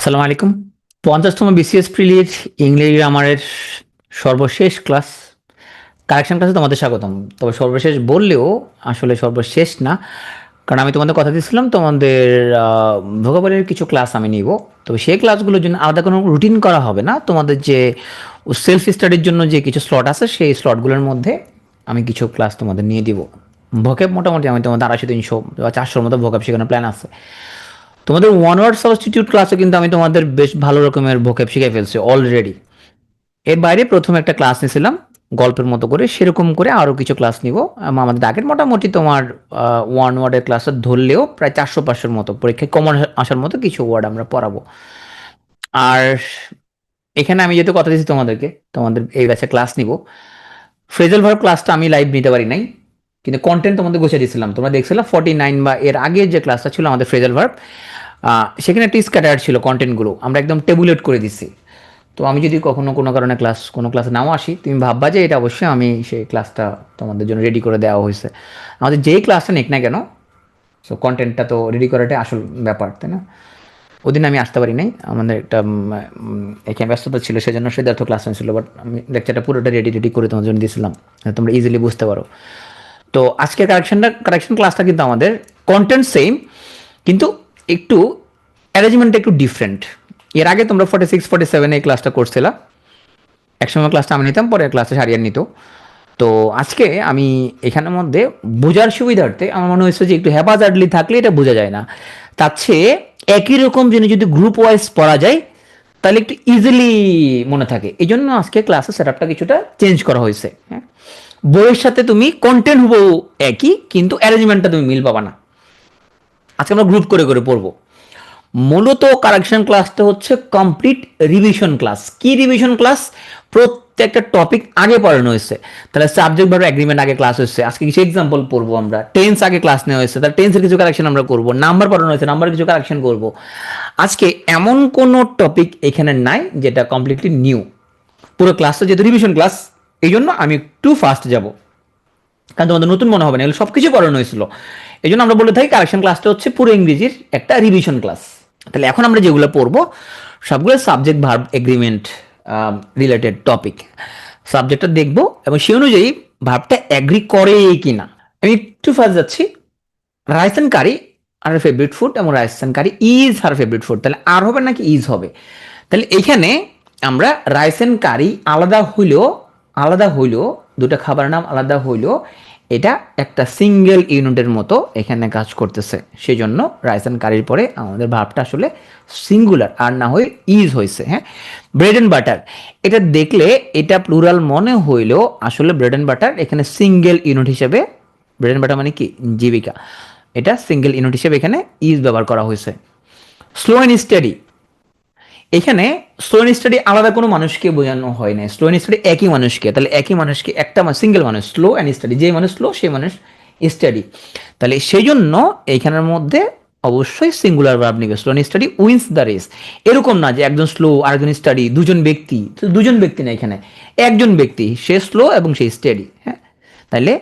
আসসালামু আলাইকুম। ৫০তম বিসিএস প্রিলির ইংরেজি গ্রামারের সর্বশেষ ক্লাস কারেকশন ক্লাসে তোমাদের স্বাগতম। তবে সর্বশেষ বললেও আসলে সর্বশেষ না, কারণ আমি তোমাদের কথা দিয়েছিলাম তোমাদের ভোকাবুলারির কিছু ক্লাস আমি নিব। তবে সেই ক্লাসগুলোর জন্য আলাদা কোনো রুটিন করা হবে না। তোমাদের যে সেলফ স্টাডির জন্য যে কিছু স্লট আছে সেই স্লটগুলোর মধ্যে আমি কিছু ক্লাস তোমাদের নিয়ে দিব। ভোকেব মোটামুটি আমি তোমাদের ২৫০-৩০০ বা ৪০০ মতো ভোকেব শেখানোর প্ল্যান আছে। তোমাদের ওয়ান ওয়ার্ড সাবস্টিটিউট ক্লাসে কিন্তু আমি তোমাদের বেশ ভালো রকমের ভোকেব শিখে ফেলছি অলরেডি। এর বাইরে প্রথমে একটা ক্লাস নিয়েছিলাম গল্পের মতো করে, সেরকম করে আরও কিছু ক্লাস নিব। আমাদের আগের মোটামুটি তোমার ওয়ান ওয়ার্ডের ক্লাসে ধরলেও প্রায় ৪০০-৫০০ মতো পরীক্ষায় কমন আসার মতো কিছু ওয়ার্ড আমরা পড়াবো। আর এখানে আমি যেহেতু কথা দিচ্ছি তোমাদেরকে, তোমাদের এই ব্যাচে ক্লাস নিব। ফ্রেজাল ভার্ব ক্লাসটা আমি লাইভ নিতে পারি নাই, কিন্তু কন্টেন্ট তোমাদের গুছিয়ে দিয়েছিলাম। তোমরা দেখছিলাম 49 বা এর আগে যে ক্লাসটা ছিল আমাদের ফ্রেজাল ভার্ব, সেখানে একটা স্ক্যাটার ছিল কন্টেন্টগুলো, আমরা একদম টেবুলেট করে দিছি। তো আমি যদি কখনো কোনো কারণে কোনো ক্লাসে নাও আসি, তুমি ভাববা যে এটা অবশ্যই আমি সেই ক্লাসটা তোমাদের জন্য রেডি করে দেওয়া হয়েছে। আমাদের যেই ক্লাসটা নিক না কেন, সো কন্টেন্টটা তো রেডি করাটাই আসল ব্যাপার, তাই না? ওদিন আমি আসতে পারি নাই, আমাদের একটা এখানে ব্যস্ততা ছিল, সেজন্য সিদ্ধার্থ ক্লাস ছিল। বাট আমি লেকচারটা পুরোটা রেডি করে তোমার জন্য দিয়েছিলাম, তোমরা ইজিলি বুঝতে পারো। তো আজকের কারেকশন ক্লাসটা কিন্তু আমাদের কন্টেন্ট সেম, কিন্তু একটু অ্যারেঞ্জমেন্টটা একটু ডিফারেন্ট। এর আগে তোমরা 46-47 এই ক্লাসটা করছিলা, একসময় ক্লাসটা আমি নিতাম, পরে ক্লাসটা সারিয়ে নিত। তো আজকে আমি এখানের মধ্যে বোঝার সুবিধার্থে আমার মনে হয়েছে যে একটু হ্যাপাজার্ডলি থাকলে এটা বোঝা যায় না, তার চেয়ে একই রকম জিনিস যদি গ্রুপ ওয়াইজ পড়া যায় তাহলে একটু ইজিলি মনে থাকে। এই জন্য আজকে ক্লাসের সেট আপটা কিছুটা চেঞ্জ করা হয়েছে। হ্যাঁ, বইয়ের সাথে তুমি কন্টেন্ট হবো একই, কিন্তু অ্যারেঞ্জমেন্টটা তুমি মিল পাবা না। আজকে আমরা গ্রুপ করে করে পড়বো। মূলত কারেকশন ক্লাসটা হচ্ছে কমপ্লিট রিভিশন ক্লাস। কি রিভিশন ক্লাস? প্রত্যেকটা টপিক আগে পড়ানো হয়েছে। তাহলে সাবজেক্ট ভার্ব এগ্রিমেন্ট আগে ক্লাস হয়েছে, আজকে কিছু এক্সাম্পল পড়বো আমরা। টেন্স আগে ক্লাস নেওয়া হয়েছে, তাহলে টেন্সের কিছু কারেকশন আমরা করবো। নাম্বার পড়ানো হয়েছে, নাম্বার কিছু কারেকশন করবো। আজকে এমন কোনো টপিক এখানে নাই যেটা কমপ্লিটলি নিউ। পুরো ক্লাসটা যেহেতু রিভিশন ক্লাস, এই জন্য আমি একটু ফাস্ট যাব, কারণ তোমাদের নতুন মনে হবে না, এগুলো সব কিছু পড়ানো হয়েছিল। এই জন্য আমরা বলে থাকি কারেকশন ক্লাসটা হচ্ছে পুরো ইংরেজির একটা রিভিশন ক্লাস। তাহলে এখন আমরা যেগুলো পড়বো সবগুলো subject verb agreement related topic. সাবজেক্টটা দেখবো এবং সেই অনুযায়ী ভার্বটা এগ্রি করে কি না। আমি একটু ফার্স্ট যাচ্ছি। Rice and curry are favourite food, এবং rice and curry is her favourite food. তাহলে আর হবে নাকি ইজ হবে? তাহলে এখানে আমরা রাইস অ্যান্ড কারি আলাদা হইলেও দুটো খাবার নাম আলাদা হইলেও এটা একটা সিঙ্গেল ইউনিটের মতো এখানে কাজ করতেছে। সেই জন্য রাইস অ্যান্ড কারির পরে আমাদের ভাবটা আসলে সিঙ্গুলার আর না হয়ে ইজ হয়েছে। হ্যাঁ, ব্রেড অ্যান্ড বাটার, এটা দেখলে এটা প্লুরাল মনে হইলেও আসলে ব্রেড অ্যান্ড বাটার এখানে সিঙ্গেল ইউনিট হিসেবে, ব্রেড অ্যান্ড বাটার মানে কি জীবিকা, এটা সিঙ্গেল ইউনিট হিসেবে এখানে ইজ ব্যবহার করা হয়েছে। স্লো অ্যান্ড স্টাডি, এখানে স্লো অ্যান্ড স্টাডি আলাদা কোনো মানুষকে বোঝানো হয় না, স্লো অ্যান্ড স্টাডি একই মানুষকে। তাহলে একই মানুষকে একটা সিঙ্গেল মানুষ, স্লো অ্যান্ড স্টাডি, যে মানুষ স্লো সেই মানুষ স্টাডি। তাহলে সেই জন্য এইখানের মধ্যে অবশ্যই সিঙ্গুলার ভার্ব নিবে। Slow and steady wins the race. এরকম না যে একজন স্লো আরেকজন স্টাডি, দুজন ব্যক্তি, দুজন ব্যক্তি না, এখানে একজন ব্যক্তি, সে স্লো এবং সে স্টাডি। হ্যাঁ, তাহলে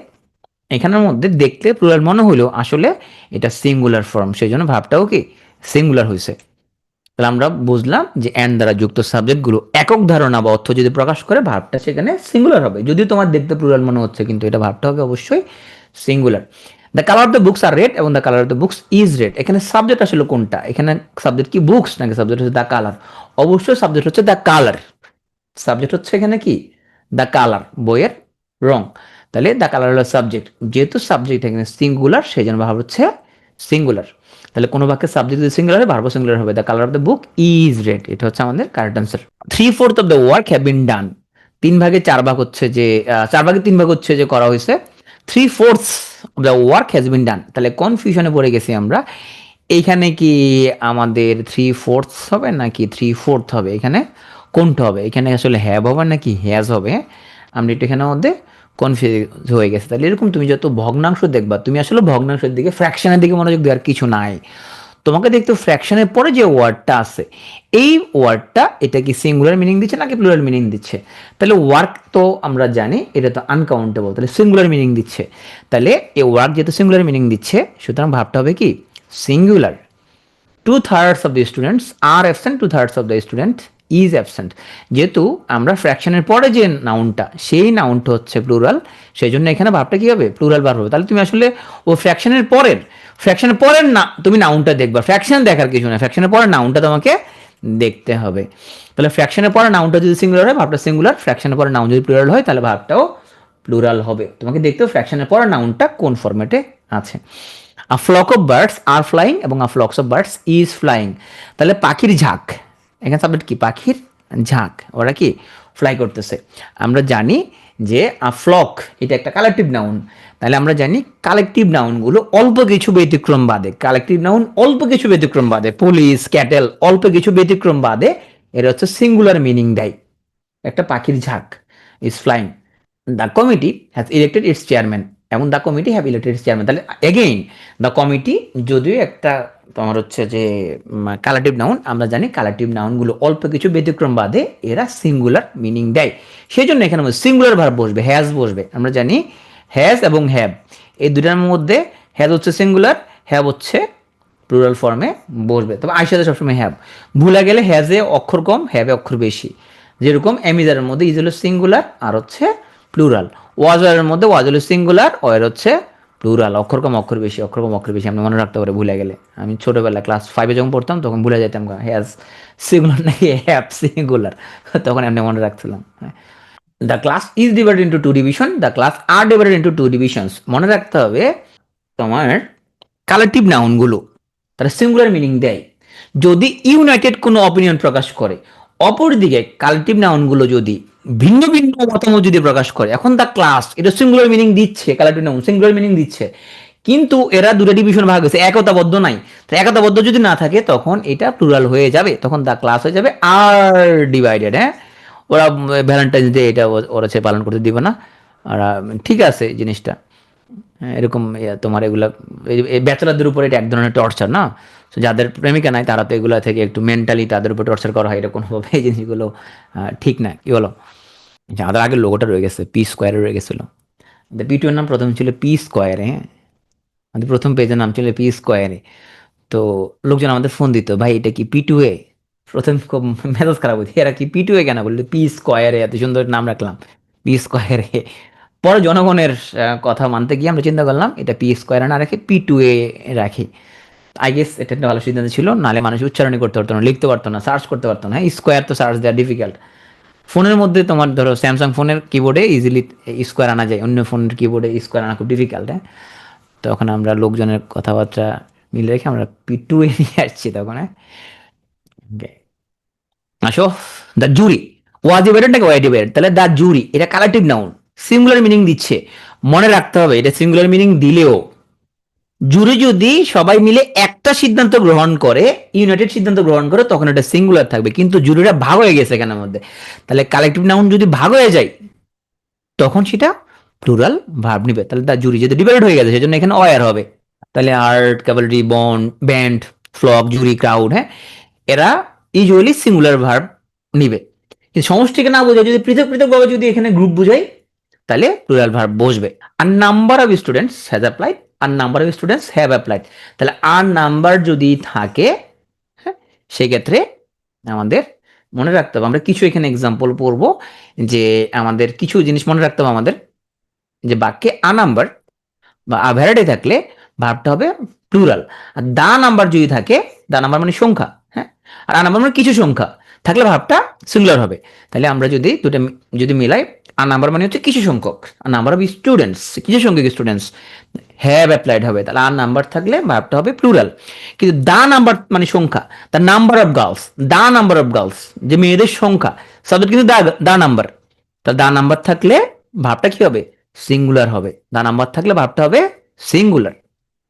এখানের মধ্যে দেখলে প্লুরাল মনে হইলেও আসলে এটা সিঙ্গুলার ফর্ম, সেই জন্য ভাবটাও কি সিঙ্গুলার হয়েছে। তাহলে আমরা বুঝলাম যে অ্যান্ড দ্বারা যুক্ত সাবজেক্টগুলো একক ধারণা বা অর্থ যদি প্রকাশ করে ভার্বটা সেখানে সিঙ্গুলার হবে। যদিও তোমার দেখতে প্লুরাল মনে হচ্ছে, কিন্তু এটা ভার্বটা হবে অবশ্যই singular. The colour of the books are red এবং the colour of the books is red. এখানে সাবজেক্ট আসলে কোনটা? এখানে সাবজেক্ট কি বুকস নাকি সাবজেক্ট হচ্ছে দ্য কালার? অবশ্যই সাবজেক্ট হচ্ছে দ্য কালার। সাবজেক্ট হচ্ছে এখানে কি দ্য কালার, বইয়ের রং। তাহলে দ্য কালার হলো সাবজেক্ট, যেহেতু সাবজেক্ট এখানে সিঙ্গুলার সেই জন্য ভার্ব হচ্ছে সিঙ্গুলার। তাহলে কোনো বাক্যের সাবজেক্ট যদি সিঙ্গুলার হয় ভার্বও সিঙ্গুলার হবে। The colour of the book is red, এটা হচ্ছে আমাদের correct answer. 3/4 of the work have been done, 3/4 হচ্ছে যে 4/3 হচ্ছে যে করা হয়েছে। 3/4 of the work has been done. তাহলে কনফিউশনে পড়ে গেছি আমরা, এইখানে কি আমাদের 3/4 হবে নাকি 3/4 হবে? এখানে কোনটা হবে? এখানে আসলে হ্যাভ হবে নাকি হ্যাজ হবে? আমরা একটু এখানের মধ্যে কনফিউজ হয়ে গেছে। তাহলে এরকম তুমি যত ভগ্নাংশ দেখবা, তুমি আসলে ভগ্নাংশের দিকে, ফ্র্যাকশনের দিকে মনোযোগ দেওয়ার কিছু নাই। তোমাকে দেখতে ফ্র্যাকশনের পরে যে ওয়ার্ডটা আছে, এই ওয়ার্ডটা এটা কি সিঙ্গুলার মিনিং দিচ্ছে নাকি প্লুরাল মিনিং দিচ্ছে? তাহলে ওয়ার্ক তো আমরা জানি এটা তো আনকাউন্টেবল, তাহলে সিঙ্গুলার মিনিং দিচ্ছে। তাহলে এই ওয়ার্ক যেহেতু সিঙ্গুলার মিনিং দিচ্ছে, সুতরাং ভাবটা হবে কি singular. 2/3 of the students are absent, 2/3 of the student is absent. যেহেতু আমরা ফ্র্যাকশনের পরে যে নাউনটা, সেই নাউনটা হচ্ছে প্লুরাল, সেই জন্য এখানে ভাবটা কি হবে? প্লুরাল ভার্ব হবে। তাহলে তুমি আসলে ও ফ্র্যাকশনের পরের না তুমি নাউনটা দেখবা, ফ্র্যাকশন দেখার কিছু না, ফ্র্যাকশনের পরের নাউনটা তোমাকে দেখতে হবে। তাহলে ফ্র্যাকশনের পরে নাউনটা যদি সিঙ্গুলার হয় ভাবটা সিঙ্গুলার, ফ্র্যাকশনের পরে নাউন যদি প্লুরাল হয় তাহলে ভাবটাও প্লুরাল হবে। তোমাকে দেখতে হবে ফ্র্যাকশনের পরে নাউনটা কোন ফরম্যাটে আছে। A flock of birds are flying এবং a flocks of birds is flying. তাহলে পাখির ঝাঁক, এখানে সাবজেক্ট কি? পাখির ঝাঁক, ওরা কি ফ্লাই করতেছে। আমরা জানি যে আ ফ্লক এটা একটা কালেকটিভ নাউন। তাহলে আমরা জানি কালেকটিভ নাউনগুলো অল্প কিছু ব্যতিক্রম বাদে, কালেকটিভ নাউন অল্প কিছু ব্যতিক্রম বাদে, পুলিশ, ক্যাটেল, অল্প কিছু ব্যতিক্রম বাদে এরা হচ্ছে সিঙ্গুলার মিনিং দেয়। একটা পাখির ঝাঁক is flying. The committee has elected its chairman এবং the committee have elected its chairman. তাহলে এগেইন দ্য কমিটি যদিও একটা তোমার হচ্ছে যে কালেকটিভ নাউন, আমরা জানি কালেকটিভ নাউনগুলো অল্প কিছু ব্যতিক্রম বাদে এরা সিঙ্গুলার মিনিং দেয়। সেই জন্য এখানে সিঙ্গুলার ভার্ব বসবে, হ্যাজ বসবে। আমরা জানি হ্যাজ এবং হ্যাভ এই দুটার মধ্যে হ্যাজ হচ্ছে সিঙ্গুলার, হ্যাভ হচ্ছে প্লুরাল ফর্মে বসবে। তবে আইসাতে সবসময় হ্যাভ, ভুলে গেলে হ্যাজে অক্ষর কম, হ্যাভে অক্ষর বেশি। যেরকম এমিজারের মধ্যে ইজ হলো সিঙ্গুলার আর হচ্ছে প্লুরাল, ওয়াজারের মধ্যে ওয়াজ হলো সিঙ্গুলার, ওয়ের হচ্ছে প্লুরাল, অক্ষর কম অক্ষর বেশি, অক্ষর কম অক্ষর বেশি। আপনি মনে রাখতে পারে ভুলে গেলে। আমি ছোটবেলা ক্লাস 5-এ যখন পড়তাম তখন ভুলে যেতাম হ্যাজ সিঙ্গুলার নাকি হ্যাভ সিঙ্গুলার, তখন এমনি মনে রাখছিলাম। The class is divided into 2 division, the class are divided into 2 divisions. মনে রাখতে হবে তোমার কালেকটিভ নাউনগুলো তারা সিঙ্গুলার মিনিং দেয় যদি ইউনাইটেড কোনো অপিনিয়ন প্রকাশ করে। অপরদিকে কালেকটিভ নাউনগুলো যদি ভিন্ন ভিন্ন মতামত যদি প্রকাশ করে, এখন দ্য ক্লাস এটা সিঙ্গুলার মিনিং দিচ্ছে, কালেকটিভ নাউন সিঙ্গুলার মিনিং দিচ্ছে, কিন্তু এরা দুটো ডিভিশন ভাগ হয়েছে, একতাবদ্ধ নাই। তো একতাবদ্ধ যদি না থাকে তখন এটা প্লুরাল হয়ে যাবে, তখন দ্য ক্লাস হয়ে যাবে আর ডিভাইডেড। হ্যাঁ, ওরা ভ্যালেন্টাইন্স ডে এটা ওরা সে পালন করতে দিবে না। আর ঠিক আছে জিনিসটা। এরকম তোমার এগুলা ব্যাচেলারদের উপরে এটা এক ধরনের টর্চার না। যাদের প্রেমিকা নাই তারা তো এগুলা থেকে একটু মেন্টালি তাদের উপর টর্চার করা হয়, এটা কোনোভাবে এই জিনিসগুলো ঠিক না। কি বলো? আমাদের আগে লোগোটা রয়ে গেছে, পি স্কোয়ারে রয়ে গেছিলো। পি2 এর নাম প্রথম ছিল পি স্কোয়ারে। হ্যাঁ, আমাদের প্রথম পেজের নাম ছিল পি স্কোয়ারে। তো লোকজন আমাদের ফোন দিত, ভাই এটা কি পি2 এ? প্রথম খুব মেজাজ খারাপ হতো, এরা কি পি2 এ কেন বললো? পি স্কোয়ারে এত সুন্দর নাম রাখলাম, পি স্কোয়ারে। পরে জনগণের কথা মানতে গিয়ে আমরা চিন্তা করলাম এটা পি স্কোয়ারে না রেখে পি2 এ রাখি। আই গেস এটা একটা ভালো সিদ্ধান্ত ছিল, নাহলে মানুষ উচ্চারণই করতে পারতো না, লিখতে পারতো না, সার্চ করতে পারতো না। স্কোয়ার তো সার্চ দেওয়া ডিফিকাল্ট। ফোনের মধ্যে তোমার ধরো স্যামসাং ফোনের কিবোর্ডে ইজিলি স্কোয়ার আনা যায়, অন্য ফোনের কিবোর্ডে স্কোয়ার আনা খুব ডিফিকাল্ট। হ্যাঁ, তখন আমরা লোকজনের কথাবার্তা মিলে রেখে আমরা পি2 এ নিয়ে আসছি তখন। হ্যাঁ, আসো। দ্য জুরি ওয়াজ ডিভাইডেড নাকি ওয়াই ডিভাইডেড? তাহলে দ্য জুরি এটা কালেকটিভ নাউন, সিঙ্গুলার মিনিং দিচ্ছে। মনে রাখতে হবে এটা সিঙ্গুলার মিনিং দিলেও জুরি যদি সবাই মিলে একটা সিদ্ধান্ত গ্রহণ করে, ইউনাইটেড সিদ্ধান্ত গ্রহণ করে, তখন এটা সিঙ্গুলার থাকবে। কিন্তু জুরিটা ভাগ হয়ে গেছে এখানের মধ্যে, তাহলে কালেকটিভ নাউন যদি ভাগ হয়ে যায় তখন সেটা প্লুরাল ভার্ব নিবে। তাহলে দ্য জুরি যদি ডিভাইডেড হয়ে গেছে সেজন্য এখানে অয়ার হবে। তাহলে আর্ট, ক্যাভালরি, ব্যান্ড, ফ্লক, জুরি, ক্রাউড, হ্যাঁ, এরা ইউজুয়ালি সিঙ্গুলার ভার্ব নিবে। কিন্তু সমষ্টিকে না বোঝায় যদি পৃথক পৃথক ভাবে যদি এখানে গ্রুপ বোঝাই তাহলে প্লুরাল ভার্ব বসবে। আর number of students has applied, আর number of students have applied. তাহলে আর নাম্বার যদি থাকে, হ্যাঁ, সেক্ষেত্রে আমাদের মনে রাখতে হবে, আমরা কিছু এখানে এক্সাম্পল পড়বো যে আমাদের কিছু জিনিস মনে রাখতে হবে আমাদের, যে বাক্যে আ নাম্বার বা আ ভ্যারাইটি থাকলে ভার্বটা হবে প্লুরাল। আর দা নাম্বার যদি থাকে, দা নাম্বার মানে সংখ্যা, হ্যাঁ, আর আ নাম্বার মানে কিছু সংখ্যা থাকলে ভার্বটা সিঙ্গুলার হবে। তাহলে আমরা যদি দুটো যদি মিলাই, আ নাম্বার মানে হচ্ছে কিছু সংখ্যক, আর নাম্বার অফ স্টুডেন্টস কিছু সংখ্যক স্টুডেন্টস, হ্যাভ অ্যাপ্লাইড হবে। তাহলে আর নাম্বার থাকলে ভার্বটা হবে প্লুরাল। কিন্তু দা নাম্বার মানে সংখ্যা, the number of girls, the number of girls যে মেয়েদের সংখ্যা, সাবজেক্ট কিন্তু দা নাম্বার। তা দা নাম্বার থাকলে ভার্বটা কি হবে? সিঙ্গুলার হবে। দা নাম্বার থাকলে ভার্বটা হবে সিঙ্গুলার।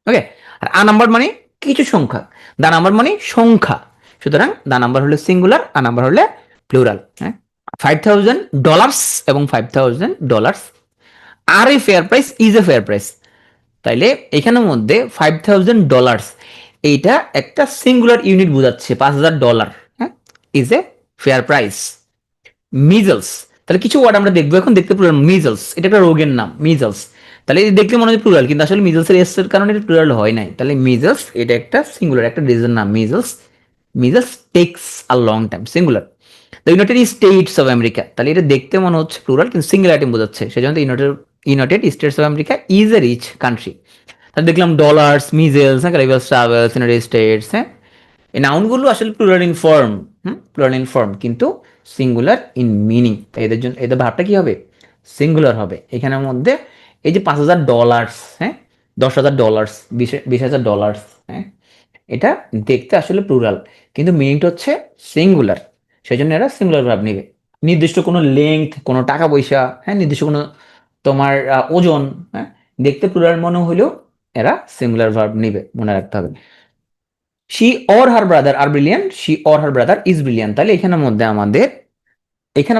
ওকে। আর আ নাম্বার মানে কিছু সংখ্যা, দা নাম্বার মানে সংখ্যা, সুতরাং দা নাম্বার হলে সিঙ্গুলার, আ নাম্বার হলে প্লুরাল। হ্যাঁ, $5,000 এবং $5,000 are a fair price is a fair price. তাইলে এখানের মধ্যে $5,000 এইটা একটা সিঙ্গুলার ইউনিট বোঝাচ্ছে, $5,000। হ্যাঁ, is a fair price. Measles, তাহলে কিছু ওয়ার্ড আমরা দেখবো এখন, দেখতে পারলাম মিজলস এটা একটা রোগের নাম, মিজলস। তাহলে এই দেখলে মনে হয় প্লুরাল, কিন্তু আসলে মিজলসের এস এর কারণে এটা প্লুরাল হয় নাই। তাহলে মিজলস এটা একটা সিঙ্গুলার, একটা ডিজিজের নাম measles. Measles takes a long time, singular. The United States of America, তাহলে এটা দেখতে মনে হচ্ছে প্লুরাল কিন্তু সিঙ্গুলারিটি বোঝাচ্ছে, সেজন্য United States of America is a rich country. তাহলে দেখলাম ডলার্স, মিজেলস, হ্যাঁ, ক্যারিবাস ট্রাভেলস, ইউনাইটেড স্টেটস, হ্যাঁ, এই নাউনগুলো আসলে plural in form, plural in form কিন্তু সিঙ্গুলার ইন মিনিং। তাই এদের জন্য এদের ভাবটা কি হবে? সিঙ্গুলার হবে। এখানের মধ্যে এই যে $5,000, হ্যাঁ, $10,000, 20,000, হ্যাঁ, এটা দেখতে আসলে প্লুরাল কিন্তু মিনিংটা হচ্ছে সিঙ্গুলার, সেই জন্য এরা সিঙ্গুলার ভাব নিবে। নির্দিষ্ট কোনো লেংথ, কোনো টাকা পয়সা, হ্যাঁ, নির্দিষ্ট কোনো তোমার ওজন, হ্যাঁ, দেখতে প্লুরাল মনে হলেও এরা সিঙ্গুলার ভার্ব নিবে, মনে রাখতে হবে। She or her brother are brilliant, she or her brother is brilliant. তাহলে এখানের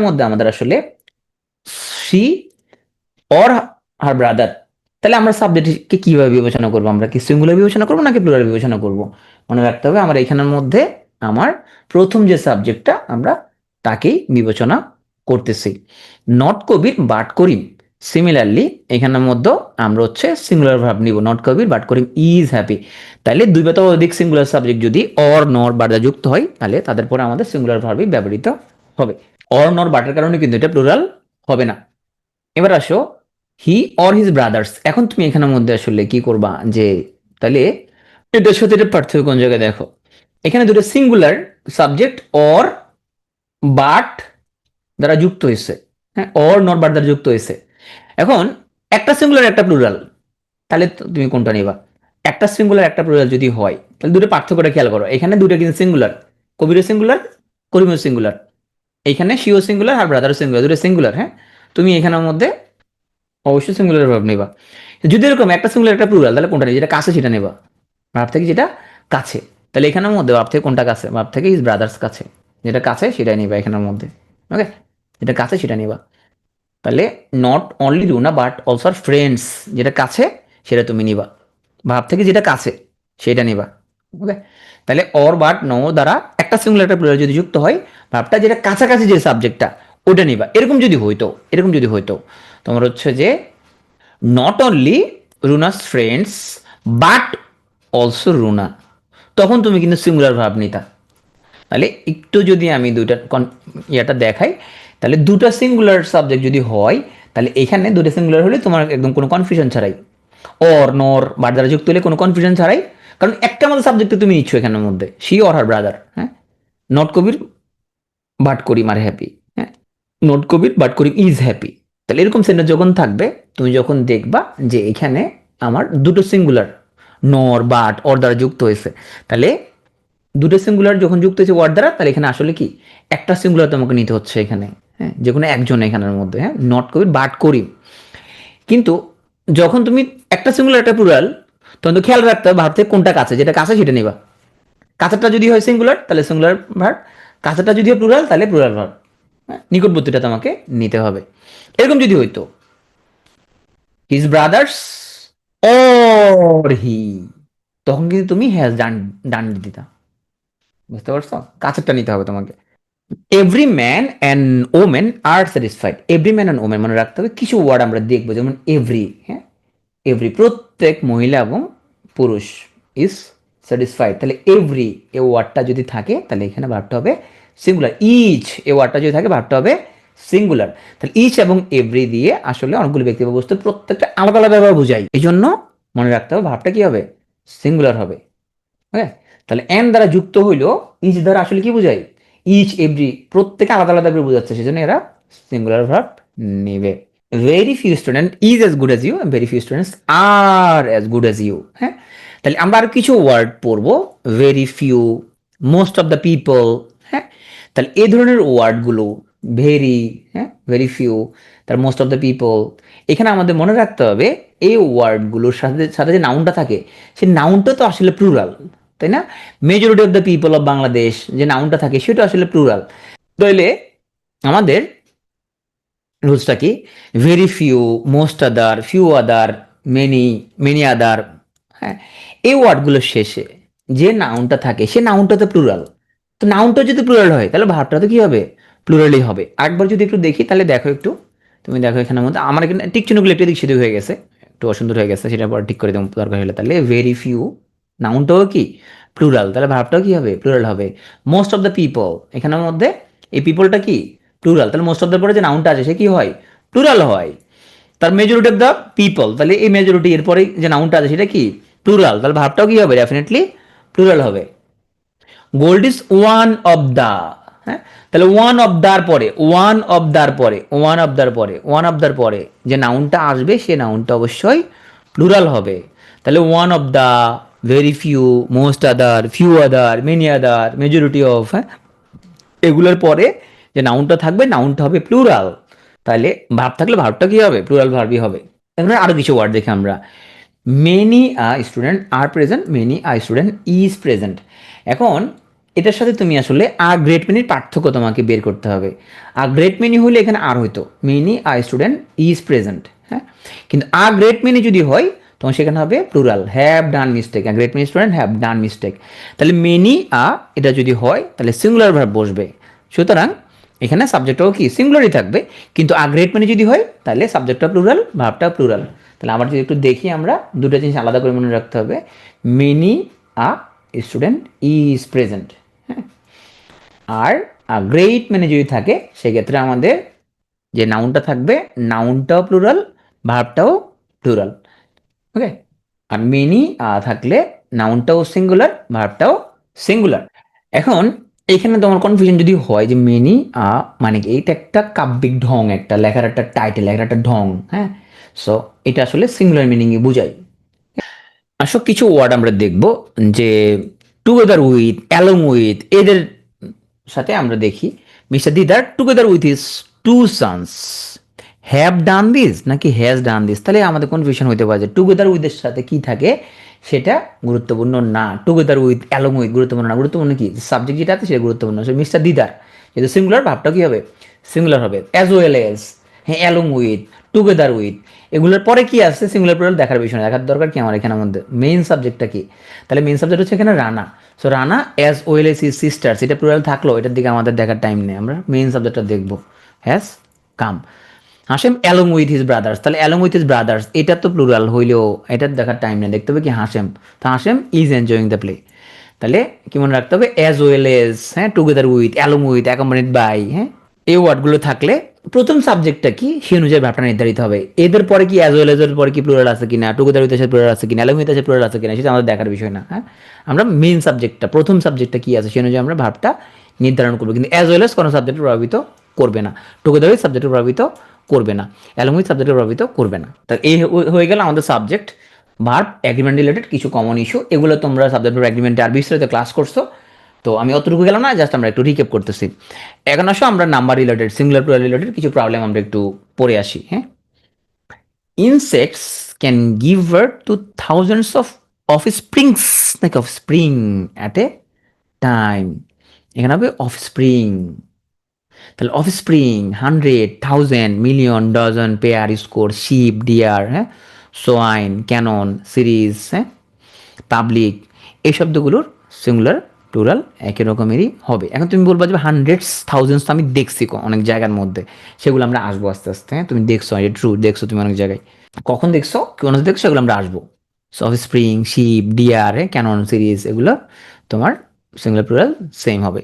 মধ্যে আমাদের আসলে শি অর হার ব্রাদার, তাহলে আমরা সাবজেক্টকে কিভাবে বিবেচনা করবো? আমরা কি সিঙ্গুলার বিবেচনা করবো নাকি প্লুরাল বিবেচনা করবো? মনে রাখতে হবে আমার এখানের মধ্যে আমার প্রথম যে সাবজেক্টটা আমরা তাকেই বিবেচনা করতেছি। Not Kabir but Karim, similarly এখানের মধ্যে আমরা হচ্ছে সিঙ্গুলার ভার্ব নিব, not Kabir but Karim is happy. তাহলে দুই বা অধিক সিঙ্গুলার সাবজেক্ট যদি অর নর বাট যুক্ত হয় তাহলে তাদের পরে আমাদের সিঙ্গুলার ভার্বই ব্যবহৃত হবে। অর নর বাটের কারণে কিন্তু এটা প্লুরাল হবে না। এবার আসো হি অর হিজ ব্রাদার্স। এখন তুমি এখানের মধ্যে আসলে কি করবা যে তাহলে এটার সাথে এটা পার্থক্য কোন জায়গায় দেখো, এখানে দুটো সিঙ্গুলার সাবজেক্ট অর বাট দ্বারা যুক্ত হয়েছে, হ্যাঁ, অর নট বাট দ্বারা যুক্ত হয়েছে। এখন একটা সিঙ্গুলার একটা প্লুরাল, তাহলে তুমি কোনটা নিবা? একটা সিঙ্গুলার একটা প্লুরাল যদি হয় তাহলে দুটো পার্থক্যটা খেয়াল করো, এখানে দুটো কিন্তু সিঙ্গুলার, কবিরও সিঙ্গুলার, করিমও সিঙ্গুলার, এইখানে শিও সিঙ্গুলার আর ব্রাদারও সিঙ্গুলার, দুটো সিঙ্গুলার, হ্যাঁ, তুমি এখানের মধ্যে অবশ্যই সিঙ্গুলার ভার্ব নেবা। যদি এরকম একটা সিঙ্গুলার একটা প্লুরাল তাহলে কোনটা নেবে? যেটা কাছে সেটা নেবা, ভার্ব থেকে যেটা কাছে। তাহলে এখানের মধ্যে ভার্ব থেকে কোনটা কাছে? ভার্ব থেকে ইজ ব্রাদার্স কাছে, যেটা কাছে সেটাই নিবা এখানের মধ্যে। ওকে, যেটা কাছে সেটা নিবা। তাহলে not only Runa but also are friends, যেটা কাছে সেটা তুমি নিবা, ভাব থেকে যেটা কাছে সেটা নিবা। ওকে, তাহলে অর বাট নো দ্বারা একটা সিঙ্গুলার একটা প্লুরাল যদি যুক্ত হয়, ভাবটা যেটা কাছাকাছি যে সাবজেক্টটা ওটা নিবা। এরকম যদি হইতো তোমার হচ্ছে যে not only Runa's friends but also Runa, তখন তুমি কিন্তু সিঙ্গুলার ভাব নিতা। তাহলে একটু যদি আমি দুইটা ইয়েটা দেখাই, তাহলে দুটা সিঙ্গুলার সাবজেক্ট যদি হয় তাহলে এখানে দুটো সিঙ্গুলার হলে তোমার একদম কোনো কনফিউশন ছাড়াই, অর নর বাট দ্বারা যুক্ত হলে কোনো কনফিউশন ছাড়াই, কারণ একটা মতো সাবজেক্টে তুমি নিচ্ছ এখানের মধ্যে, শি অর হার ব্রাদার, হ্যাঁ, not Kabir but Karim are happy, হ্যাঁ, not Kabir but Karim is happy. তাহলে এরকম সেন্টেন্স যখন থাকবে তুমি যখন দেখবা যে এখানে আমার দুটো সিঙ্গুলার নর বাট অর দ্বারা যুক্ত হয়েছে, তাহলে দুটো সিঙ্গুলার যখন যুক্ত হয়েছে ওয়ার্ড দ্বারা, তাহলে এখানে আসলে কি একটা সিঙ্গুলার তোমাকে নিতে হচ্ছে এখানে, হ্যাঁ, যে কোনো একজন এখানের মধ্যে, হ্যাঁ, নট কবির বাট করিম। কিন্তু যখন তুমি একটা সিঙ্গুলার একটা প্লুরাল, তখন তো খেয়াল রাখতে হবে ভাব থেকে কোনটা কাছে, যেটা কাছে সেটা নিবা। কাছেরটা যদি হয় সিঙ্গুলার তাহলে সিঙ্গুলার ভার্ব, কাছেরটা যদি হয় প্লুরাল তাহলে প্লুরাল ভার্ব, নিকটবর্তীটা তোমাকে নিতে হবে। এরকম যদি হইতো হিজ ব্রাদার্স অর হি, তখন কিন্তু তুমি হ্যাজ ডান ডান দিতা, বুঝতে পারছো? কাছেরটা নিতে হবে তোমাকে। Every man and women are satisfied, every man and women মনে রাখতে হবে। কিছু ওয়ার্ড আমরা দেখবো, যেমন এভরি, হ্যাঁ, এভরি প্রত্যেক মহিলা এবং পুরুষ ইজ স্যাটিসফাইড, তাহলে এভরি এ ওয়ার্ডটা যদি থাকে তাহলে এখানে ভাবটা হবে সিঙ্গুলার। ইচ এ ওয়ার্ডটা যদি থাকে ভাবটা হবে সিঙ্গুলার। তাহলে ইচ এবং এভরি দিয়ে আসলে অনেকগুলো ব্যক্তি বা বস্তু প্রত্যেকটা আলাদা আলাদা ব্যবহার বোঝাই, এই জন্য মনে রাখতে হবে ভাবটা কি হবে? সিঙ্গুলার হবে। ওকে, তাহলে এন দ্বারা যুক্ত হইলো ইচ দ্বারা আসলে কি বোঝায়? ইচ এভরি প্রত্যেকে আলাদা আলাদা করে বোঝাচ্ছে, সেজন্য এরা সিঙ্গুলার ভার্ব নেবে। Very few student is as good as you, very few students are as good as you, হ্যাঁ, তাহলে আমরা আর কিছু ওয়ার্ড পড়বো, very few, most of the people, হ্যাঁ, তাহলে এই ধরনের ওয়ার্ডগুলো ভেরি, হ্যাঁ, ভেরি ফিউ, তার মোস্ট অফ দ্য পিপল, এখানে আমাদের মনে রাখতে হবে এই ওয়ার্ডগুলোর সাথে সাথে যে নাউনটা থাকে সেই নাউনটা তো আসলে প্লুরাল, তাই না? Majority of the people of Bangladesh যে নাউনটা থাকে সেটা আসলে প্লুরাল। তাহলে আমাদের রুলসটা কি? Very few, most other, few other, many, many other, হ্যাঁ, এই ওয়ার্ডগুলোর শেষে যে নাউনটা থাকে সে নাউনটা তো প্লুরাল, তো নাউনটা যদি প্লুরাল হয় তাহলে ভার্বটা তো কি হবে? প্লুরালই হবে। আরেকবার যদি একটু দেখি তাহলে দেখো একটু, তুমি দেখো এখানের মধ্যে আমার এখানে টিক চিহ্নগুলো একটু এদিক সেদিক হয়ে গেছে, একটু অসুন্দর হয়ে গেছে, সেটা পরে ঠিক করে দেবো দরকার হলে। তাহলে ভেরি ফিউ, নাউনটাও কি প্লুরাল, তাহলে ভার্বটাও কি হবে প্লুরাল হবে। মোস্ট অফ দ্য পিপল, এখানের মধ্যে এই পিপলটা কি প্লুরাল, তাহলে মোস্ট অফ দ্য পরে যে নাউনটা আছে সে কি হয় প্লুরাল হয়। তার মেজরিটি অফ দ্য পিপল, তাহলে এই মেজরিটি এরপরে যে নাউনটা আছে সেটা কি প্লুরাল, তাহলে ভার্বটাও কি হবে ডেফিনেটলি প্লুরাল হবে। Gold is one of the, হ্যাঁ, তাহলে ওয়ান অফ দার পরে, ওয়ান অফ দার পরে, ওয়ান অফ দার পরে, ওয়ান অফ দার পরে যে নাউনটা আসবে সে নাউনটা অবশ্যই প্লুরাল হবে। তাহলে one of the, very few, most other, few other, many other, majority of, হ্যাঁ, এগুলোর পরে যে নাউনটা থাকবে নাউনটা হবে প্লুরাল। তাহলে ভার্ব থাকলে ভার্বটা কি হবে প্লুরাল ভার্বই হবে। এখন আরো কিছু ওয়ার্ড দেখি আমরা। Many student are present, many student is present. এখন এটার সাথে তুমি আসলে আর গ্রেট মেনির পার্থক্য তোমাকে বের করতে হবে। আর গ্রেট মেনি হলে এখানে আর হইতো মেনি স্টুডেন্ট ইজ প্রেজেন্ট, হ্যাঁ, কিন্তু আর গ্রেট মেনি যদি হয় তখন সেখানে হবে plural, have done mistake, great many student have done mistake. তাহলে মেনি এটা যদি হয় তাহলে সিঙ্গুলার ভার্ব বসবে, সুতরাং এখানে সাবজেক্টটাও কি সিঙ্গুলারই থাকবে, কিন্তু আর গ্রেট মেনি যদি হয় তাহলে সাবজেক্টটা প্লুরাল, ভার্বটা প্লুরাল। তাহলে আবার যদি একটু দেখি আমরা, দুটো জিনিস আলাদা করে মনে রাখতে হবে। মেনি স্টুডেন্ট ইজ প্রেজেন্ট, হ্যাঁ, আর গ্রেট মানে যদি থাকে সেক্ষেত্রে আমাদের যে নাউনটা থাকবে নাউনটাও প্লুরাল, ভার্বটাও প্লুরাল, ওকে। আর মেনি থাকলে নাউনটাও সিঙ্গুলার, ভার্বটাও সিঙ্গুলার। এখন এইখানে তোমার কনফিউশন যদি হয় যে মেনি মানে কি, এইটা একটা কাব্যিক ঢং, একটা লেখার একটা টাইটেল, লেখার একটা ঢং, হ্যাঁ, সো এটা আসলে সিঙ্গুলার মিনিংয়ে বোঝায়। আসলে কিছু ওয়ার্ড আমরা দেখব যে টুগেদার উইথ, অ্যালং উইথ, এদের সাথে আমরা দেখি mister Didar together with his two sons have done this নাকি হ্যাজ ডান দিস, তাহলে আমাদের কনফিউশন হতে পারে যে টুগেদার উইথের সাথে কি থাকে সেটা গুরুত্বপূর্ণ না, টুগেদার উইথ, অ্যালং উইথ গুরুত্বপূর্ণ না, গুরুত্বপূর্ণ কি সাবজেক্ট যেটা আছে সেটা গুরুত্বপূর্ণ। মিস্টার দিদার যেহেতু সিঙ্গুলার, ভাবটা কি হবে সিঙ্গুলার হবে। অ্যাজ ওয়েল এজ, হ্যাঁ, অ্যালং উইথ, টুগেদার উইথ, এগুলোর পরে কি আসছে সিঙ্গুলার প্লুরাল দেখার বিষয় না, দেখার দরকার কি আমার এখানে মধ্যে মেইন সাবজেক্টটা কি, তাহলে মেইন সাবজেক্ট হচ্ছে এখানে Rana. So Rana as well age his sister, সেটা প্লুরাল থাকলো, এটার দিকে আমাদের দেখার টাইম নেই, আমরা মেইন সাবজেক্টটা দেখবো has come. Hasem along with his brothers, তাহলে অ্যালং উইথ হিজ ব্রাদার্স এটা তো প্লুরাল হইলেও এটার দেখার টাইম নেই, দেখতে হবে কি হাসেম, তো Hasem is enjoying the play. তাহলে কি মনে রাখতে হবে অ্যাজ ওয়েল এজ, হ্যাঁ, together with, along with, accompanied by, হ্যাঁ, এই ওয়ার্ডগুলো থাকলে প্রথম সাবজেক্টটা কি সেই অনুযায়ী ভাবটা নির্ধারিত হবে। এদের পরে কি অ্যাজ ওয়েল এজের পরে কি প্লুরাল আছে কিনা, টুগেদার উইথ এর প্লুরাল আছে কিনা, অ্যালং উইথ এর প্লুরাল আছে কিনা সেটা আমাদের দেখার বিষয় না, হ্যাঁ, আমরা মেইন সাবজেক্টটা, প্রথম সাবজেক্টটা কি আছে সেই অনুযায়ী আমরা ভাবটা নির্ধারণ করবো, কিন্তু অ্যাজ ওয়েল এজ কোনো সাবজেক্ট প্রভাবিত করবে না, টুগেদার উইথ সাবজেক্ট প্রভাবিত করবে না, অ্যালং উইথ সাবজেক্ট প্রভাবিত করবে না। তা এই হয়ে গেল আমাদের সাবজেক্ট ভার্ব এগ্রিমেন্ট রিলেটেড কিছু কমন ইস্যু, এগুলো তোমরা সাবজেক্ট ভার্ব এগ্রিমেন্টে আর বিস্তারিত ক্লাস করছো, তো আমি অতটুকু গেলাম না, জাস্ট আমরা একটু রিক্যাপ করতেছি। এখন আসো আমরা number related, singular plural related কিছু প্রবলেম আমরা একটু পড়ে আসি, হ্যাঁ। Insects can give birth to thousands offsprings নাকি offspring at a time, এখানে হবে অফ স্প্রিং। তাহলে offspring hundred, thousand, million, dozen, pair, score, sheep, deer, হ্যাঁ, সোয়াইন, ক্যানন, সিরিজ, হ্যাঁ, পাবলিক, এই শব্দগুলোর সিঙ্গুলার প্লুরাল একই রকমেরই হবে। এখন তুমি বলবো যে হান্ড্রেডস, থাউজেন্ডস তো আমি দেখছি অনেক জায়গার মধ্যে, সেগুলো আমরা আসবো আস্তে আস্তে, হ্যাঁ, তুমি দেখছো, এটা ট্রু, দেখছো তুমি অনেক জায়গায়, কখন দেখছো কোন দেখছো সেগুলো আমরা আসবো। So offspring, sheep, deer, cannon, series, এগুলো তোমার সিঙ্গুলার প্লুরাল সেম হবে।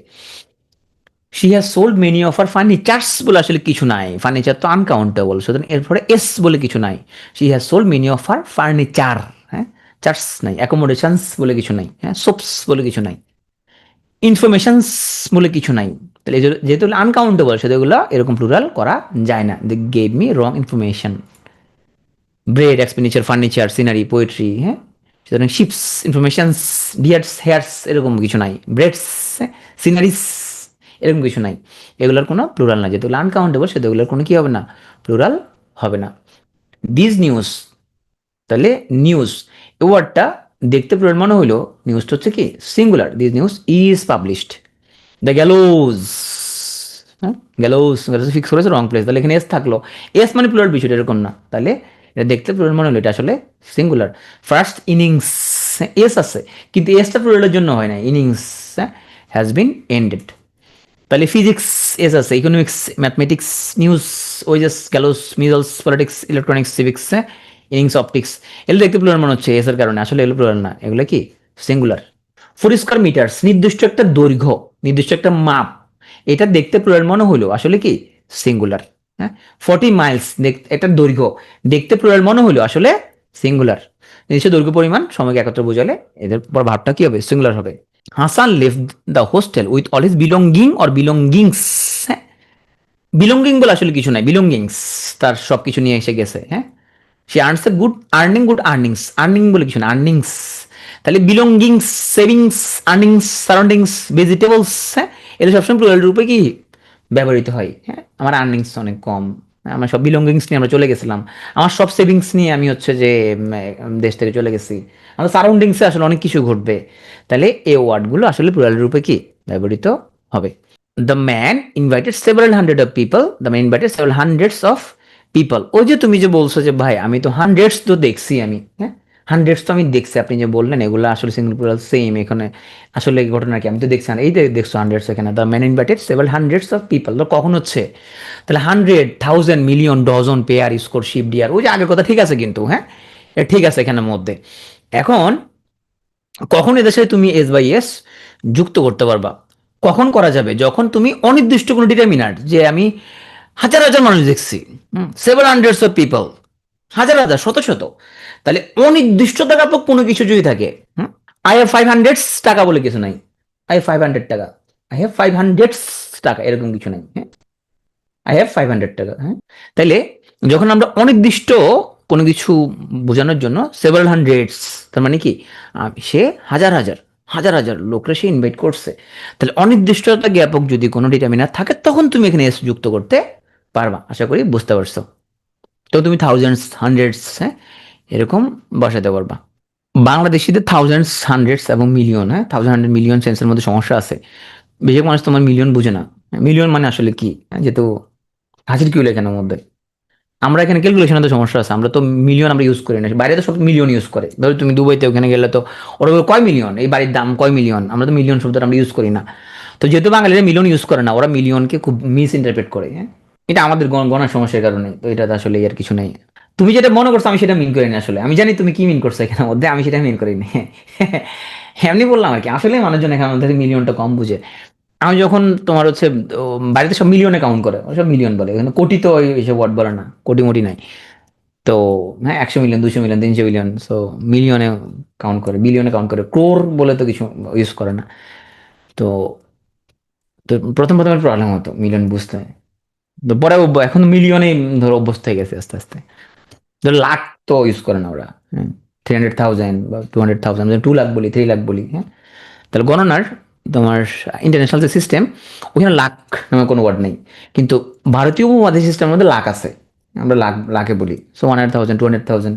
She has sold many of her furnitures বলে আসলে কিছু নাই, ফার্নিচার তো আনকাউন্টেবল, সুতরাং এরপরে এস বলে কিছু নাই, she has sold many of her furniture, হ্যাঁ, চার্স নাই, অ্যাকোমোডেশনস বলে কিছু নাই, হ্যাঁ, সোপস বলে কিছু নাই, ইনফরমেশনস বলে কিছু নাই, তাহলে যেহেতু আনকাউন্টেবল সেগুলো এরকম প্লুরাল করা যায় না, they gave me wrong information. Bread, expenditure, furniture, scenery, poetry, হ্যাঁ, সুতরাং শিপস, ইনফরমেশনস, ডিয়ার্স, হেয়ার্স এরকম কিছু নাই, ব্রেডস, সিনারিস এরকম কিছু নাই, এগুলোর কোনো প্লুরাল না, যেহেতু আনকাউন্টেবল সেগুলোর কোনো কি হবে না প্লুরাল হবে না। দিস নিউজ, তাহলে নিউজ এই ওয়ার্ডটা দেখতে প্লুরাল মনে হইলো, নিউজটা হচ্ছে কি singular, this news is published. The গ্যালোজ, হ্যাঁ, গ্যালোজ, গ্যালোজ ফিক্স করেছে রং প্লেস, তাহলে এখানে এস থাকলো, এস মানে প্লুরাল বিষয়টা এরকম না, তাহলে এটা দেখতে প্লুরাল মনে হলো, এটা আসলে সিঙ্গুলার। ফার্স্ট ইনিংস, এস আছে কিন্তু এসটা প্লুরালের জন্য হয় না, ইনিংস হ্যাজ বিন এন্ডেড, তাহলে ফিজিক্স এস আছে, economics, mathematics, news, wages, gallows, measles, politics, electronics, civics, innings optics, এগুলো দেখতে প্লুরাল মনে হচ্ছে এস এর কারণে, আসলে এগুলো প্লুরাল না, এগুলো কি সিঙ্গুলার। 4 স্কয়ার মিটার নির্দিষ্ট একটা দৈর্ঘ্য, নির্দিষ্ট একটা মাপ, এটা দেখতে প্লুরাল মনে হলো আসলে কি সিঙ্গুলার। হ্যাঁ, 40 মাইলস একটা দৈর্ঘ্য দেখতে প্লুরাল মনে হলো আসলে সিঙ্গুলার। নির্দিষ্ট দৈর্ঘ্য পরিমাণ সময়কে একত্র বোঝালে এদের পর ভাবটা কি হবে, সিঙ্গুলার হবে। Hasan left the hostel with all his belonging or belongings. হ্যাঁ, বিলঙ্গিং বলে আসলে কিছু নাই, বিলঙ্গিংস তার সব কিছু নিয়ে এসে গেছে। হ্যাঁ, সে earns a good earning, good earnings, earning বলে কিছু না, আর্নিংস। তাহলে belongings, savings, earnings, surroundings, vegetables, হ্যাঁ, এটা সবসময় প্লুরাল রূপে কি ব্যবহৃত হয়। হ্যাঁ, আমার আর্নিংস অনেক কম, আমার সব বিলঙ্গিংস নিয়ে আমরা চলে গেছিলাম, আমার সব সেভিংস নিয়ে আমি হচ্ছে যে দেশ থেকে চলে গেছি, আমার সারাউন্ডিংসে আসলে অনেক কিছু ঘটবে। তাহলে এই ওয়ার্ডগুলো আসলে প্লুরাল রূপে কি ব্যবহৃত হবে। The man invited several hundred of people, the man invited several hundreds of people. ওই যে তুমি যে বলছো যে ভাই আমি তো হান্ড্রেডস তো দেখছি আমি, হ্যাঁ হান্ড্রেডস তো আমি দেখছি, আপনি যে বললেন এগুলো আসলে সিঙ্গল প্লুরাল সেম, এখানে আসলে ঘটনা কি আমি তো দেখছি, এই যে দেখছো হান্ড্রেডস, এখানে the man invited several hundreds of people, তো কখন হচ্ছে, তাহলে 100, 1000, million, dozen, pair, score, sheep, deer, ওই যে আগের কথা ঠিক আছে কিন্তু, হ্যাঁ ঠিক আছে এখানের মধ্যে। এখন কখন এদের সাথে তুমি এস বাই এস যুক্ত করতে পারবা, কখন করা যাবে, যখন তুমি অনির্দিষ্ট কোনো ডিটারমিনার, যে আমি হাজার হাজার মানুষ দেখছি, সেভারাল হান্ড্রেডস অফ পিপল, হাজার হাজার, শত শত, তাহলে অনির্দিষ্ট টাকাত্মক কোনো কিছু যদি থাকে, আই হ্যাভ 500 টাকা বলে কিছু নাই, আই হ্যাভ 500 টাকা, আই হ্যাভ 500 টাকা, এরকম কিছু নাই। হ্যাঁ, আই হ্যাভ 500 টাকা। হ্যাঁ, তাইলে যখন আমরা অনির্দিষ্ট কোনো কিছু বোঝানোর জন্য সেভারাল হান্ড্রেডস, তার মানে কি সে হাজার হাজার হাজার হাজার লোকরা সে ইনভাইট করছে, তাহলে অনির্দিষ্টতা জ্ঞাপক যদি কোনো ডিটারমিনার থাকে তখন তুমি এখানে এস যুক্ত করতে পারবা। আশা করি বুঝতে পারছো। তো তুমি থাউজেন্ডস, হান্ড্রেডস, হ্যাঁ এরকম বসাতে পারবা। বাংলাদেশিদের থাউজেন্ডস, হান্ড্রেডস এবং মিলিয়ন, হ্যাঁ 1000, 100, মিলিয়ন সেন্সের মধ্যে সমস্যা আছে, বেশিরভাগ মানুষ তোমার মিলিয়ন বুঝে না। মিলিয়ন মানে আসলে কি, যেহেতু হাজির কি হলো এখানের মধ্যে, আমরা এখানে ক্যালকুলেশনে তো সমস্যা আছে, আমরা তো মিলিয়ন আমরা ইউজ করি না, বাইরে তো সব মিলিয়ন ইউজ করে, ধরো তুমি দুবাইতে ওখানে গেলে তো ওরা বলে, কয় মিলিয়ন, এই বাড়ির দাম কয় মিলিয়ন, আমরা তো মিলিয়ন শব্দটা আমরা ইউজ করি না। তো যেহেতু বাঙালিরা মিলিয়ন ইউজ করে না, ওরা মিলিয়নকে খুব মিস ইন্টারপ্রেট করে। হ্যাঁ, এটা আমাদের গণার সমস্যার কারণে, তো এটা আসলে আর কিছু নেই। তুমি যেটা মনে করছো আমি সেটা মিন করি না, আসলে আমি জানি তুমি কি মিন করছো এখানের মধ্যে, আমি সেটা মিন করি না। এমনি বললাম আর কি, আসলে মানুষজন এখানে মধ্যে মিলিয়নটা কম বুঝে। আমি যখন তোমার হচ্ছে বাড়িতে সব মিলিয়নে কাউন্ট করে, সব মিলিয়ন বলে, এখানে কোটি তো এইসব ওয়ার্ড বলে না, কোটি মোটি নাই। তো হ্যাঁ 100 মিলিয়ন, 200 মিলিয়ন, 300 মিলিয়ন, সো মিলিয়নে কাউন্ট করে, বিলিয়নে কাউন্ট করে, ক্রোর বলে তো কিছু ইউজ করে না। তো তো প্রথম প্রথম প্রবলেম হতো মিলিয়ন বুঝতে, তো পরে এখন মিলিয়নে ধরো অভ্যস্ত হয়ে গেছে আস্তে আস্তে। ধরো লাখ তো ইউজ করে না ওরা, হ্যাঁ 300,000 বা 200,000, 2 লাখ বলি, 3 লাখ বলি। হ্যাঁ, তাহলে গণনার তোমার ইন্টারন্যাশনাল যে সিস্টেম, ওখানে লাখ নামে কোনো ওয়ার্ড নেই, কিন্তু ভারতীয় উপমহাদেশ সিস্টেমের মধ্যে লাখ আছে, আমরা লাখ লাখে বলি। সো 100,000, 200,000,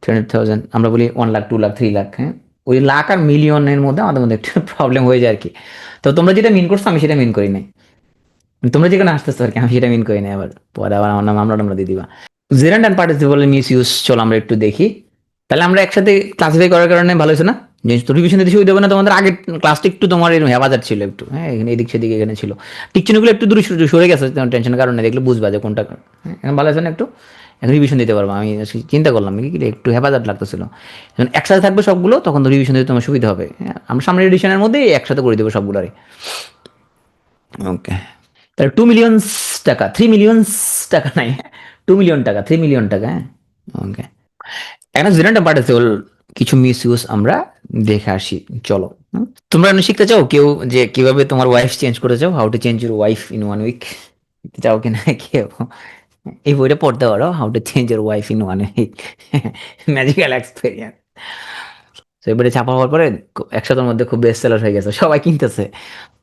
300,000, আমরা বলি 1 লাখ, 2 লাখ, 3 লাখ। হ্যাঁ, ওই লাখ আর মিলিয়নের মধ্যে আমাদের মধ্যে একটু প্রবলেম হয়ে যায় আর কি। তো তোমরা যেটা মিন করছো আমি সেটা মিন করি নাই, তোমরা যেখানে আসতেছো আর কি, আমি সেটা মিন করি নাই, আবার পরে আবার আমার নাম আমরা আমরা দিয়ে দিবা। Gerund and participle miss use, চলো আমরা একটু দেখি। তাহলে আমরা একসাথে ক্লাসিফাই করার কারণে ভালো হয়েছে না, যে রিভিশন দিতে সুবিধা হবে না তোমাদের, আগের ক্লাসটা একটু তোমার এরকম হেফাজত ছিল একটু, হ্যাঁ এখানে এদিক সেদিকে এখানে ছিল, টিকচিহ্নগুলো একটু দূরে সরে গেছে টেনশনের কারণে, দেখলে বুঝবা যে কোনটা, হ্যাঁ এখন ভালো আছে না, একটু এখন রিভিশন দিতে পারবো। আমি চিন্তা করলাম কি একটু হেফাজত লাগতেছিল, যখন একসাথে থাকবে সবগুলো তখন তো রিভিশন দিতে তোমার সুবিধা হবে। হ্যাঁ, আমরা সামনের এডিশনের মধ্যে একসাথে করে দেবো সবগুলোরে। ওকে, তাহলে 2 মিলিয়ন টাকা, 3 মিলিয়ন টাকা নাই, 2 মিলিয়ন টাকা, 3 মিলিয়ন টাকা। হ্যাঁ, ওকে, এখন জেনারেট পার্টিসিপল কিছু মিস ইউজ আমরা দেখে আসি, চলো। তোমরা শিখতে চাও কেউ যে কিভাবে তোমার ওয়াইফ চেঞ্জ করে চাও, how to change your wife in 1 week, চাও কিনা কেউ? এই বইটা পড়তে পারো, how to change your wife in 1 week, magical experience. তো এবারে ছাপা হওয়ার পরে একসাথের মধ্যে খুব বেস্ট সেলার হয়ে গেছে, সবাই কিনতেছে।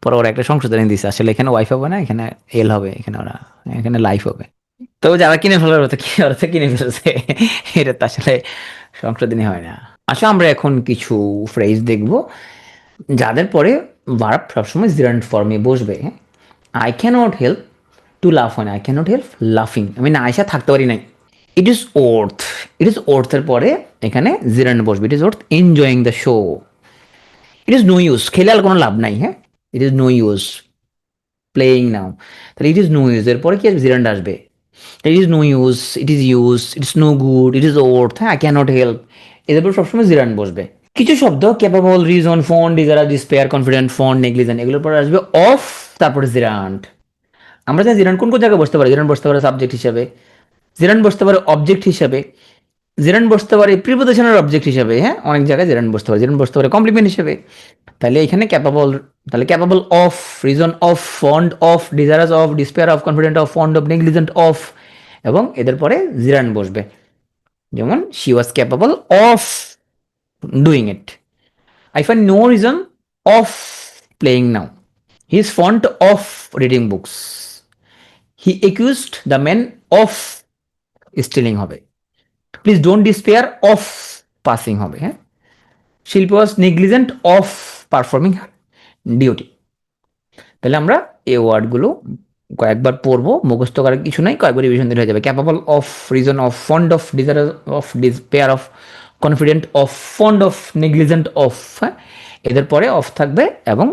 পরে ওরা একটা সংশোধনী দিচ্ছে, আসলে এখানে ওয়াইফ হবে না, এখানে এল হবে, এখানে ওরা এখানে লাইফ হবে। তো যারা কিনে ফেলার কথা কি, ওরা তো কিনে ফেলছে, এটা তো আসলে সংশোধনী হয় না। আসলে আমরা এখন কিছু ফ্রেজ দেখব যাদের পরে ভার্ব সবসময় জিরান্ড ফর্মে বসবে। আই ক্যানট হেল্প টু লাফ, হয় আই ক্যানট হেল্প লাফিং, আমি না আয়সা থাকতে পারি নাই। It is worth, it is ওর্থের পরে এখানে জিরান্ড বসবে, it is worth enjoying the show. It is no use, খেলে আর কোনো লাভ নাই। হ্যাঁ, it is no use playing now, তাহলে ইট ইজ নো ইউজ এর পরে কি আসবে, জিরান্ড আসবে। ইট is no use, it is no good, it is worth, হ্যাঁ, আই ক্যানট হেল্প, এদের উপর সবসময় জিরান বসবে। কিছু শব্দ capable, reason, fond, ডিজারার, despair, confident, fond, negligent, এগুলোর পর আসবে অফ, তারপরে জিরান্ট। আমরা জানি জিরান কোন কোন জায়গায় বসতে পারে। জিরান বসতে পারে সাবজেক্ট হিসাবে, জিরান বসতে পারে অবজেক্ট হিসাবে, জিরান বসতে পারে প্রিপোজিশনের অবজেক্ট হিসাবে, হ্যাঁ, অনেক জায়গায় জিরান বসতে পারে। জিরান বসতে পারে কমপ্লিমেন্ট হিসেবে। তাহলে এখানে ক্যাপাবল, তাহলে capable of, reason of, fond of, desirous of, despair of, confident of, fond of, negligent of, এবং এদের পরে জিরান বসবে। যেমন she was capable of doing it, I find no reason of playing now, he is fond of reading books, he accused the man of stealing হবে, please don't despair of passing হবে, হ্যাঁ, Shilpi was negligent of performing duty. তাহলে আমরা এই ওয়ার্ডগুলো কয়েকবার পড়বো, মুখস্থ করার কিছু নাই, কয়েকবার রিভিশন দিলে হয়ে যাবে। Capable of, reason of, fond of, desire of, despair of, confident of, fond of, negligent of, হ্যাঁ, এদের পরে অফ থাকবে এবং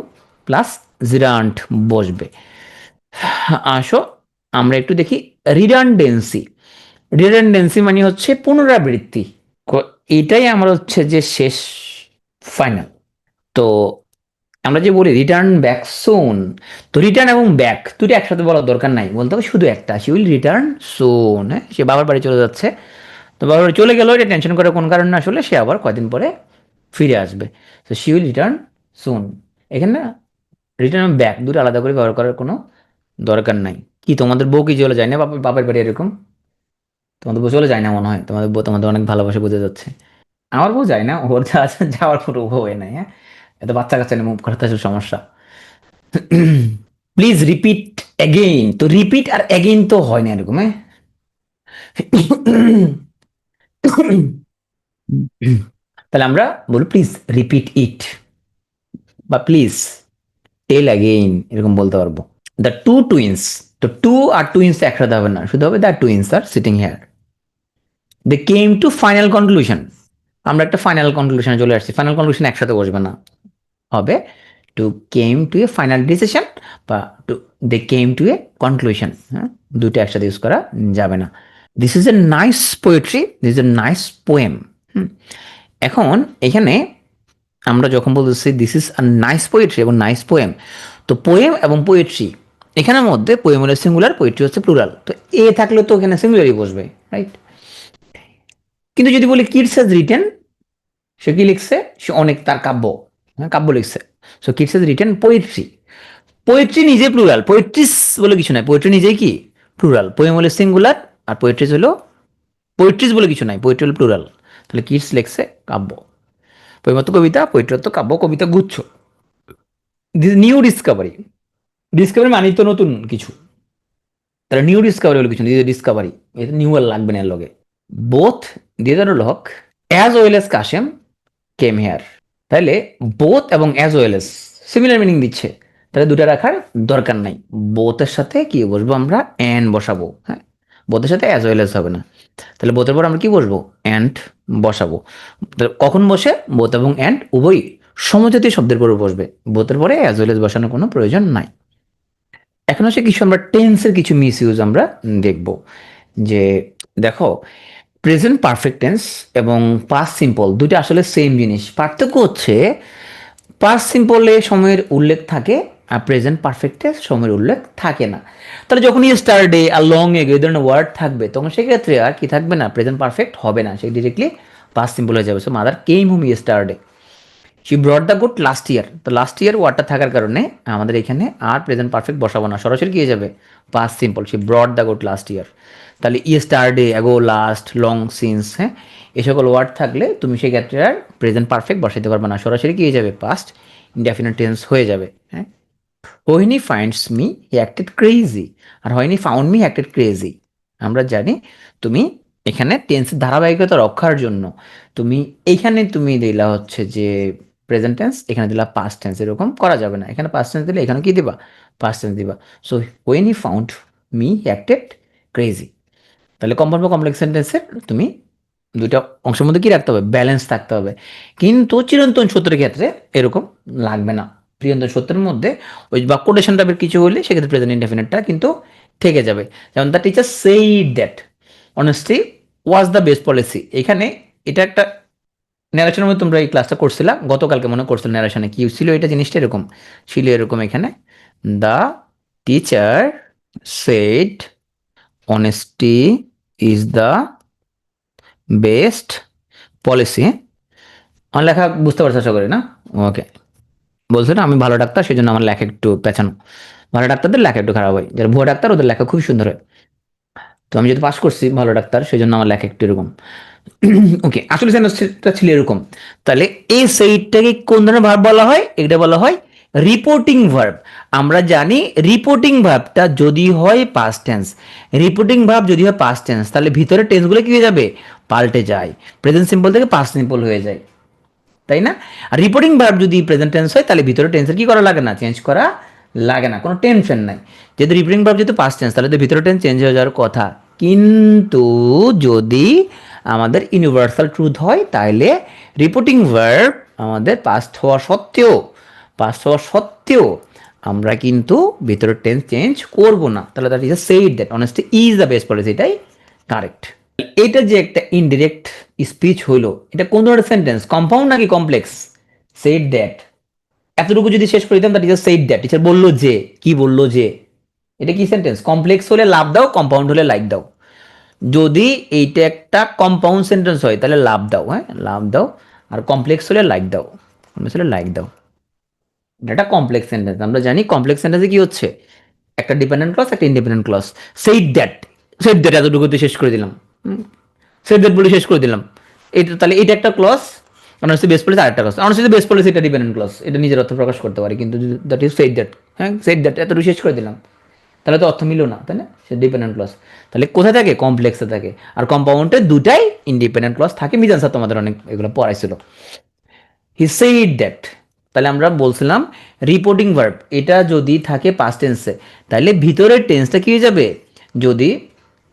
প্লাস জিরান্ট বসবে। আসো আমরা একটু দেখি রিডান্ডেন্সি। রিডান্ডেন্সি মানে হচ্ছে পুনরাবৃত্তি। এটাই আমার হচ্ছে যে শেষ ফাইনাল। তো আমরা যে বলি রিটার্ন ব্যাক সুন, তো রিটার্ন এবং ব্যাক দুটো একসাথে বলার দরকার নাই, বলতে হবে শুধু একটা, শি উইল রিটার্ন সুন। হ্যাঁ, সে বাবার বাড়ি চলে যাচ্ছে, তো বাবার বাড়ি চলে গেল, এটা টেনশন করে কোন কারণে আসলে সে আবার কয়দিন পরে ফিরে আসবে। তো শি উইল রিটার্ন সুন। এখানে না রিটার্ন এবং ব্যাক দুটো আলাদা করে ব্যবহার করার কোনো দরকার নাই। কি তোমাদের বউ কি চলে যায় না বাপের বাড়ি এরকম? তোমাদের বউ চলে যায় না মনে হয়, তোমাদের বউ তোমাদের অনেক ভালোবাসে বোঝা যাচ্ছে। আমার বউ যায় না, ওর যাওয়ার কোনো বউয়ে নাই। হ্যাঁ, এত বাচ্চা কাচ্চা নিয়ে মুভ করাতে আসলে সমস্যা। প্লিজ রিপিট অ্যাগেইন, তো রিপিট আর অ্যাগেইন তো হয় না এরকম, হ্যাঁ। তাহলে আমরা বলি প্লিজ রিপিট ইট, বা প্লিজ টেল অ্যাগেইন, এরকম বলতে পারবো। দ্য টু টুইন্স, তো টু আর টুইন্স একসাথে হবে না, শুধু হবে the twins are sitting here. They came to final conclusion, আমরা একটা ফাইনাল কনক্লুশনে চলে আসছি। ফাইনাল কনক্লুশন একসাথে বসবে না, হবে to came to a final decision, বা to they came to a conclusion. হ্যাঁ, দুটো একসাথে ইউজ করা যাবে না। This is a nice poetry, this is a nice poem. এখন এখানে আমরা যখন বলতেছি this is a nice poetry এবং নাইস পোয়েম, তো পোয়েম এবং পোয়েট্রি এখানের মধ্যে পোয়েম হলো সিঙ্গুলার, পোয়েট্রি হচ্ছে প্লুরাল, তো এ থাকলে তো এখানে সিঙ্গুলারই বসবে, রাইট। কিন্তু যদি বলি কিডস হ্যাজ রিটেন, সে কি লিখছে? সে অনেক তার কাব্য, হ্যাঁ, কাব্য লিখছে। So kids has written poetry, poetry নিজে প্লুরাল, পোয়েট্রিস বলে কিছু নাই, পোয়েট্রি নিজেই কি প্লুরাল। পোয়েম হলো সিঙ্গুলার আর পোয়েট্রিস হলো, পোয়েট্রিস বলে কিছু নাই, পোয়েট্রি হলো প্লুরাল। তাহলে কিডস লেখছে কাব্য, পোয়েম অর্থ কবিতা, পোয়েট্রি অর্থ কাব্য, কবিতা গুচ্ছ। নিউ ডিসকভারি, ডিসকভারি মানে তো নতুন কিছু, তাহলে নিউ ডিসকভারি হলো কিছু, ডিসকভারি, এটা নিউ আর লাগবে না এর লগে। Both Didarul Haque as well as Kashem came here, তাহলে বোথ এবং as well as similar meaning দিচ্ছে, তাহলে দুটা রাখার দরকার নাই। বোথের সাথে কি বসবো আমরা? অ্যান্ড বসাবো, হ্যাঁ, বোথের সাথে অ্যাজ ওয়েল এস হবে না। তাহলে বোথের পর আমরা কি বসবো? অ্যান্ড বসাবো। তাহলে কখন বসে? বোথ এবং অ্যান্ড উভয় সমজাতীয় শব্দের পরে বসবে, বোথের পরে অ্যাজ ওয়েল এস বসানোর কোনো প্রয়োজন নাই। এখন হচ্ছে কিছু আমরা টেন্সের কিছু মিস ইউজ আমরা দেখব। যে দেখো, প্রেজেন্ট পারফেক্ট টেন্স এবং পাস্ট সিম্পল দুটো আসলে সেম জিনিস, পার্থক্য হচ্ছে পাস্ট সিম্পলে সময়ের উল্লেখ থাকে আর প্রেজেন্ট পারফেক্টে সময়ের উল্লেখ থাকে না। তাহলে যখন ইয়েস্টারডে আর লং এগো এই ধরনের ওয়ার্ড থাকবে তখন সেক্ষেত্রে আর কি থাকবে না, প্রেজেন্ট পারফেক্ট হবে না, সে ডিরেক্টলি পাস্ট সিম্পল হয়ে যাবে। So mother came home yesterday, she brought the good last ইয়ার, তো লাস্ট ইয়ার ওয়ার্ডটা থাকার কারণে আমাদের এখানে আর প্রেজেন্ট পারফেক্ট বসাবো না, সরাসরি কি হয়ে যাবে? Past simple, she brought the good last year. তাহলে yesterday, ago, last, long, since, হ্যাঁ, এই সকল ওয়ার্ড থাকলে তুমি সেক্ষেত্রে আর প্রেজেন্ট পারফেক্ট বসাইতে পারবে না, সরাসরি কি হয়ে যাবে? পাস্ট ইনডেফিনিট টেন্স হয়ে যাবে। হ্যাঁ, when he finds me he acted crazy, আর when he found me acted crazy. আমরা জানি তুমি এখানে টেন্সের ধারাবাহিকতা রক্ষার জন্য তুমি এইখানে তুমি দিলা হচ্ছে যে প্রেজেন্ট টেন্স, এখানে দিলা পাস্ট টেন্স, এরকম করা যাবে না। এখানে পাস্ট টেন্স দিলে এখানে কি দিবা? পাস্ট টেন্স দিবা। So when he found me he acted crazy. তাহলে কম্পাউন্ড বা কমপ্লেক্স সেন্টেন্সের তুমি দুইটা অংশের মধ্যে কি রাখতে হবে? ব্যালেন্স থাকতে হবে। কিন্তু চিরন্তন সত্যের ক্ষেত্রে এরকম লাগবে না। চিরন্তন সত্যের মধ্যে ওই বা কোটেশন টাইপের কিছু হলে সেক্ষেত্রে প্রেজেন্ট ইনডেফিনিটটা কিন্তু থেকে যাবে। যেমন the teacher said that honesty was the best policy. এখানে এটা একটা ন্যারেশনের মধ্যে তোমরা এই ক্লাসটা করছিলা গতকালকে মনে করছিল, ন্যারেশনে কি ছিল এটা জিনিসটা এরকম ছিল, এরকম এখানে the teacher said honesty is the best policy. আমার লেখা বুঝতে পারছো আশা করি না? ওকে, বলছো না আমি ভালো ডাক্তার সেই জন্য আমার লেখা একটু পেছানো। ভালো ডাক্তারদের লেখা একটু খারাপ হয়, যারা ভুয়া ডাক্তার ওদের লেখা খুব সুন্দর হয়। তো আমি যেহেতু পাস করছি ভালো ডাক্তার সেই জন্য আমার লেখা একটু এরকম। ওকে, আসলে সেন্টেন্সটা ছিল এরকম। তাহলে এই সেইটাকে কোন ধরনের ভার্ব বলা হয়? এটা বলা হয় রিপোর্টিং ভার্ব। আমরা জানি রিপোর্টিং ভার্বটা যদি হয় পাস্ট টেন্স, রিপোর্টিং ভার্ব যদি হয় পাস্ট টেন্স তাহলে ভিতরে টেন্সগুলো কি হয়ে যাবে? পাল্টে যায়, প্রেজেন্ট সিম্পল থেকে পাস্ট সিম্পল হয়ে যায়, তাই না? আর রিপোর্টিং ভার্ব যদি প্রেজেন্ট টেন্স হয় তাহলে ভিতরে টেন্সের কি করা লাগে না? চেঞ্জ করা লাগে না, কোনো টেনশন নাই। যেহেতু রিপোর্টিং ভার্ব যেহেতু পাস্ট টেন্স তাহলে তো ভিতরে টেন্স চেঞ্জ হয়ে যাওয়ার কথা। কিন্তু যদি আমাদের ইউনিভার্সাল ট্রুথ হয় তাহলে রিপোর্টিং ভার্ব আমাদের পাস্ট হওয়া সত্ত্বেও আমরা কিন্তু ভিতরের টেন্স চেঞ্জ করব না। তাহলে that is said that honesty is the best policy, এটাই কারেক্ট। এটা যে একটা ইনডিরেক্ট স্পিচ হইলো, এটা কোন ধরনের সেন্টেন্স? কম্পাউন্ড নাকি কমপ্লেক্স? সেইড দ্যাট, এতটুকু যদি শেষ করে দিতাম that teacher said that, teacher বললো যে, কি বললো যে, এটা কি সেন্টেন্স? কমপ্লেক্স হলে লাভ দাও, কম্পাউন্ড হলে লাইক দাও। যদি এইটা একটা কম্পাউন্ড সেন্টেন্স হয় তাহলে লাভ দাও, হ্যাঁ লাভ দাও। আর কমপ্লেক্স হলে লাইক দাও, কমপ্লেক্স হলে লাইক দাও। এটা কমপ্লেক্স সেন্টেন্স। আমরা জানি কমপ্লেক্স সেন্টেন্সে কি হচ্ছে? একটা ডিপেন্ডেন্ট ক্লজ একটা independent clause. Said that, said that এতটুকুতে শেষ করে দিলাম, সেইড দ্যাট বলে শেষ করে দিলাম। এটা তাহলে এটা একটা ক্লজ, অনার্সি বেস পলিসি আরেকটা ক্লজ। অনার্সি বেস পলিসি এটা ডিপেন্ডেন্ট ক্লজ, এটা নিজের অর্থ প্রকাশ করতে পারে, কিন্তু দ্যাট ইজ সেইড দ্যাট, হ্যাঁ সেইড দ্যাট এতটুকু শেষ করে দিলাম, তাহলে তো অর্থ মিললো না, তাই না? সে ডিপেন্ডেন্ট ক্লজ তাহলে কোথায় থাকে? কমপ্লেক্সে থাকে। আর কম্পাউন্ডে দুটাই ইন্ডিপেন্ডেন্ট ক্লজ থাকে। মিজান স্যার তোমাদের অনেক এগুলো পড়াইছিল। হি সেইড দ্যাট, তাহলে আমরা বলছিলাম রিপোর্টিং ভার্ব এটা যদি থাকে পাস্ট টেন্সে তাহলে ভিতরের টেন্সটা কি হয়ে যাবে? যদি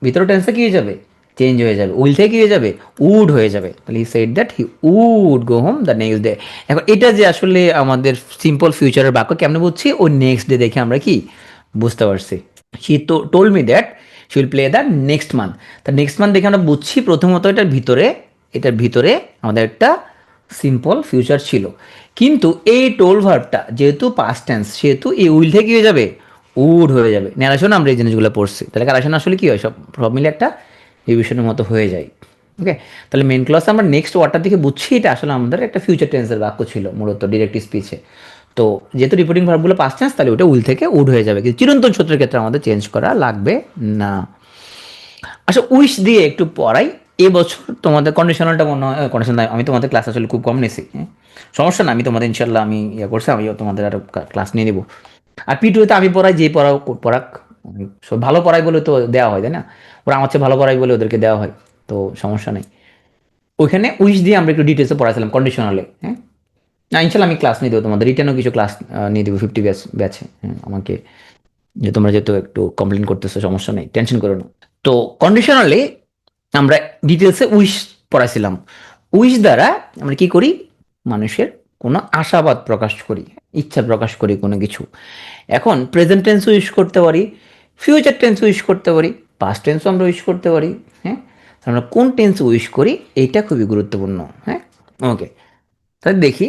ভিতরের টেন্সটা কি হয়ে যাবে? চেঞ্জ হয়ে যাবে, উইল থেকে কি হয়ে যাবে? উড হয়ে যাবে। তাহলে he said that he would go home the next day. এখন এটা যে আসলে আমাদের সিম্পল ফিউচারের বাক্য কেমনে বুঝছি? ওই নেক্সট ডে দেখে আমরা কি বুঝতে পারছি। She told me that she will play the next month. তা নেক্সট মান্থ দেখে আমরা বুঝছি প্রথমত এটার ভিতরে আমাদের একটা সিম্পল ফিউচার ছিল। কিন্তু এই টোল ভার্বটা যেহেতু পাস্ট টেন্স সেহেতু এই উইল থেকে কি হয়ে যাবে? উড হয়ে যাবে। ন্যারেশন আমরা এই জিনিসগুলো পড়ছি, তাহলে কারেকশন আসলে কি হয়? সব সব মিলে একটা রিভিশনের মতো হয়ে যায়। ওকে, তাহলে মেন ক্লাসে আমরা নেক্সট ওয়ার্ডটা থেকে বুঝছি এটা আসলে আমাদের একটা ফিউচার টেন্সের বাক্য ছিল মূলত ডিরেক্ট স্পিচে। তো যেহেতু রিপোর্টিং ভার্বগুলো পাস্ট টেন্স তাহলে ওটা উইল থেকে উড হয়ে যাবে, কিন্তু চিরন্তন সূত্রের ক্ষেত্রে আমাদের চেঞ্জ করা লাগবে না। আচ্ছা, উইশ দিয়ে একটু পড়াই। এবছর তোমাদের কন্ডিশনালটা মনে হয় কন্ডিশন, আমি তোমাদের ক্লাস আসলে খুব কম নিয়েছি, হ্যাঁ সমস্যা না, আমি তোমাদের ইনশাল্লাহ আমি করছি, আমিও তোমাদের আরও ক্লাস নিয়ে নেবো। আর পিটুতে আমি পড়াই, যে পড়াক সব ভালো পড়াই বলে তো দেওয়া হয়, তাই না? ওরা আমার চেয়ে ভালো পড়াই বলে ওদেরকে দেওয়া হয়, তো সমস্যা নেই। ওইখানে উইশ দিয়ে আমরা একটু ডিটেলসে পড়াইছিলাম কন্ডিশনালে, হ্যাঁ না ইনশাল্লাহ আমি ক্লাস নিয়ে দেবো তোমাদের, রিটার্নও কিছু ক্লাস নিয়ে দেবো 50 ব্যাচে, হ্যাঁ আমাকে, যে তোমরা যেহেতু একটু কমপ্লেন করতেছো সমস্যা নেই, টেনশন করো না। তো কন্ডিশনালে আমরা ডিটেলসে উইশ পড়াইছিলাম। উইশ দ্বারা আমরা কি করি? মানুষের কোনো আশাবাদ প্রকাশ করি, ইচ্ছা প্রকাশ করি কোনো কিছু। এখন প্রেজেন্ট টেন্স উইশ করতে পারি, ফিউচার টেন্স উইশ করতে পারি, পাস্ট টেন্সও আমরা উইশ করতে পারি, হ্যাঁ আমরা কোন টেন্স উইশ করি এইটা খুবই গুরুত্বপূর্ণ, হ্যাঁ ওকে। তাহলে দেখি,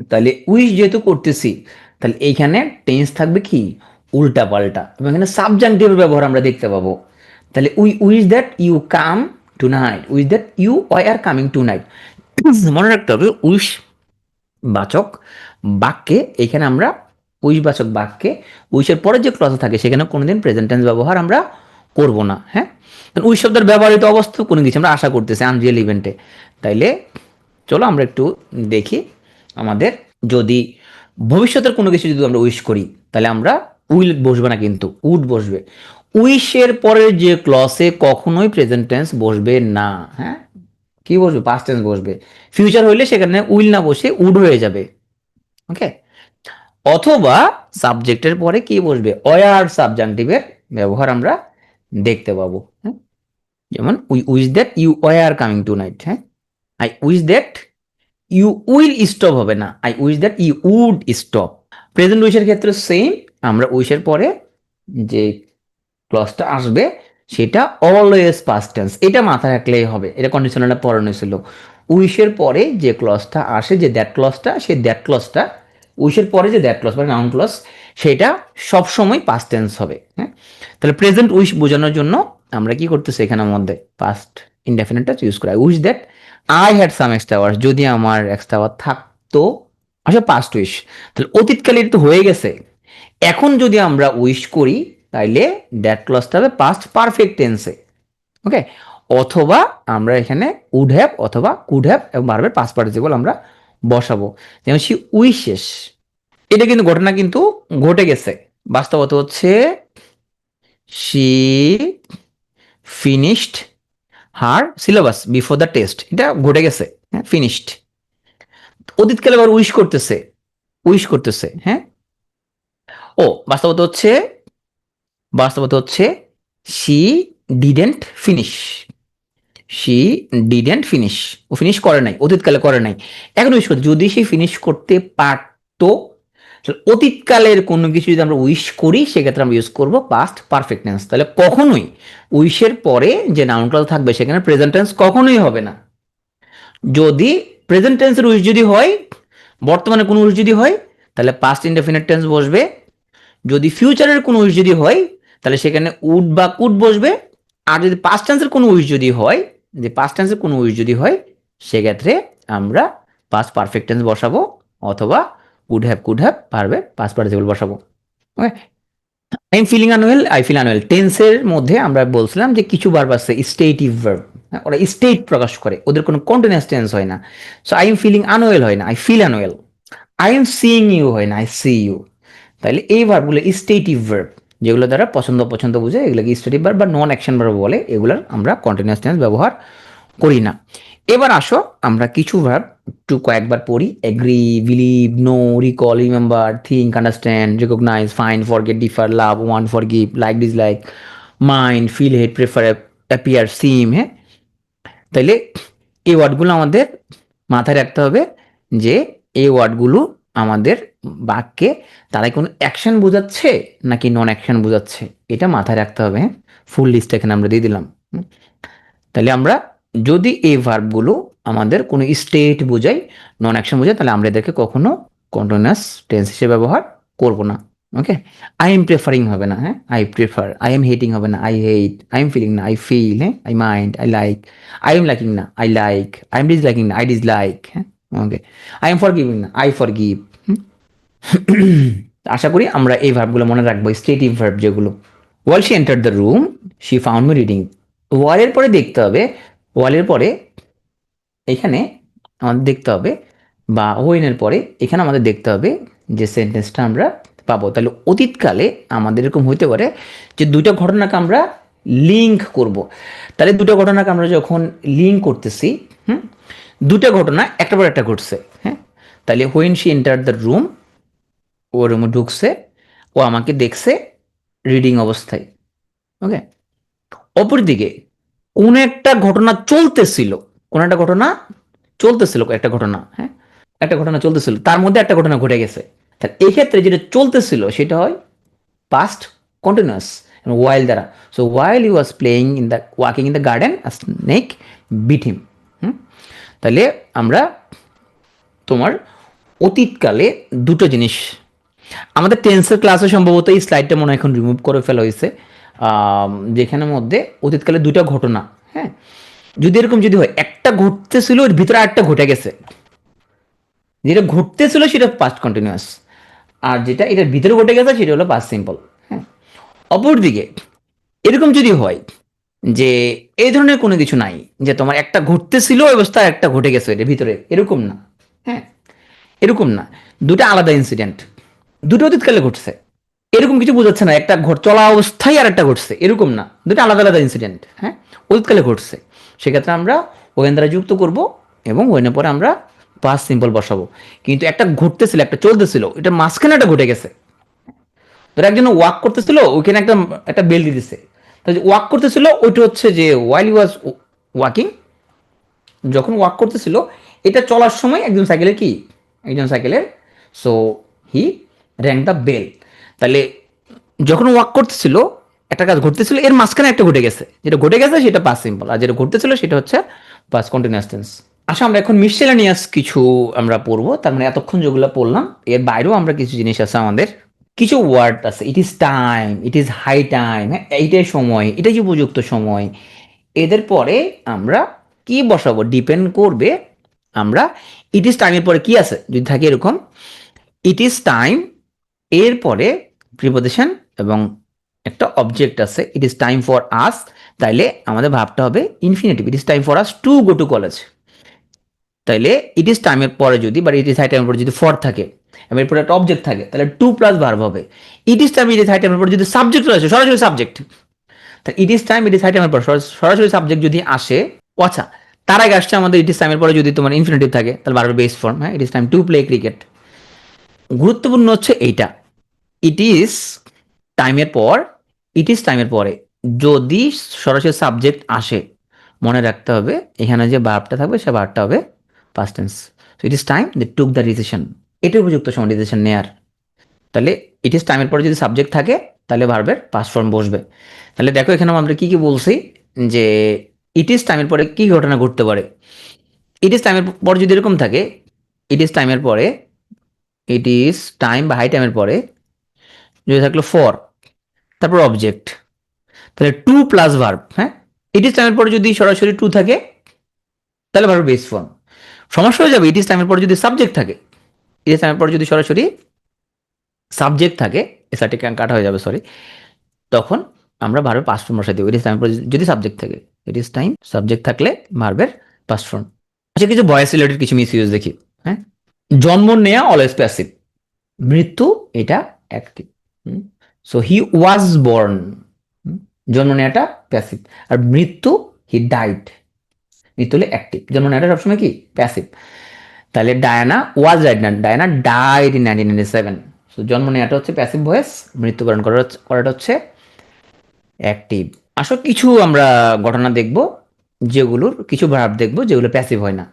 তাহলে উইশ যেহেতু করতেছি তাহলে এইখানে টেন্স থাকবে কি? উল্টা পাল্টা, এবং এখানে সাবজাংটিভের ব্যবহার আমরা দেখতে পাবো। তাহলে wish that you come tonight, wish that you are coming tonight. মনে রাখতে হবে উইশ বাচক বাক্যে এখানে আমরা উইশ বাচক বাক্যে উইশের পরে যে ক্লজ থাকে সেখানে কোনোদিন প্রেজেন্ট টেন্স ব্যবহার আমরা করব না, হ্যাঁ উইশ শব্দের ব্যবহৃত অবস্থা কোনো কিছু আমরা আশা করতেছি আনরিয়েল ইভেন্টে। তাইলে চলো আমরা একটু দেখি, আমাদের যদি ভবিষ্যতের কোনো কিছু যদি আমরা উইশ করি তাহলে আমরা উইল বসবে না, কিন্তু উড বসবে। উইশের পরের যে ক্লসে কখনোই প্রেজেন্ট টেন্স বসবে না, হ্যাঁ কি বসবে? পাস্ট টেন্স বসবে। ফিউচার হইলে সেখানে উইল না বসে উড হয়ে যাবে, ওকে। অথবা সাবজেক্টের পরে কি বসবে? অয়ার সাবজাংটিভের ব্যবহার আমরা দেখতে পাবো, হ্যাঁ যেমন wish that you are coming tonight, হ্যাঁ I wish that you will stop হবে না, I wish that you would stop. Present উইশের ক্ষেত্রে সেম, আমরা উইশের পরে যে ক্লজটা আসবে সেটা অলওয়েজ পাস্ট টেন্স, এটা মাথায় রাখলেই হবে। এটা কন্ডিশনালটা পড়ানো ছিল। উইশের পরে যে ক্লজটা আসে, যে দ্যাট ক্লজটা, সেই দ্যাট ক্লজটা, উইশের পরে যে দ্যাট ক্লজ মানে নাউন ক্লজ, সেটা সবসময় পাস্ট টেন্স হবে। হ্যাঁ, তাহলে প্রেজেন্ট উইশ বোঝানোর জন্য আমরা কি করতেছি এখানের মধ্যে পাস্ট ইনডেফিনিটটা ইউজ করা। Wish that I had some extra hours, যদি আমার এক্সট্রা আওয়ার থাকতো, আসলে পাস্ট উইশ, তাহলে অতীতকালে এটা তো হয়ে গেছে। এখন যদি আমরা উইশ করি তাইলে দ্যাট ক্লজটা হবে পাস্ট পারফেক্ট টেন্সে। ওকে, অথবা আমরা এখানে উড হ্যাভ অথবা কুড হ্যাভ এবং ভার্বের পাস্ট পার্টিসিপল আমরা বসাবো। যেমন সি উইশেস, এটা কিন্তু ঘটনা কিন্তু ঘটে গেছে। বাস্তবতা হচ্ছে she finished her syllabus before the test, এটা ঘটে গেছে। হ্যাঁ, ফিনিশড। অতীতকালে আবার উইশ করতেছে, উইশ করতেছে। হ্যাঁ, ও বাস্তবতা হচ্ছে she didn't finish, she didn't finish, ও ফিনিশ করে নাই, অতীতকালে করে নাই, এখন উইশ করতে। যদি সে ফিনিশ করতে পারতো, অতীতকালের কোনো কিছু যদি আমরা উইশ করি সেক্ষেত্রে আমরা ইউজ করবো পাস্ট পারফেক্ট টেন্স। তাহলে কখনোই উইশের পরে যে নাউন ক্লজ থাকবে সেখানে প্রেজেন্ট টেন্স কখনোই হবে না। যদি প্রেজেন্ট টেন্সের উইশ যদি হয়, বর্তমানে কোনো উইশ যদি হয়, তাহলে পাস্ট ইনডেফিনিট টেন্স বসবে। যদি ফিউচারের কোনো উইশ যদি হয় তাহলে সেখানে উড বা কুড বসবে। আর যদি পাস্ট টেন্সের কোনো উইশ যদি হয়, যে পাস্ট টেন্সের কোনো উইশ যদি হয়, সেক্ষেত্রে আমরা পাস্ট পারফেক্ট টেন্স বসাবো অথবা কুড হ্যাভ পারবে পাস্ট পার্টিসিপল বসাবো। Okay, I am feeling unwell, I feel unwell, টেন্সের মধ্যে আমরা বলছিলাম যে কিছু ভার্ব আছে স্টেটিভ ভার্ব, ওরা স্টেট প্রকাশ করে, ওদের কোনো কন্টিনিউয়াস টেন্স হয় না। So I am feeling unwell হয় না, I feel unwell. I am seeing you হয় না, আই সি ইউ। তাহলে এই ভার্বগুলো স্টেটিভ ভার্ব, যেগুলো দ্বারা পছন্দ অপছন্দ বুঝে, এগুলোকে স্টেটিভ ভার্ব বা নন অ্যাকশন ভার্ব বলে, এগুলোর আমরা কন্টিনিউয়াস টেন্স ব্যবহার করি না। এবার আসো আমরা কিছু ভার্ব একটু কয়েকবার পড়ি। Agree, believe, know, recall, remember, think, understand, recognise, find, forget, differ, love, want, forgive, like, dislike, mind, feel, hate, prefer, appear, seem. হ্যাঁ, তাইলে এই ওয়ার্ডগুলো আমাদের মাথায় রাখতে হবে যে এই ওয়ার্ডগুলো আমাদের বাক্যে তারা কোনো অ্যাকশন বোঝাচ্ছে নাকি নন অ্যাকশন বোঝাচ্ছে, এটা মাথায় রাখতে হবে। হ্যাঁ, ফুল লিস্ট এখানে আমরা দিয়ে দিলাম। তাহলে আমরা যদি এই ভার্বগুলো আমাদের কোনো স্টেট বোঝায়, নন অ্যাকশন বোঝায়, তাহলে আমরা এদেরকে কখনো কন্টিনিউয়াস টেন্স হিসেবে ব্যবহার করব না। ওকে, আই এম প্রেফারিং হবে না। হ্যাঁ, I prefer. I am hating হবে না, I hate. I am feeling না, আই ফিল। হ্যাঁ, I mind, I like. I am liking না, I like. I am disliking না, আই ডিসলাইক। হ্যাঁ, ওকে, আই এম ফরগিভিং না, আই ফরগিভ। আশা করি আমরা এই ভার্বগুলো মনে রাখবো, স্টেটিভ ভার্ব যেগুলো। While she enter the room, she found me reading. ওয়ালের পরে দেখতে হবে, ওয়ালের পরে এখানে আমাদের দেখতে হবে, বা হোয়েনের পরে এখানে আমাদের দেখতে হবে যে সেন্টেন্সটা আমরা পাবো। তাহলে অতীতকালে আমাদের এরকম হইতে পারে যে দুটো ঘটনাকে আমরা লিঙ্ক করব। তাহলে দুটো ঘটনাকে আমরা যখন লিঙ্ক করতেছি, দুটো ঘটনা একটা পর একটা ঘটছে। হ্যাঁ, তাহলে when she enter the room, ও রুমে ঢুকছে, ও আমাকে দেখছে রিডিং অবস্থায়। ওকে, অপরদিকে কোন একটা ঘটনা চলতেছিল, কোন একটা ঘটনা চলতেছিল, একটা ঘটনা, হ্যাঁ, একটা ঘটনা চলতেছিল, তার মধ্যে একটা ঘটনা ঘটে গেছে। তাহলে এই ক্ষেত্রে যেটা চলতেছিল সেটা হয় পাস্ট কন্টিনিউয়াস ওয়াইল দ্বারা। So while he was playing in the walking in the garden a snake bit him. তাহলে আমরা তোমার অতীতকালে দুটো জিনিস, আমাদের টেন্সের ক্লাসে সম্ভবত এই স্লাইডটা মনে হয় এখন রিমুভ করে ফেলা হয়েছে, যেখানের মধ্যে অতীতকালে দুটো ঘটনা। হ্যাঁ, যদি এরকম যদি হয় একটা ঘটতেছিল ওর ভিতরে আরেকটা ঘটে গেছে, যেটা ঘটতেছিল সেটা পাস্ট কন্টিনিউয়াস, আর যেটা এটার ভিতরে ঘটে গেছে সেটা হলো পাস্ট সিম্পল। হ্যাঁ, অপরদিকে এরকম যদি হয় যে এই ধরনের কোনো কিছু নাই, যে তোমার একটা ঘটতেছিল অবস্থা একটা ঘটে গেছে এটার ভিতরে, এরকম না। হ্যাঁ, এরকম না, দুটো আলাদা ইনসিডেন্ট, দুটো অতীতকালে ঘটছে, এরকম কিছু বোঝাচ্ছে না একটা চলা অবস্থায় আর একটা ঘটছে, এরকম না, দুটো আলাদা আলাদা ইনসিডেন্ট। হ্যাঁ, অতীতকালে ঘটছে, সেক্ষেত্রে আমরা ওয়েন দ্বারা যুক্ত করব এবং ওয়েনের পরে আমরা পাস্ট সিম্পল বসাবো। কিন্তু একটা ঘটতেছিল একটা চলতেছিল, এটা মাঝখানে একটা ঘটে গেছে। ধরো একজন ওয়াক করতেছিল, ওইখানে একটা একটা বেল দিয়ে দিচ্ছে, তাহলে ওয়াক করতেছিল ওইটা হচ্ছে যে ওয়াইল ওয়াজ ওয়াকিং, যখন ওয়াক করতেছিল এটা চলার সময় একজন সাইকেলের কি, একজন সাইকেলের, so he rang the bell. তাহলে যখন ওয়াক করতেছিল একটা কাজ ঘটতেছিল, এর মাঝখানে একটা ঘটে গেছে, যেটা ঘটে গেছে সেটা পাস্ট সিম্পল, আর যেটা ঘটতেছিল সেটা হচ্ছে পাস্ট কন্টিনিউয়াস টেন্স। আচ্ছা, আমরা এখন মিসসেলেনিয়াস কিছু আমরা পড়বো, তার মানে এতক্ষণ যেগুলো পড়লাম এর বাইরেও আমরা কিছু জিনিস আছে আমাদের, কিছু ওয়ার্ড আছে। It is time, it is high time, হ্যাঁ এইটাই সময়, এটাই যে উপযুক্ত সময়। এদের পরে আমরা কি বসাবো ডিপেন্ড করবে আমরা ইট ইজ টাইমের পরে কি আছে। যদি থাকে এরকম ইট ইজ টাইম, এরপরে প্রিপোজিশন এবং একটা অবজেক্ট আছে, it is time for us, তাইলে আমাদের ভাবতে হবে infinitive, it is time for us to go to college. তাইলে ইট ইজ টাইমের পরে যদি বা ইট ইজ হাই টাইমের পরে যদি ফর থাকে এবং এরপরে একটা অবজেক্ট থাকে, তাহলে টু প্লাস ভার্ব হবে। It is time it is high টাইমের পরে যদি সাবজেক্ট রয়েছে, সরাসরি সাবজেক্ট, তাহলে it is time it is high টাইমের পর সরাসরি সাবজেক্ট যদি আসে, আচ্ছা তার আগে আসছে আমাদের ইট ইজ টাইমের পরে যদি তোমার ইনফিনিটিভ থাকে, তাহলে ভার্বের বেস ফর্ম, হ্যাঁ it is time to play cricket. গুরুত্বপূর্ণ হচ্ছে এইটা, ইট ইজ টাইমের পর, ইট ইজ টাইমের পরে যদি সরাসরি সাবজেক্ট আসে, মনে রাখতে হবে এখানে যে ভার্বটা থাকবে সে ভার্বটা হবে past tense. So it is time they took the decision, এটা উপযুক্ত সময় ডিসিশন নেয়ার। তাহলে ইট ইজ টাইমের পরে যদি সাবজেক্ট থাকে তাহলে ভার্বের পাস্ট ফর্ম বসবে। তাহলে দেখো এখানে আমরা কি কি বলছি, যে ইট ইজ টাইমের পরে কি ঘটনা ঘটতে পারে। ইট ইজ টাইমের পর যদি এরকম থাকে, ইট ইজ টাইমের পরে, ইট ইজ টাইম বা হাই টাইমের পরে যদি থাকলো ফর, তারপর অবজেক্ট, তাহলে টু প্লাস ভার্ব, হ্যাঁ ইট ইজ টাইমের পরে যদি সরাসরি টু থাকে তাহলে ভার্ব বেস ফর্ম। সমস্যা হয়ে যাবে ইট ইজ টাইমের পরে যদি সাবজেক্ট থাকে, ইট ইজ টাইমের পরে যদি সরাসরি সাবজেক্ট থাকে, এসআরটি কাটা হয়ে যাবে সরি, তখন আমরা ভার্বের পাস্ট ফর্ম বসাই দিব। ইট ইজ টাইমের পরে যদি সাবজেক্ট থাকে, ইট ইজ টাইম সাবজেক্ট থাকলে ভার্বের পাস্ট ফর্ম। আচ্ছা, কিছু ভয়েস রিলেটেড কিছু মিস ইউজ দেখি। হ্যাঁ, জন্ম নেয়া অলওয়েজ প্যাসিভ, মৃত্যু এটা active. So he was born, জন্ম নেওয়াটা প্যাসিভ, আর মৃত্যু হি ডাইড, মৃত্যু হলে অ্যাক্টিভ, জন্ম নেওয়াটা সবসময় কি প্যাসিভ। তাহলে ডায়ানা ওয়াজ ডাইড না, ডায়ানা ডাইড ইন 1997। সো জন্ম নেওয়াটা হচ্ছে প্যাসিভ ভয়েস, মৃত্যুবরণ করাটা হচ্ছে অ্যাক্টিভ। আসলে কিছু আমরা ঘটনা দেখব যেগুলোর কিছু ভার্ব দেখব যেগুলো প্যাসিভ হয় না।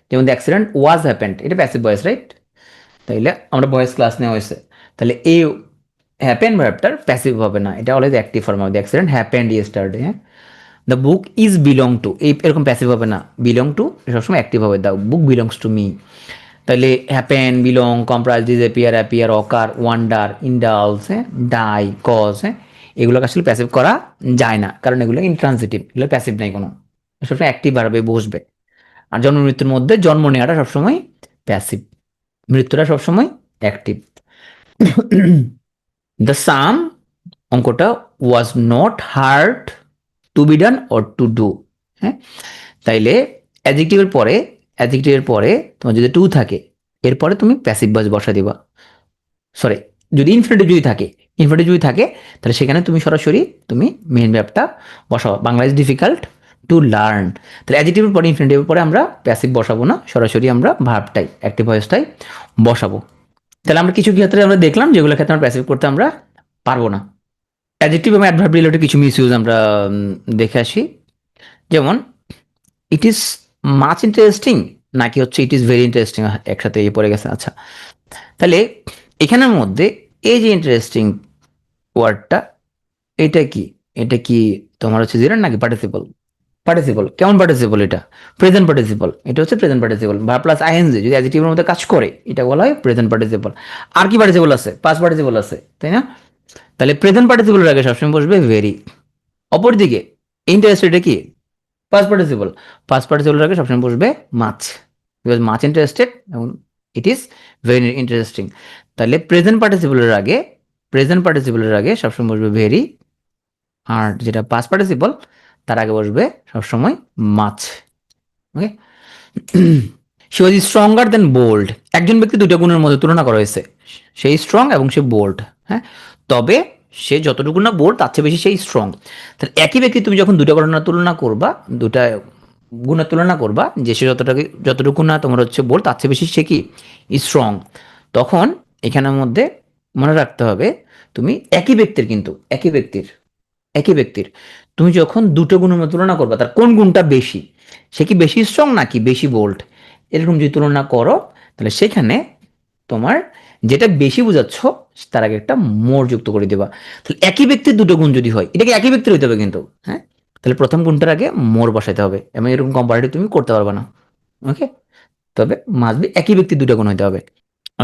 যেমন দ্য অ্যাক্সিডেন্ট ওয়াজ হ্যাপেন্ড, এটা প্যাসিভ ভয়েস রাইট। তাইলে আমরা ভয়েস ক্লাস নেওয়া হয়েছে, তাহলে এই হ্যাপেন ভার্বটার প্যাসিভ হবে না, এটা অলওয়েজ অ্যাক্টিভ ফর্ম হবে। দ্য অ্যাক্সিডেন্ট হ্যাপেন্ড ইয়েস্টারডে, হ্যাঁ। The book is belong to, এই এরকম প্যাসিভ হবে না, বিলং টু সবসময় অ্যাক্টিভ হবে, the book belongs to me. তাহলে happen, belong, comprise, disappear, appear, occur, wonder, indulge, হ্যাঁ, ডাই, কজ, হ্যাঁ, এগুলোকে আসলে প্যাসিভ করা যায় না, কারণ এগুলো ইনট্রান্সিটিভ, এগুলো প্যাসিভ নাই কোনো, সবসময় অ্যাক্টিভ ভার্বে বসবে। আর জন্ম মৃত্যুর মধ্যে জন্ম নেওয়াটা সবসময় প্যাসিভ, মৃত্যুটা সবসময় অ্যাক্টিভ। দ্য সাম, অঙ্কটা, was not hard to be done or to do, হ্যাঁ। তাইলে অ্যাডজেক্টিভের পরে তোমার যদি টু থাকে, এরপরে তুমি প্যাসিভ ভয়েস বসা দিবা, সরি যদি ইনফিনিটিভ যদি থাকে তাহলে সেখানে তুমি সরাসরি তুমি মেইন ভার্বটা বসাও। Bangla is difficult to learn, তাহলে অ্যাডজেক্টিভের পরে ইনফিনিটিভের পরে আমরা প্যাসিভ বসাবো না, সরাসরি আমরা ভার্বটাই অ্যাক্টিভ ভয়েসটাই বসাবো। তাহলে আমরা কিছু ক্ষেত্রে আমরা দেখলাম যেগুলো ক্ষেত্রে আমরা প্যাসিভ করতে আমরা পারবো না। অ্যাডজেক্টিভ এবং অ্যাডভার্ব রিলেটেড কিছু মিস ইউজ আমরা দেখে আসি। যেমন ইট ইজ মাচ ইন্টারেস্টিং, নাকি হচ্ছে ইট ইজ ভেরি ইন্টারেস্টিং, একসাথে পড়ে গেছে। আচ্ছা, তাহলে এখানের মধ্যে এই যে ইন্টারেস্টিং ওয়ার্ডটা, এটা কি, এটা কি তোমার হচ্ছে জিরান নাকি পার্টিসিপল? পার্টিসিপল। কেমন পার্টিসিপল? এটা প্রেজেন্ট পার্টিসিপল, এটা হচ্ছে present participle. Verb plus ING যদি অ্যাডজেক্টিভের মধ্যে কাজ করে এটা বলা হয় প্রেজেন্ট পার্টিসিপল। আর কি পার্টিসিপল আছে? পাস্ট পার্টিসিপল আছে, তাই না? তাহলে প্রেজেন্ট পার্টিসিপলের আগে সবসময় বসবে ভেরি। অপরদিকে ইন্টারেস্টেড কি? পাস্ট পার্টিসিপল, পাস্ট পার্টিসিপলের আগে সবসময় বসবে মাছ, বিকজ মাছ ইন্টারেস্টেড এবং ইট ইজ ভেরি ইন্টারেস্টিং। তাহলে প্রেজেন্ট পার্টিসিপলের আগে সবসময় বসবে ভেরি, আর যেটা পাস্ট পার্টিসিপল তার আগে বসবে সবসময় মাছ। ওকে, সে ওয়াজ স্ট্রঙ্গার দেন বোল্ড, একজন ব্যক্তি দুটো গুণের মধ্যে তুলনা করা হয়েছে, সেই স্ট্রং এবং সে বোল্ড, হ্যাঁ। তবে সে যতটুকু না বোল্ড তার চেয়ে বেশি সেই স্ট্রং। তাহলে একই ব্যক্তি তুমি যখন দুটো ঘটনার তুলনা করবা, দুটা গুণের তুলনা করবা, যে সে যতটুকু না তোমার হচ্ছে বোল্ড তার চেয়ে বেশি সে কি স্ট্রং, তখন এখানের মধ্যে মনে রাখতে হবে তুমি একই ব্যক্তির তুমি যখন দুটো গুণের মধ্যে তুলনা করবা, তার কোন গুণটা বেশি, সে কি বেশি স্ট্রং নাকি বেশি বোল্ড, এরকম যদি তুলনা করো তাহলে সেখানে তোমার যেটা বেশি বোঝাচ্ছ তার আগে একটা মোর যুক্ত করে দেবা। তাহলে একই ব্যক্তির দুটো গুণ যদি হয়, এটাকে একই ব্যক্তির হইতে হবে কিন্তু, হ্যাঁ, তাহলে প্রথম গুণটার আগে মোর বসাইতে হবে, এবং এরকম কম্পারেটিভ তুমি করতে পারবে না। ওকে, তবে মাস্ট বি একই ব্যক্তির দুটো গুণ হইতে হবে।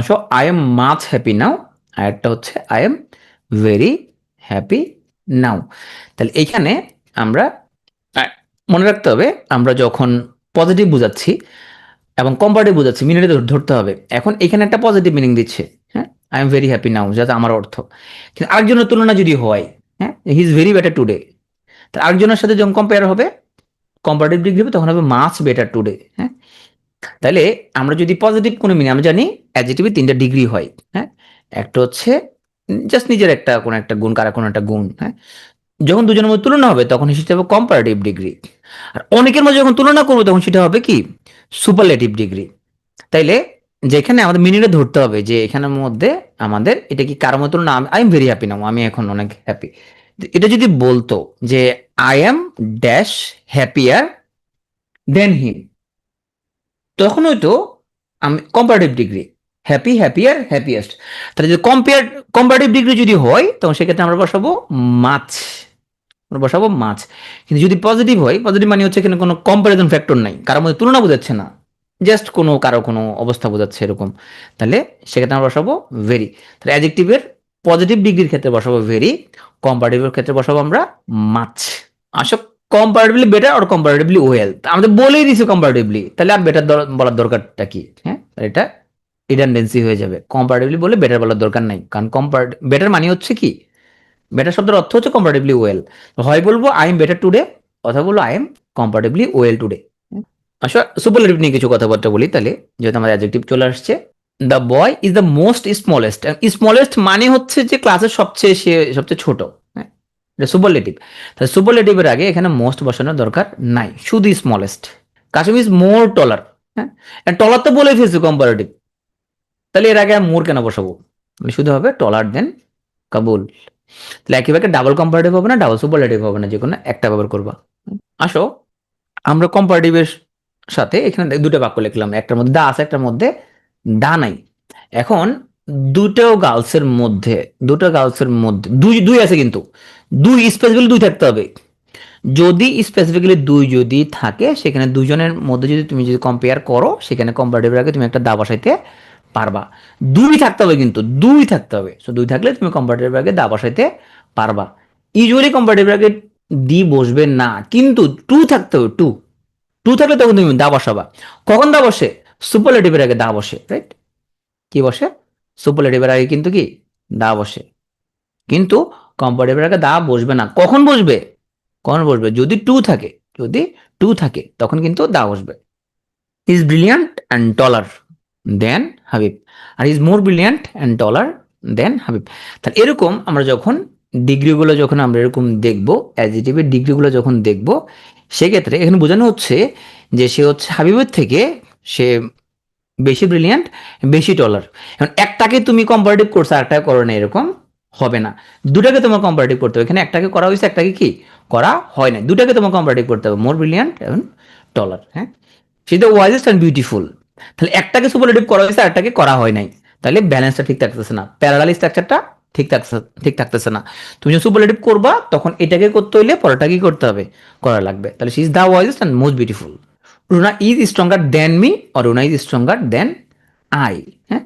So I am much happy now, আর একটা হচ্ছে I am very happy now. তাহলে এইখানে আমরা মনে রাখতে হবে, আমরা যখন পজিটিভ বোঝাচ্ছি এবং কম্পারেটিভ বোঝাচ্ছি, মিনিটে ধরতে হবে। এখন এখানে একটা পজিটিভ মিনিং দিচ্ছে, হ্যাঁ, আই এম ভেরি হ্যাপি নাও, যাতে আমার অর্থ। কিন্তু আরেকজনের তুলনা যদি হয়, হ্যাঁ, he is very better today, তাহলে আরেকজনের সাথে যখন কম্পেয়ার হবে, কম্পারেটিভ ডিগ্রি হবে, তখন হবে মাচ বেটার টুডে। হ্যাঁ, তাহলে আমরা যদি পজিটিভ কোনো মিনিং, আমরা জানি অ্যাডজেক্টিভে 3টা ডিগ্রি হয়, হ্যাঁ, একটা হচ্ছে জাস্ট নিজের একটা কোনো একটা গুণ, কারা কোনো একটা গুণ, হ্যাঁ, যখন দুজনের মধ্যে তুলনা হবে তখন সেটা হবে কম্পারেটিভ ডিগ্রি। আর অনেকের মধ্যে যখন তুলনা করবো তখন সেটা হবে কি, সুপারলেটিভ ডিগ্রি। তাইলে যেখানে আমাদের মিনিটে ধরতে হবে যে এখানের মধ্যে আমাদের এটা কি কারোর মতো না, আই এম ভেরি হ্যাপি নাও, আমি এখন অনেক হ্যাপি। এটা যদি বলতো যে আই এম ড্যাশ হ্যাপিয়ার দেন হিম, তখন হয়তো আমি comparative degree, happy happier happiest. তাহলে যদি কম্পারেটিভ ডিগ্রি যদি হয় তখন সেক্ষেত্রে আমরা বসাবো মাছ, আমরা বসাবো মাছ। কিন্তু যদি পজিটিভ হয়, পজিটিভ মানে হচ্ছে এখানে কোনো কম্পারিজন ফ্যাক্টর নাই, কারোর মধ্যে তুলনা বোঝাচ্ছে না, জাস্ট কোনো কারো কোনো অবস্থা বোঝাচ্ছে এরকম, তাহলে সেক্ষেত্রে আমরা বসাবো ভেরি। তাহলে অ্যাডজেক্টিভের পজিটিভ ডিগ্রির ক্ষেত্রে বসাবো ভেরি, কম্পারেটিভের ক্ষেত্রে বসাবো আমরা মাছ। আসো, কম্পারেটিভলি বেটার আর কম্পারেটিভলি ওয়েল, আমাদের বলেই দিছে কম্পারেটিভলি, তাহলে আর বেটার বলার দরকারটা কি? হ্যাঁ, এটা রিডান্ডেন্সি হয়ে যাবে, কম্পারেটিভলি বলে বেটার বলার দরকার নাই, কারণ বেটার মানে হচ্ছে কি, বেটার শব্দের অর্থ হচ্ছে কম্পারেটিভলি ওয়েল। হয় বলবো আই এম বেটার টুডে, অথবা বলবো I am comparatively well today. আসলে সুপারলেটিভ নিয়ে কিছু কথাবার্তা বলি তাহলে, যেহেতু আমার অ্যাডজেক্টিভ চলে আসছে। The boy is the most smallest, smallest মানে হচ্ছে যে ক্লাসের সবচেয়ে সবচেয়ে ছোট, হ্যাঁ, এটা সুপারলেটিভ। তাহলে সুপারলেটিভের আগে এখানে মোস্ট বসানোর দরকার নাই, শুধু স্মলেস্ট। কাসিম ইজ মোর টলার, হ্যাঁ, টলার তো বলে ফেলছি কম্পারেটিভ, তাহলে এর আগে মোর কেন বসাবো, শুধু হবে টলার দেন কাবুল। তাহলে একইভাবে ডাবল কম্পারেটিভ হবে না, ডাবল সুপারলেটিভ হবে না, যে কোনো একটা ব্যবহার করবা। আসো, আমরা কম্পারেটিভের সাথে এখানে দুটো বাক্য লিখলাম, একটার মধ্যে দা আছে, একটার মধ্যে দা নাই। এখন দুটো গার্লসের মধ্যে দুই দুই আছে, কিন্তু দুই স্পেসিফিক্যালি দুই থাকতে হবে। যদি স্পেসিফিক্যালি দুই যদি থাকে, সেখানে দুজনের মধ্যে যদি তুমি যদি কম্পেয়ার করো, সেখানে কম্পারেটিভের আগে তুমি একটা দা বসাইতে পারবা। দুই থাকতে হবে, কিন্তু দুই থাকতে হবে, সো দুই থাকলে তুমি কম্পারেটিভের আগে দা বসাইতে পারবা। ইউজুয়ালি কম্পারেটিভের আগে দি বসবে না, কিন্তু টু থাকতে হবে, টু টু থাকলে তখন তুমি দা বসাবা। কখন দা বসে? সুপারলেটিভের আগে দা বসে, রাইট? কি বসে? সুপারলেটিভের আগে কিন্তু কি দা বসে, কিন্তু কম্পারেটিভের আগে দা বসবে না। কখন বসবে? কখন বসবে? যদি টু থাকে, যদি টু থাকে তখন কিন্তু দা বসবে। Is brilliant and taller than Habib, আর is more brilliant and taller than Habib. তাহলে এরকম আমরা যখন ডিগ্রিগুলো যখন আমরা এরকম দেখবো, অ্যাডজেক্টিভের ডিগ্রিগুলো যখন দেখবো, সেক্ষেত্রে এখানে বোঝানো হচ্ছে যে সে হচ্ছে হাবিবের থেকে সে বেশি ব্রিলিয়ান্ট, বেশি টলার। এখন একটাকে তুমি কম্পারেটিভ করছো, আরেকটাকে করো না, এরকম হবে না। দুটাকে তোমার কম্পারেটিভ করতে হবে, এখানে একটাকে করা হয়েছে, একটাকে কি করা হয় না, দুটাকে তোমার কম্পারেটিভ করতে হবে, মোর ব্রিলিয়ান্ট এবং টলার। হ্যাঁ, সে দ্য ওয়াইজেস্ট অ্যান্ড বিউটিফুল। তাহলে একটাকে সুপারলেটিভ করা হয়েছে, আরেকটাকে করা হয় নাই, তাহলে ব্যালেন্সটা ঠিক থাকতেছে না, প্যারালাল স্ট্রাকচারটা ঠিক থাকতেছে না। তুমি যখন সুপারলেটিভ করবা তখন এটাকে করতে হইলে পরেরটা কি করতে হবে, করা লাগবে। তাহলে she is the wisest and most beautiful. Runa is stronger than me, আর Runa is stronger than I. হ্যাঁ,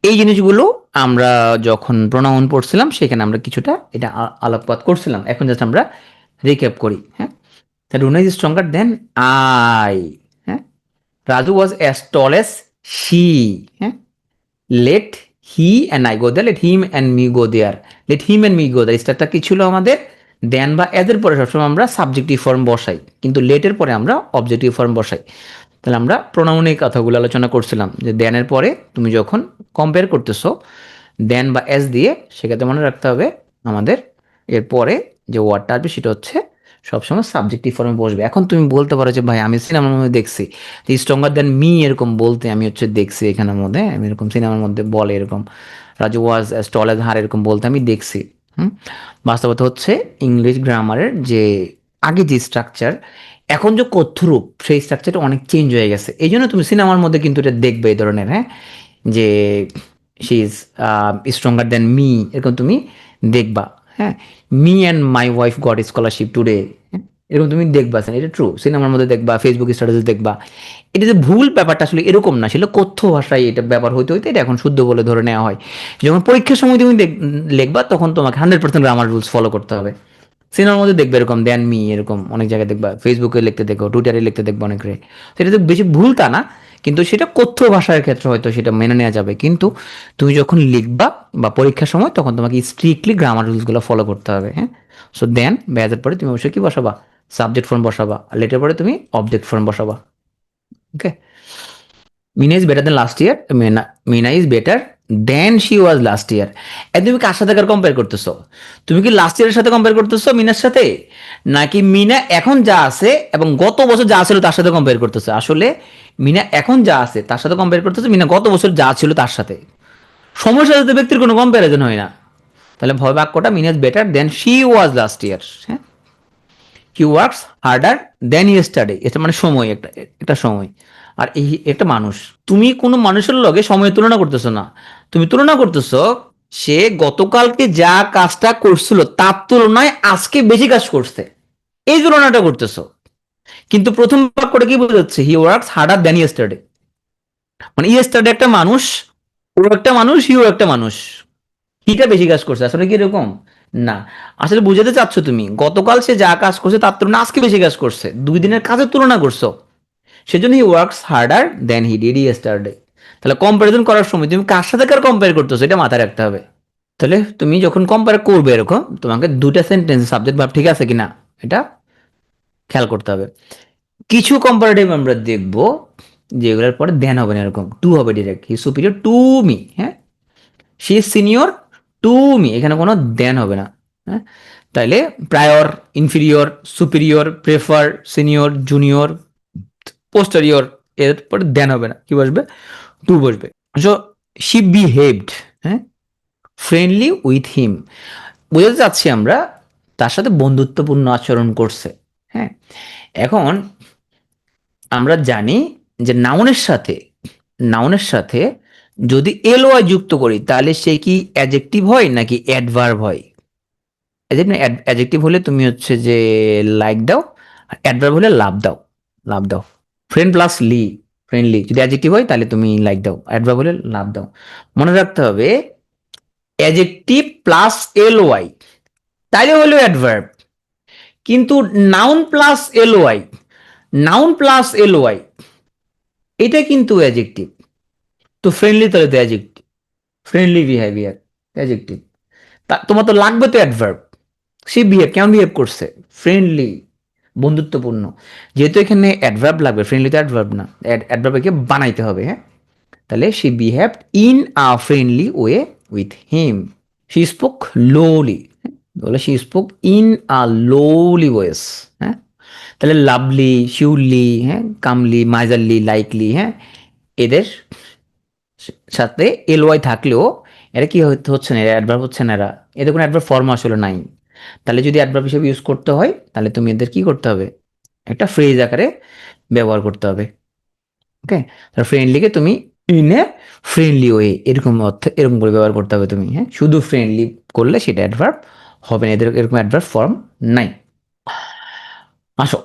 এই জিনিসগুলো আমরা যখন প্রোনাউন পড়ছিলাম সেখানে আমরা কিছুটা এটা আলোকপাত করছিলাম, এখন জাস্ট আমরা রিক্যাপ করি। হ্যাঁ, Runa is stronger than I. হ্যাঁ, Raju was as tall as she. হ্যাঁ, let he and I go there, let him and me go there, let him and me go there স্টারটা কি ছিল আমাদের? দেন বা এদের পরে সবসময় আমরা সাবজেক্টিভ ফর্ম বসাই, কিন্তু লেটের পরে আমরা অবজেক্টিভ ফর্ম বসাই। তাহলে আমরা প্রোনাউনের কথাগুলো আলোচনা করছিলাম যে দেনের পরে তুমি যখন কম্পেয়ার করতেছো দেন বা এস দিয়ে, সেক্ষেত্রে মনে রাখতে হবে আমাদের এরপরে যে ওয়ার্ডটা আসবে সেটা হচ্ছে সবসময় সাবজেক্টিভ ফর্মে বসবে। এখন তুমি বলতে পারো যে ভাই আমি সিনেমার মধ্যে দেখছি স্ট্রঙ্গার দেন মি এরকম বলতে, আমি হচ্ছে দেখছি এখানের মধ্যে, আমি এরকম সিনেমার মধ্যে বলে এরকম Raju was as tall as her এরকম বলতে আমি দেখছি। হুম, বাস্তবতা হচ্ছে ইংলিশ গ্রামারের যে আগে যে স্ট্রাকচার, এখন যে কথ্যরূপ, সেই স্ট্রাকচারটা অনেক চেঞ্জ হয়ে গেছে। এই জন্য তুমি সিনেমার মধ্যে কিন্তু এটা দেখবে এই ধরনের, হ্যাঁ, যে she is stronger than me, এরকম তুমি দেখবা। হ্যাঁ, me and my wife goat scholarship today, এরকম তুমি দেখবা, এটা ট্রু। সিনেমার মধ্যে দেখবা, ফেসবুক স্ট্যাটাসে দেখবা। এটা যে ভুল ব্যাপারটা আসলে এরকম না, আসলে কথ্য ভাষায় এটা ব্যবহার হইতে হইতে এটা এখন শুদ্ধ বলে ধরে নেওয়া হয়। যখন পরীক্ষার সময় তুমি লিখবা তখন তোমাকে 100% গ্রামার রুলস ফলো করতে হবে। সিনেমার মধ্যে দেখবে এরকম দেন মি, এরকম অনেক জায়গায় দেখবা, ফেসবুকে লিখতে দেখো, টুইটারে লিখতে দেখবো অনেকে। সেটা তো বেশি ভুল তা না, কিন্তু সেটা কথ্য ভাষার ক্ষেত্রে হয়তো সেটা মেনে নেওয়া যাবে। কিন্তু তুমি যখন লিখবা বা পরীক্ষার সময় তখন তোমাকে স্ট্রিক্টলি গ্রামার রুলসগুলো ফলো করতে হবে। হ্যাঁ, সো দেন ব্যাজের পরে তুমি অবশ্যই কি বসাবা, সাবজেক্ট ফর্ম বসাবা, আর লেটার পরে তুমি অবজেক্ট ফর্ম বসাবা। Okay, Mina is better than last year, Mina is better than she was last year. তুমি কার সাথে কার কম্পেয়ার করতেছো? তুমি কি লাস্ট ইয়ারের সাথে কম্পেয়ার করতেছো মিনার সাথে, নাকি মিনা এখন যা আছে এবং গত বছর যা ছিল তার সাথে কম্পেয়ার করতেছো? আসলে মিনা এখন যা আছে তার সাথে কম্পেয়ার করতেছো, মিনা গত বছর যা ছিল তার সাথে। সময়ের সাথে তো ব্যক্তির কোনো কম্প্যারিজন হয় না। তাহলে ভয় বাক্যটা Mina is better than she was last year. হ্যাঁ, he works harder than yesterday, এটা মানে সময়, একটা একটা সময়। আর এই একটা মানুষ, তুমি কোনো মানুষের লগে সময়ের তুলনা করতেছো না, তুমি তুলনা করতেছো সে গতকালকে যা কাজটা করছিল তার তুলনায় আজকে বেশি কাজ করছে, এই তুলনাটা করতেছো। কিন্তু প্রথম বাক্যটা কি বোঝাচ্ছে? হি ওয়ার্কস হার্ডার দেন ইয়েস্টারডে, মানে ইয়েস্টারডে একটা মানুষ, ও একটা মানুষ, হিও একটা মানুষ, হিটা বেশি কাজ করছে। আসলে কি এরকম না, আসলে বুঝাতে চাচ্ছ তুমি গতকাল সে যা কাজ করছে তার তুলনায় আজকে বেশি কাজ করছে, 2 দিনের কাজের তুলনা করছো, সেজন্য হি works harder then he did yesterday. তাহলে কম্পারিজন করার সময় তুমি কার সাথে কার কম্পেয়ার করতেছো এটা মাথায় রাখতে হবে। তাহলে তুমি যখন কম্পেয়ার করবে এরকম, তোমাকে দুটা সেন্টেন্স সাবজেক্ট ভার্ব ঠিক আছে কিনা এটা খেয়াল করতে হবে। কিছু কম্পারেটিভ আমরা দেখবো যেগুলোর পরে দেন হবে না, এরকম টু হবে direct, he superior to me. হ্যাঁ, she is senior to me, এখানে কোনো দেন হবে না। হ্যাঁ, তাইলে prior, inferior, superior, prefer, senior, junior, posterior, এরপরে দেন হবে না, কি বসবে? টু বসবে। সো শি বিহেভড, হ্যাঁ, ফ্রেন্ডলি উইথ হিম, বোঝাতে চাচ্ছি আমরা তার সাথে বন্ধুত্বপূর্ণ আচরণ করছে। হ্যাঁ, এখন আমরা জানি যে নাউনের সাথে যদি এল ওয়াই যুক্ত করি তাহলে সে কি অ্যাডজেক্টিভ হয় নাকি অ্যাডভার্ব হয়? অ্যাডজেক্টিভ হলে তুমি হচ্ছে যে লাইক দাও, আর অ্যাডভার্ব হলে লাভ দাও, লাভ দাও। ফ্রেন্ড প্লাস লি, ফ্রেন্ডলি যদি অ্যাডজেক্টিভ হয় তাহলে তুমি লাইক দাও, অ্যাডভার্ব হলে লাভ দাও। মনে রাখতে হবে অ্যাডজেক্টিভ প্লাস এল ওয়াই তাইলে হলো অ্যাডভার্ব, কিন্তু noun plus L Y, noun plus L Y এটা কিন্তু অ্যাডজেক্টিভ। তো ফ্রেন্ডলি তাহলে তো অ্যাডজেক্টিভ, ফ্রেন্ডলি বিহেভিয়ার অ্যাডজেক্টিভ। তোমার তো লাগবে তো অ্যাডভার্ব, সে বিহেভ কেমন বিহেভ করছে, ফ্রেন্ডলি, বন্ধুত্বপূর্ণ। যেহেতু এখানে অ্যাডভার্ব লাগবে, ফ্রেন্ডলি তো অ্যাডভার্ব না, অ্যাডভার্বকে বানাইতে হবে। হ্যাঁ, তাহলে she behaved in a friendly way with him. She spoke lowly, বলে she spoke in a lowly ways. হ্যাঁ, তাহলে লাভলি, শিউরলি, হ্যাঁ, কামলি, মাইজারলি, লাইকলি, হ্যাঁ, এদের সাথে এল ওয়াই থাকলেও এরা কি হচ্ছে না, এরা অ্যাডভার্ব হচ্ছে না, এদের কোনো অ্যাডভার্ব ফর্ম আসলে নাই। তাহলে যদি অ্যাডভার্ব হিসেবে ইউজ করতে হয় তাহলে তুমি এদের কি করতে হবে, একটা ফ্রেজ আকারে ব্যবহার করতে হবে। ওকে, তাহলে ফ্রেন্ডলিকে তুমি ইন এ ফ্রেন্ডলি ওয়ে এরকম অর্থে এরকম করে ব্যবহার করতে হবে তুমি। হ্যাঁ, শুধু ফ্রেন্ডলি করলে সেটা অ্যাডভার্ব হবে না, এদের এরকম অ্যাডভার্ব ফর্ম নাই। আসো,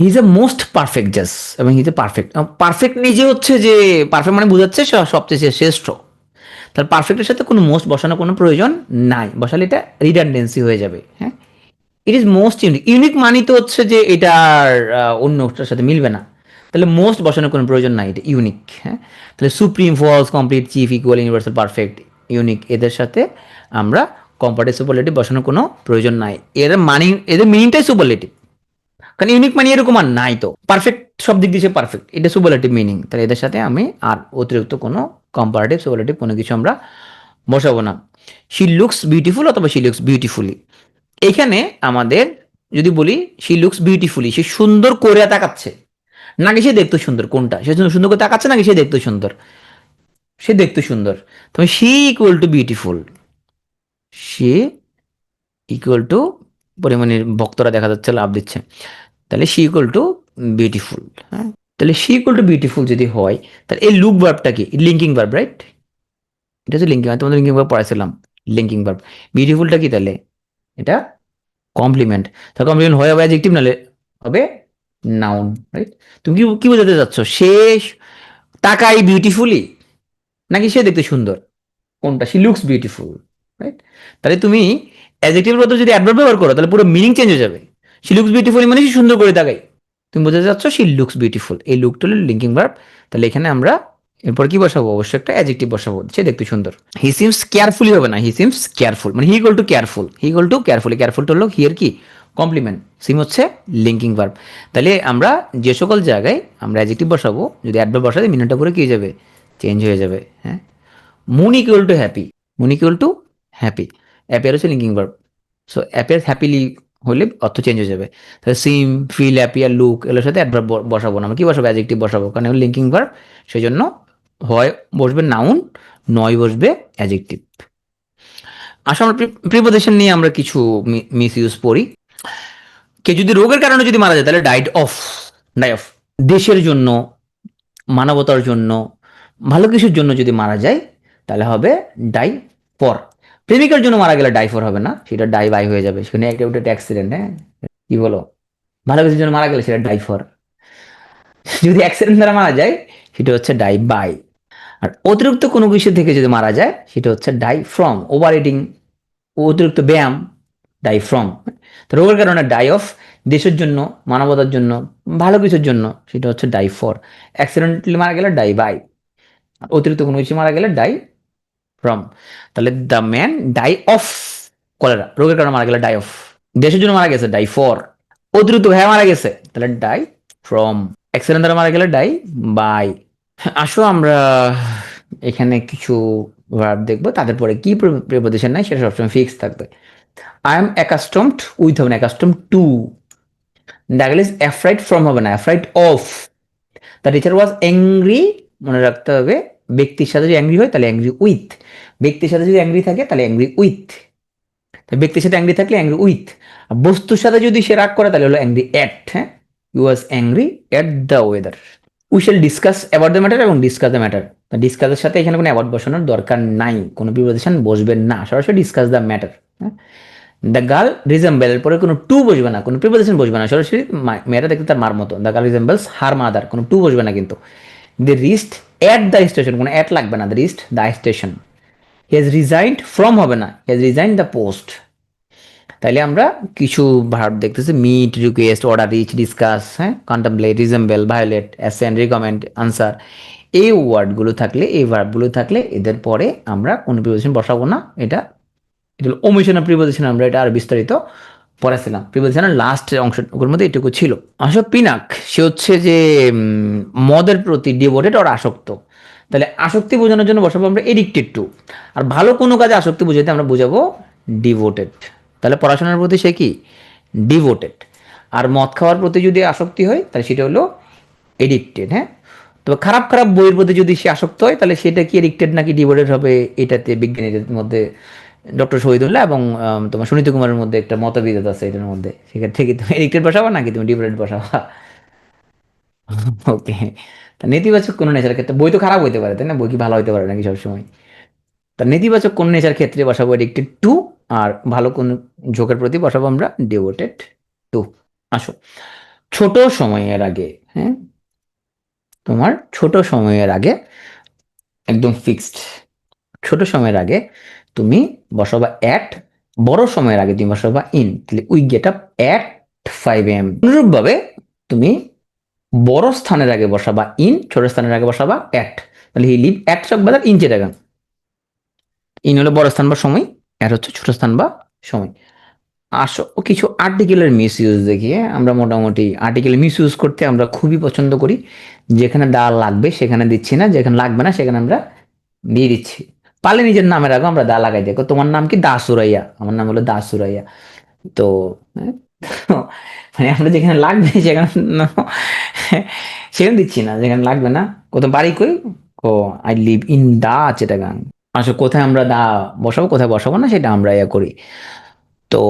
he is a most perfect জাজ, এবং he is a perfect, perfect নিজে হচ্ছে যে পারফেক্ট মানে বোঝাচ্ছে সবচেয়ে শ্রেষ্ঠ। তাহলে পারফেক্টের সাথে কোনো মোস্ট বসানোর কোনো প্রয়োজন নাই, বসালে এটা রিডান্ডেন্সি হয়ে যাবে। হ্যাঁ, it is most unique, unique মানি তো হচ্ছে যে এটার অন্যটার সাথে মিলবে না, তাহলে মোস্ট বসানোর কোনো প্রয়োজন নাই, এটা ইউনিক। হ্যাঁ, তাহলে supreme, false, complete, chief, equal, universal, perfect, unique, এদের সাথে আমরা কম্পারেটিভ সুপারলেটিভ বসানোর কোনো প্রয়োজন নাই, এর মানি, এদের মিনিংটাই সুপারলেটিভ। কারণ ইউনিক মানে এরকম আর নাই, তো পারফেক্ট সব দিক দিয়ে পারফেক্ট, এটা সুপারলেটিভ মিনিং। তাহলে এদের সাথে আমি আর অতিরিক্ত কোনো কম্পারেটিভ সুপারলেটিভ কোনো কিছু আমরা বসাবো না। শি লুকস বিউটিফুল অথবা শি লুকস বিউটিফুলি, এখানে আমাদের যদি বলি শি লুকস বিউটিফুলি, সে সুন্দর করে তাকাচ্ছে নাকি সে দেখতে সুন্দর, কোনটা? সে সুন্দর করে তাকাচ্ছে নাকি সে দেখতে সুন্দর? সে দেখতে সুন্দর। তবে she equal to beautiful, say equal to, পরিমাণের ভক্তরা দেখা যাচ্ছে লাভ দিচ্ছে, তাহলে শি ইকুয়াল টু বিউটিফুল। হ্যাঁ, তাহলে শি ইকুয়াল টু বিউটিফুল যদি হয় তাহলে এই লুক ভার্বটা কি? Linking verb, right? এটা হচ্ছে লিঙ্কিং, আমি তোমাদের লিঙ্কিং ভার্ব পড়াইছিলাম। Linking verb. বিউটিফুলটা কি তাহলে? এটা কমপ্লিমেন্ট। তা কমপ্লিমেন্ট হয়ে হবে অ্যাডজেক্টিভ, নাহলে হবে নাউন, রাইট? তুমি কি কি বোঝাতে চাচ্ছ? সে তাকাই বিউটিফুলি, নাকি সে দেখতে সুন্দর? কোনটা? She looks beautiful, right? তাহলে তুমি অ্যাডজেক্টিভের বদলে যদি অ্যাডভার্ব ব্যবহার করো, তাহলে পুরো মিনিং চেঞ্জ হয়ে যাবে। শি লুকস বিউটিফুল মানে সে সুন্দর করে তাকাই। তুমি বোঝাতে চাচ্ছ শি লুকস বিউটিফুল, এই লুকটা হলো লিঙ্কিং ভার্ব। তাহলে এখানে আমরা এরপর কি বসাবো? অবশ্যই একটা অ্যাডজেক্টিভ বসাবো, সে দেখতে সুন্দর। হি সিমস কেয়ারফুলি হবে না, হি সিমস কেয়ারফুল, মানে he equal to careful, he equal to carefully. কেয়ারফুলটা হলো হিয়ার কি? কমপ্লিমেন্ট। সিম হচ্ছে লিঙ্কিং ভার্ব। তাহলে আমরা যে সকল জায়গায় আমরা অ্যাডজেক্টিভ বসাবো, যদি অ্যাডভার্ব বসাতে মিনিংটা পুরো কি হয়ে যাবে? চেঞ্জ হয়ে যাবে, হ্যাঁ। Moon equal to happy, moon equal to happy, appear হচ্ছে linking verb. So appear happily হলে অর্থ চেঞ্জ হয়ে যাবে। তাহলে সিম, ফিল, অ্যাপিয়ার, লুক এগুলোর সাথে অ্যাডভার্ব বসাবো না, আমরা কি বসাবো? অ্যাডজেক্টিভ বসাবো, কারণ এগুলো লিঙ্কিং ভার্ব। সেই জন্য হয় বসবে নাউন, নয় বসবে অ্যাডজেক্টিভ। আসলে আমরা প্রিপোজিশন নিয়ে আমরা কিছু মিস ইউজ পড়ি। কে যদি রোগের কারণে যদি মারা যায়, তাহলে ডাইড অফ, ডাই অফ। দেশের জন্য, মানবতার জন্য, ভালো কিছুর জন্য যদি মারা যায়, তাহলে হবে ডাই ফর। প্রেমিকার জন্য মারা গেলে ডাই ফর হবে না, সেটা ডাই বাই হয়ে যাবে। সেখানে একটা অ্যাক্সিডেন্ট, হ্যাঁ, কি বলো? ভালো কিছুর জন্য মারা গেলে সেটা ডাই ফর। যদি অ্যাক্সিডেন্ট দ্বারা মারা যায়, সেটা হচ্ছে ডাই বাই। আর অতিরিক্ত কোনো কিছু থেকে যদি মারা যায়, সেটা হচ্ছে ডাই ফ্রম। ওভার ইটিং, অতিরিক্ত ব্যায়াম, ডাই ফ্রম। তো রোগের কারণে ডাই অফ, দেশের জন্য, মানবতার জন্য, ভালো কিছুর জন্য, সেটা হচ্ছে ডাই ফর। অ্যাক্সিডেন্টালি মারা গেলে ডাই বাই, অতিরিক্ত কোনো কিছু মারা গেলে ডাই ফ্রম। তাহলে the man die of cholera, রোগের কারণে মারা গেলে ডাই অফ। দেশের জন্য মারা গেছে, ডাই ফর। অতিরিক্ত ভ্যায়া মারা গেছে, তাহলে ডাই ফ্রম। অ্যাক্সিডেন্ট দ্বারা মারা গেলে ডাই বাই। আসো আমরা এখানে কিছু ভার্ব দেখবো, তাদের পরে কি প্রিপোজিশন নাই সেটা সবসময় ফিক্স থাকবে। আই এম অ্যাকাস্টমড, উইথ হবে না, অ্যাকাস্টম টু। দেখা গেলে অ্যাফ্রাইড ফ্রম হবে না, afraid of. The teacher was angry, মনে রাখতে হবে ব্যক্তির সাথে যদি অ্যাংরি হয় তাহলে অ্যাংরি উইথ, ব্যক্তির সাথে যদি অ্যাংরি থাকে তাহলে অ্যাংরি উইথ। ব্যক্তির সাথে অ্যাংরি থাকলে অ্যাংরি উইথ। বস্তুর সাথে যদি সে রাগ করে তাহলে হলো অ্যাংরি অ্যাট, হ্যাঁ। You was angry at the weather. We shall discuss about the matter এবং ডিসকাস দ্য ম্যাটার। ডিসকাসের সাথে এখানে কোনো অ্যাবাউট বসানোর দরকার নাই, কোনো প্রিপোজিশন বসবে না, সরাসরি discuss the matter. The girl resemble, এর পরে কোনো টু বসবে না, কোনো প্রিপোজিশন বসবে না, সরাসরি মেয়েটা দেখতে তার মার মতো। The girl resembles her mother, কোনো টু বসবে না কিন্তু। The rest at the station, কোনো অ্যাট লাগবে না, the rest the station. He has resigned from হবে না, he has resigned the post. তাইলে আমরা কিছু ভার্ব দেখতেছি, meet, request, order, reach, discuss, হ্যাঁ, contemplate, resemble, violate, ascend, recommend, answer. এই ওয়ার্ডগুলো থাকলে, এই ভার্বগুলো থাকলে এদের পরে আমরা কোনো প্রিপোজিশন বসাবো না। এটা এটা হলো ওমিশন অফ প্রিপোজিশন, আমরা এটা আর বিস্তারিত পড়াছিলাম। প্রিপোজিশনের লাস্ট অংশের মধ্যে এটুকু ছিল। আসলে পিনাক, সে হচ্ছে যে মদের প্রতি ডিভোটেড আর আসক্ত। তাহলে আসক্তি বোঝানোর জন্য বসাবো আমরা এডিক্টেড টু। আর ভালো কোনো কাজে আসক্তি বোঝাতে আমরা বোঝাবো ডিভোটেড। তাহলে পড়াশোনার প্রতি সে কি? ডিভোটেড। আর মদ খাওয়ার প্রতি যদি আসক্তি হয় তাহলে সেটা হলো এডিক্টেড, হ্যাঁ। তবে খারাপ খারাপ বইয়ের প্রতি যদি সে আসক্ত হয় তাহলে সেটা কি এডিক্টেড নাকি ডিভোটেড হবে, এটাতে বিজ্ঞানীদের মধ্যে ডক্টর শহীদুল্লাহ এবং তোমার সুনীতি কুমারের মধ্যে একটা মতবিরোধ আছে এটার মধ্যে। সেখান থেকে তুমি এডিক্টেড বসাবা নাকি তুমি ডিভোটেড বসাবা? ওকে। তা নেতিবাচক কোন নেচার ক্ষেত্রে, বই তো খারাপ হইতে পারে তাই না, বই কি ভালো হইতে পারে নাকি সবসময়? তা নেতিবাচক কোন নেচার ক্ষেত্রে বসাবো এডিক্টেড টু, আর ভালো কোন ঝোঁকের প্রতি বসাবো আমরা ডিভোটেড টু। আসো, ছোট সময়ের আগে, হ্যাঁ, তোমার ছোট সময়ের আগে একদম ফিক্সড। ছোট সময়ের আগে তুমি বসাবা অ্যাট, বড় সময়ের আগে তুমি বসাবা ইন। তাহলে we get up at 5 AM। অনুরূপভাবে তুমি বড় স্থানের আগে বসাবা ইন, ছোট স্থানের আগে বসাবা অ্যাট। তাহলে he live at Chawkbazar in Chittagong. In হলো বড় স্থান বা সময়, অ্যাট হচ্ছে ছোট স্থান বা সময়। আসো কিছু আর্টিকেলের মিস ইউজ দেখিয়ে, আমরা মোটামুটি আর্টিকেল মিস ইউজ করতে আমরা খুবই পছন্দ করি। যেখানে দা লাগবে সেখানে দিচ্ছি না, যেখানে লাগবে না সেখানে আমরা দিয়ে দিচ্ছি। পারলে নিজের নামের আগে আমরা দা লাগাই দেখো, তোমার নাম কি? দাসুরাইয়া। আমার নাম হলো দাসুরাইয়া। তো হ্যাঁ, তো মানে আমরা যেখানে লাগবে সেখানে সেখানে দিচ্ছি না, যেখানে লাগবে না। কোথাও বাড়ি কই? ও, I live in the Chittagong. আসলে কোথায় আমরা দা বসাবো কোথায় বসাবো না সেটা আমরা ইয়া করি। তো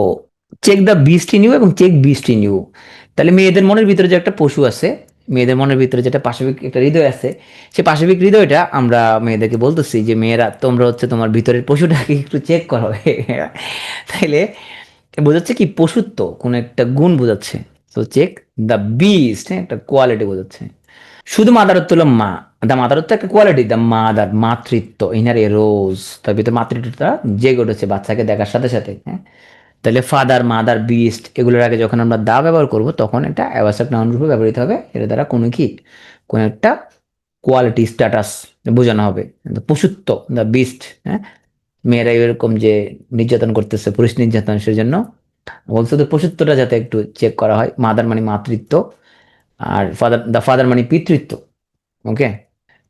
check the beast in you এবং চেক বিস্ট ইন ইউ। তাহলে মেয়েদের মনের ভিতরে যে একটা পশু আছে মেয়েদের মনের ভিতরে যেটা পাশবিক একটা হৃদয় আছে, সেই পাশবিক হৃদয়টা আমরা মেয়েদেরকে বলতেছি যে মেয়েরা তোমরা হচ্ছে তোমার ভিতরের পশুটাকে একটু চেক করো। তাইলে বোঝাচ্ছে কি পশুত্ব, কোন একটা গুণ বোঝাচ্ছে। তো চেক দ্য বিস্ট, হ্যাঁ, একটা কোয়ালিটি বোঝাচ্ছে। শুধু মাদারত্ব হলো মা, দা মাদারত্ব একটা কোয়ালিটি, দা মাদার মাতৃত্ব, ইনার এ রোজ, তার ভিতরে মাতৃত্বটা জেগে উঠেছে বাচ্চাকে দেখার সাথে সাথে, হ্যাঁ। তাহলে ফাদার মাদার বিস্ট এগুলোর আগে যখন আমরা দা ব্যবহার করব তখন এটা অ্যাবস্ট্রাক্ট নাউন রূপে ব্যবহৃত হবে। এর দ্বারা কোনো কি কোনো একটা কোয়ালিটি স্ট্যাটাস বোঝানো হবে। পশুত্ব দ্য বিস্ট, হ্যাঁ, মেয়েরা এরকম যে নির্যাতন করতেছে, পুরুষ নির্যাতন, সেজন্য বলছে তো পশুত্বটা যাতে একটু চেক করা হয়। মাদার মানে মাতৃত্ব, আর ফাদার দা ফাদার মানে পিতৃত্ব। ওকে।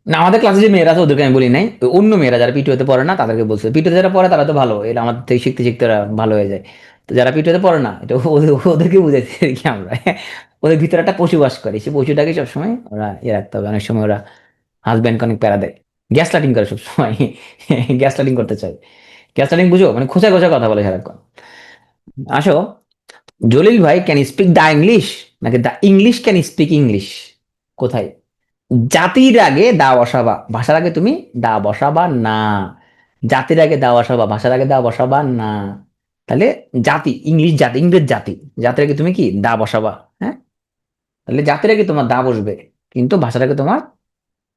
না, আমাদের ক্লাসে যে মেয়েরা আছে ওদেরকে আমি বলি নাই, ওই অন্য মেয়েরা যারা পিটুতে পড়ে না তাদেরকে বলছে। পিটুতে যারা পড়ে তারা তো ভালো, এটা আমাদের থেকে শিখতে শিখতে ওরা ভালো হয়ে যায়। তো যারা পিটুতে পড়ে না, এটা ওদেরকে বুঝাইছি আর কি আমরা। ওদের ভিতরে একটা পশু বাস করে, সেই পশুটাকে সবসময় ওরা রাখতে হবে। অনেক সময় ওরা হাজব্যান্ড অনেক প্যারা দেয়, গ্যাস লাইটিং করে সবসময়। গ্যাস লাইটিং করতে চায়। গ্যাস লাইটিং বুঝো, মানে খোঁচা খোঁচা কথা বলে সারাক্ষণ। আসো, জলিল ভাই ক্যান স্পিক দ্য ইংলিশ, নাকি the English can speak English? কোথায়? জাতির আগে দা বসাবা, ভাষার আগে তুমি দা বসাবা না। জাতির আগে দা বসাবা, ভাষার আগে দা বসাবা না। তাহলে জাতি, ইংলিশ জাতি, ইংরেজ জাতি, জাতির আগে তুমি কি দা বসাবা, হ্যাঁ। তাহলে জাতির আগে তোমার দা বসবে, কিন্তু ভাষার আগে তোমার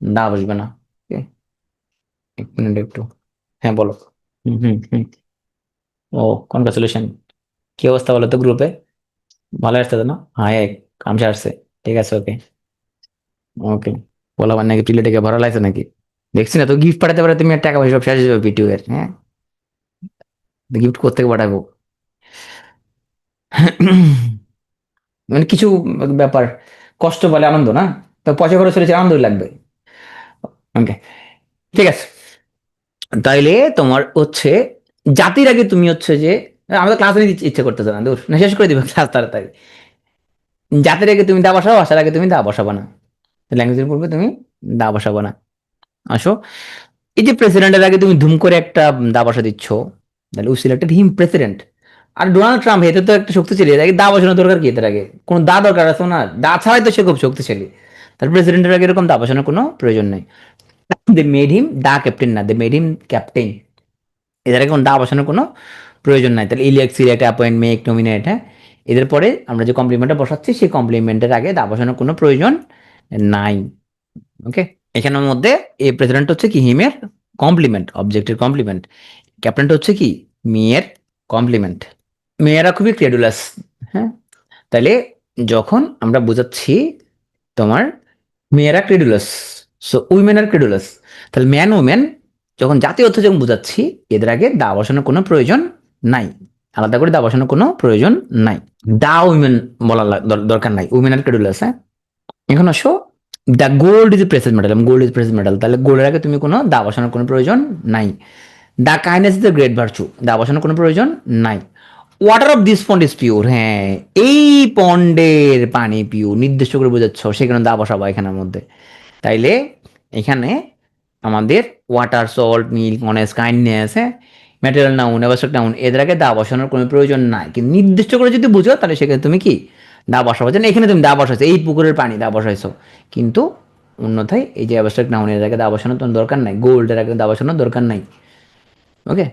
দা বসবে না। Okay? এক মিনিট একটু। হ্যাঁ বলো। হুম হুম হুম। ও, কনগ্রাচুলেশন। কি অবস্থা বলো তো গ্রুপে? ভালো আসছে তো না? হ্যাঁ, কামসে আসছে। ঠিক আছে, ওকে। ওকে। বলা মানে নাকি প্লেটে ভরা লাগছে নাকি? দেখছি না তো, গিফট পাঠাতে পারে তুমি, আর টাকা পয়সা সব শেষ হয়ে যাবে পিটিউ এর, হ্যাঁ। গিফট কোত্থেকে পাঠাবো? মানে কিছু ব্যাপার, কষ্ট বলে আনন্দ না, তো পয়সা খরচ হয়েছে, আনন্দই লাগবে। ওকে, ঠিক আছে। তাইলে তোমার হচ্ছে জাতির আগে তুমি হচ্ছে যে, আমাদের ক্লাস নিতে ইচ্ছে করতেছে না, দূর না, শেষ করে দিবে ক্লাস তাড়াতাড়ি। জাতির আগে তুমি দা বসাবো, ভাষার আগে তুমি দা বসাবো না। ল্যাঙ্গুয়েজের পূর্বে তুমি দা বসাবো না। আসো, এই যে প্রেসিডেন্টের আগে তুমি ধুম করে একটা দা বসা দিচ্ছ, তাহলে উই সিলেক্টেড হিম প্রেসিডেন্ট। আর ডোনাল্ড ট্রাম্প, এতে তো একটা শক্তিশালী, এর আগে দা বসানোর দরকার কি? এর আগে কোনো দা দরকার আছে না, দা ছাড়াই তো সে খুব শক্তিশালী। তার প্রেসিডেন্টের আগে এরকম দা বসানোর কোনো প্রয়োজন নেই। They made him the captain, না দে মেড হিম ক্যাপ্টেন। এদের আগে কোনো দা বসানোর কোনো প্রয়োজন নাই। তাহলে elect select appoint make nominate, হ্যাঁ, এদের পরে আমরা যে কমপ্লিমেন্টটা বসাচ্ছি সেই কমপ্লিমেন্টের আগে দা বসানোর কোনো প্রয়োজন নাই। ওকে। এখানের মধ্যে এ প্রেসিডেন্ট হচ্ছে কি হিমের কমপ্লিমেন্ট, অবজেক্টের কমপ্লিমেন্ট। ক্যাপ্টেনটা হচ্ছে কি মেয়ের কমপ্লিমেন্ট। মেয়েরা খুবই ক্রেডুলাস, হ্যাঁ। তাহলে যখন আমরা বোঝাচ্ছি তোমার মেয়েরা ক্রেডুলাস, সো উইমেন আর ক্রেডুলাস, তাহলে ম্যান উমেন যখন জাতি অর্থ যখন বোঝাচ্ছি, এদের আগে দা বসানোর কোনো প্রয়োজন নাই, আলাদা করে দা বসানোর কোনো প্রয়োজন নাই। দা উইমেন বলার দরকার নাই, উইমেন আর ক্রেডুলাস, হ্যাঁ। এখন আসো, the gold is process metal, gold is process metal, তাহলে গোল্ডের আগে তুমি কোনো দা বসানোর কোনো প্রয়োজন নাই। The kindness is the great virtue, the বসানোর কোনো প্রয়োজন নাই। Water of this pond is pure, হ্যাঁ, এই পন্ডের পানি পিওর নির্দিষ্ট করে বোঝাচ্ছ, সেখানে দা বসাবো এখানের মধ্যে। তাইলে এখানে আমাদের water, salt, milk, honest, kindness, হ্যাঁ, ম্যাটেরিয়াল নাউন, অ্যাবস্ট্রাক্ট নাউন, এদের আগে দা বসানোর কোনো প্রয়োজন নাই। কিন্তু নির্দিষ্ট করে যদি বুঝো তাহলে সেখানে তুমি কি দা বসাবো। যেন এখানে তুমি দা বসাইছো, এই পুকুরের পানি দা বসাইছো, কিন্তু অন্যথায় এই যে অ্যাবস্ট্রাক্ট নাউনের আগে দা বসানোর তোমার দরকার নাই, গোল্ডের আগে দা বসানোর দরকার নাই। ওকে।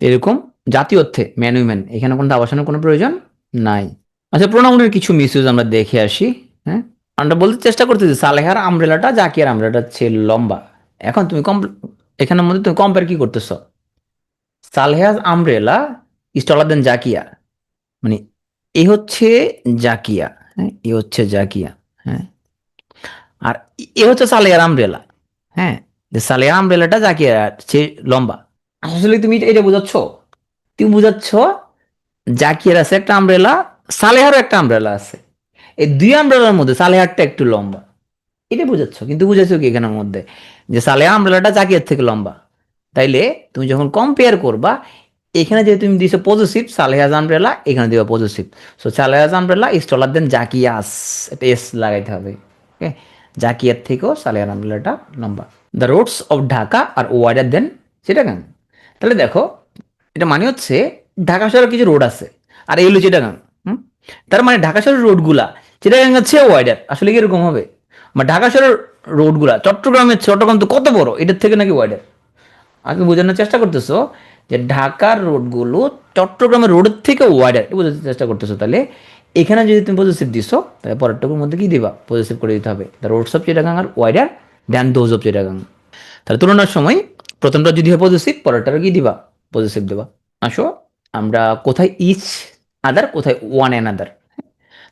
এরকম জাতীয় অর্থে ম্যান উইমেন এখানে কোনো দা বসানোর কোনো প্রয়োজন নাই। আচ্ছা, প্রোনাউনের কিছু মিসইউজ আমরা দেখে আসি, হ্যাঁ। আমরা বলতে চেষ্টা করতেছি সালেহার আমব্রেলাটা জাকিয়ার আমব্রেলাটা হচ্ছে লম্বা। এখন তুমি এখানের মধ্যে তুমি কম্পেয়ার কি করতেছো? সালেহার আমব্রেলা ইজ টলার দেন জাকিয়া, মানে এ হচ্ছে জাকিয়া, হ্যাঁ, এ হচ্ছে জাকিয়া, হ্যাঁ। আর এ হচ্ছে সালেহার আমব্রেলা, হ্যাঁ। সালেহার আমব্রেলাটা জাকিয়ার চেয়ে লম্বা। আসলে তুমি এটা বোঝাচ্ছ, তুমি বোঝাচ্ছ জাকিয়ার আছে একটা আমব্রেলা, সালেহারও একটা আমব্রেলা আছে, এই দুই আমব্রেলার মধ্যে সালেহারটা একটু লম্বা, এটা বুঝাচ্ছ। কিন্তু বুঝেছো কি এখানের মধ্যে যে সালেহা আমব্রেলাটা জাকিয়ার থেকে লম্বা। তাইলে তুমি যখন কম্পেয়ার করবা, এখানে যে তুমি দিছো পজিটিভ সালেহাজ আমব্রেলা, এখানে দিবা positive, so Saleha's umbrella is taller than Zakia's, এটা এস লাগাইতে হবে। ওকে, জাকিয়ার থেকেও সালেহার আমব্রেলাটা লম্বা। The roads of Dhaka are wider than Chittagong. তাহলে দেখো, এটা মানে হচ্ছে ঢাকা শহরে কিছু রোড আছে, আর এই হলো চিটাগাং। হুম, তার মানে ঢাকা শহরের রোডগুলা চিটাগাঙ্গের চেয়ে ওয়াইডার, আসলে কি এরকম হবে? বা ঢাকা শহরের রোডগুলা, চট্টগ্রাম তো কত বড়, এটার থেকে নাকি ওয়াইডার? আগে বোঝানোর চেষ্টা করতেছো যে ঢাকার রোডগুলো চট্টগ্রামের রোডের থেকে ওয়াইডার, বোঝাতে চেষ্টা করতেছো। তাহলে এখানে যদি তুমি পজিটিভ দিছো, তাহলে পরেরটুকুর মধ্যে কি দিবা? পজিটিভ করে দিতে হবে। The roads of Chittagong are wider than those of Chittagong. তাহলে তুলনার সময় প্রথমটা যদি হয় পজিটিভ, পরেরটারও কি দিবা? পজিটিভ দেবা। আসো আমরা কোথায় ইচ আদার, কোথায় ওয়ান অ্যানাদার।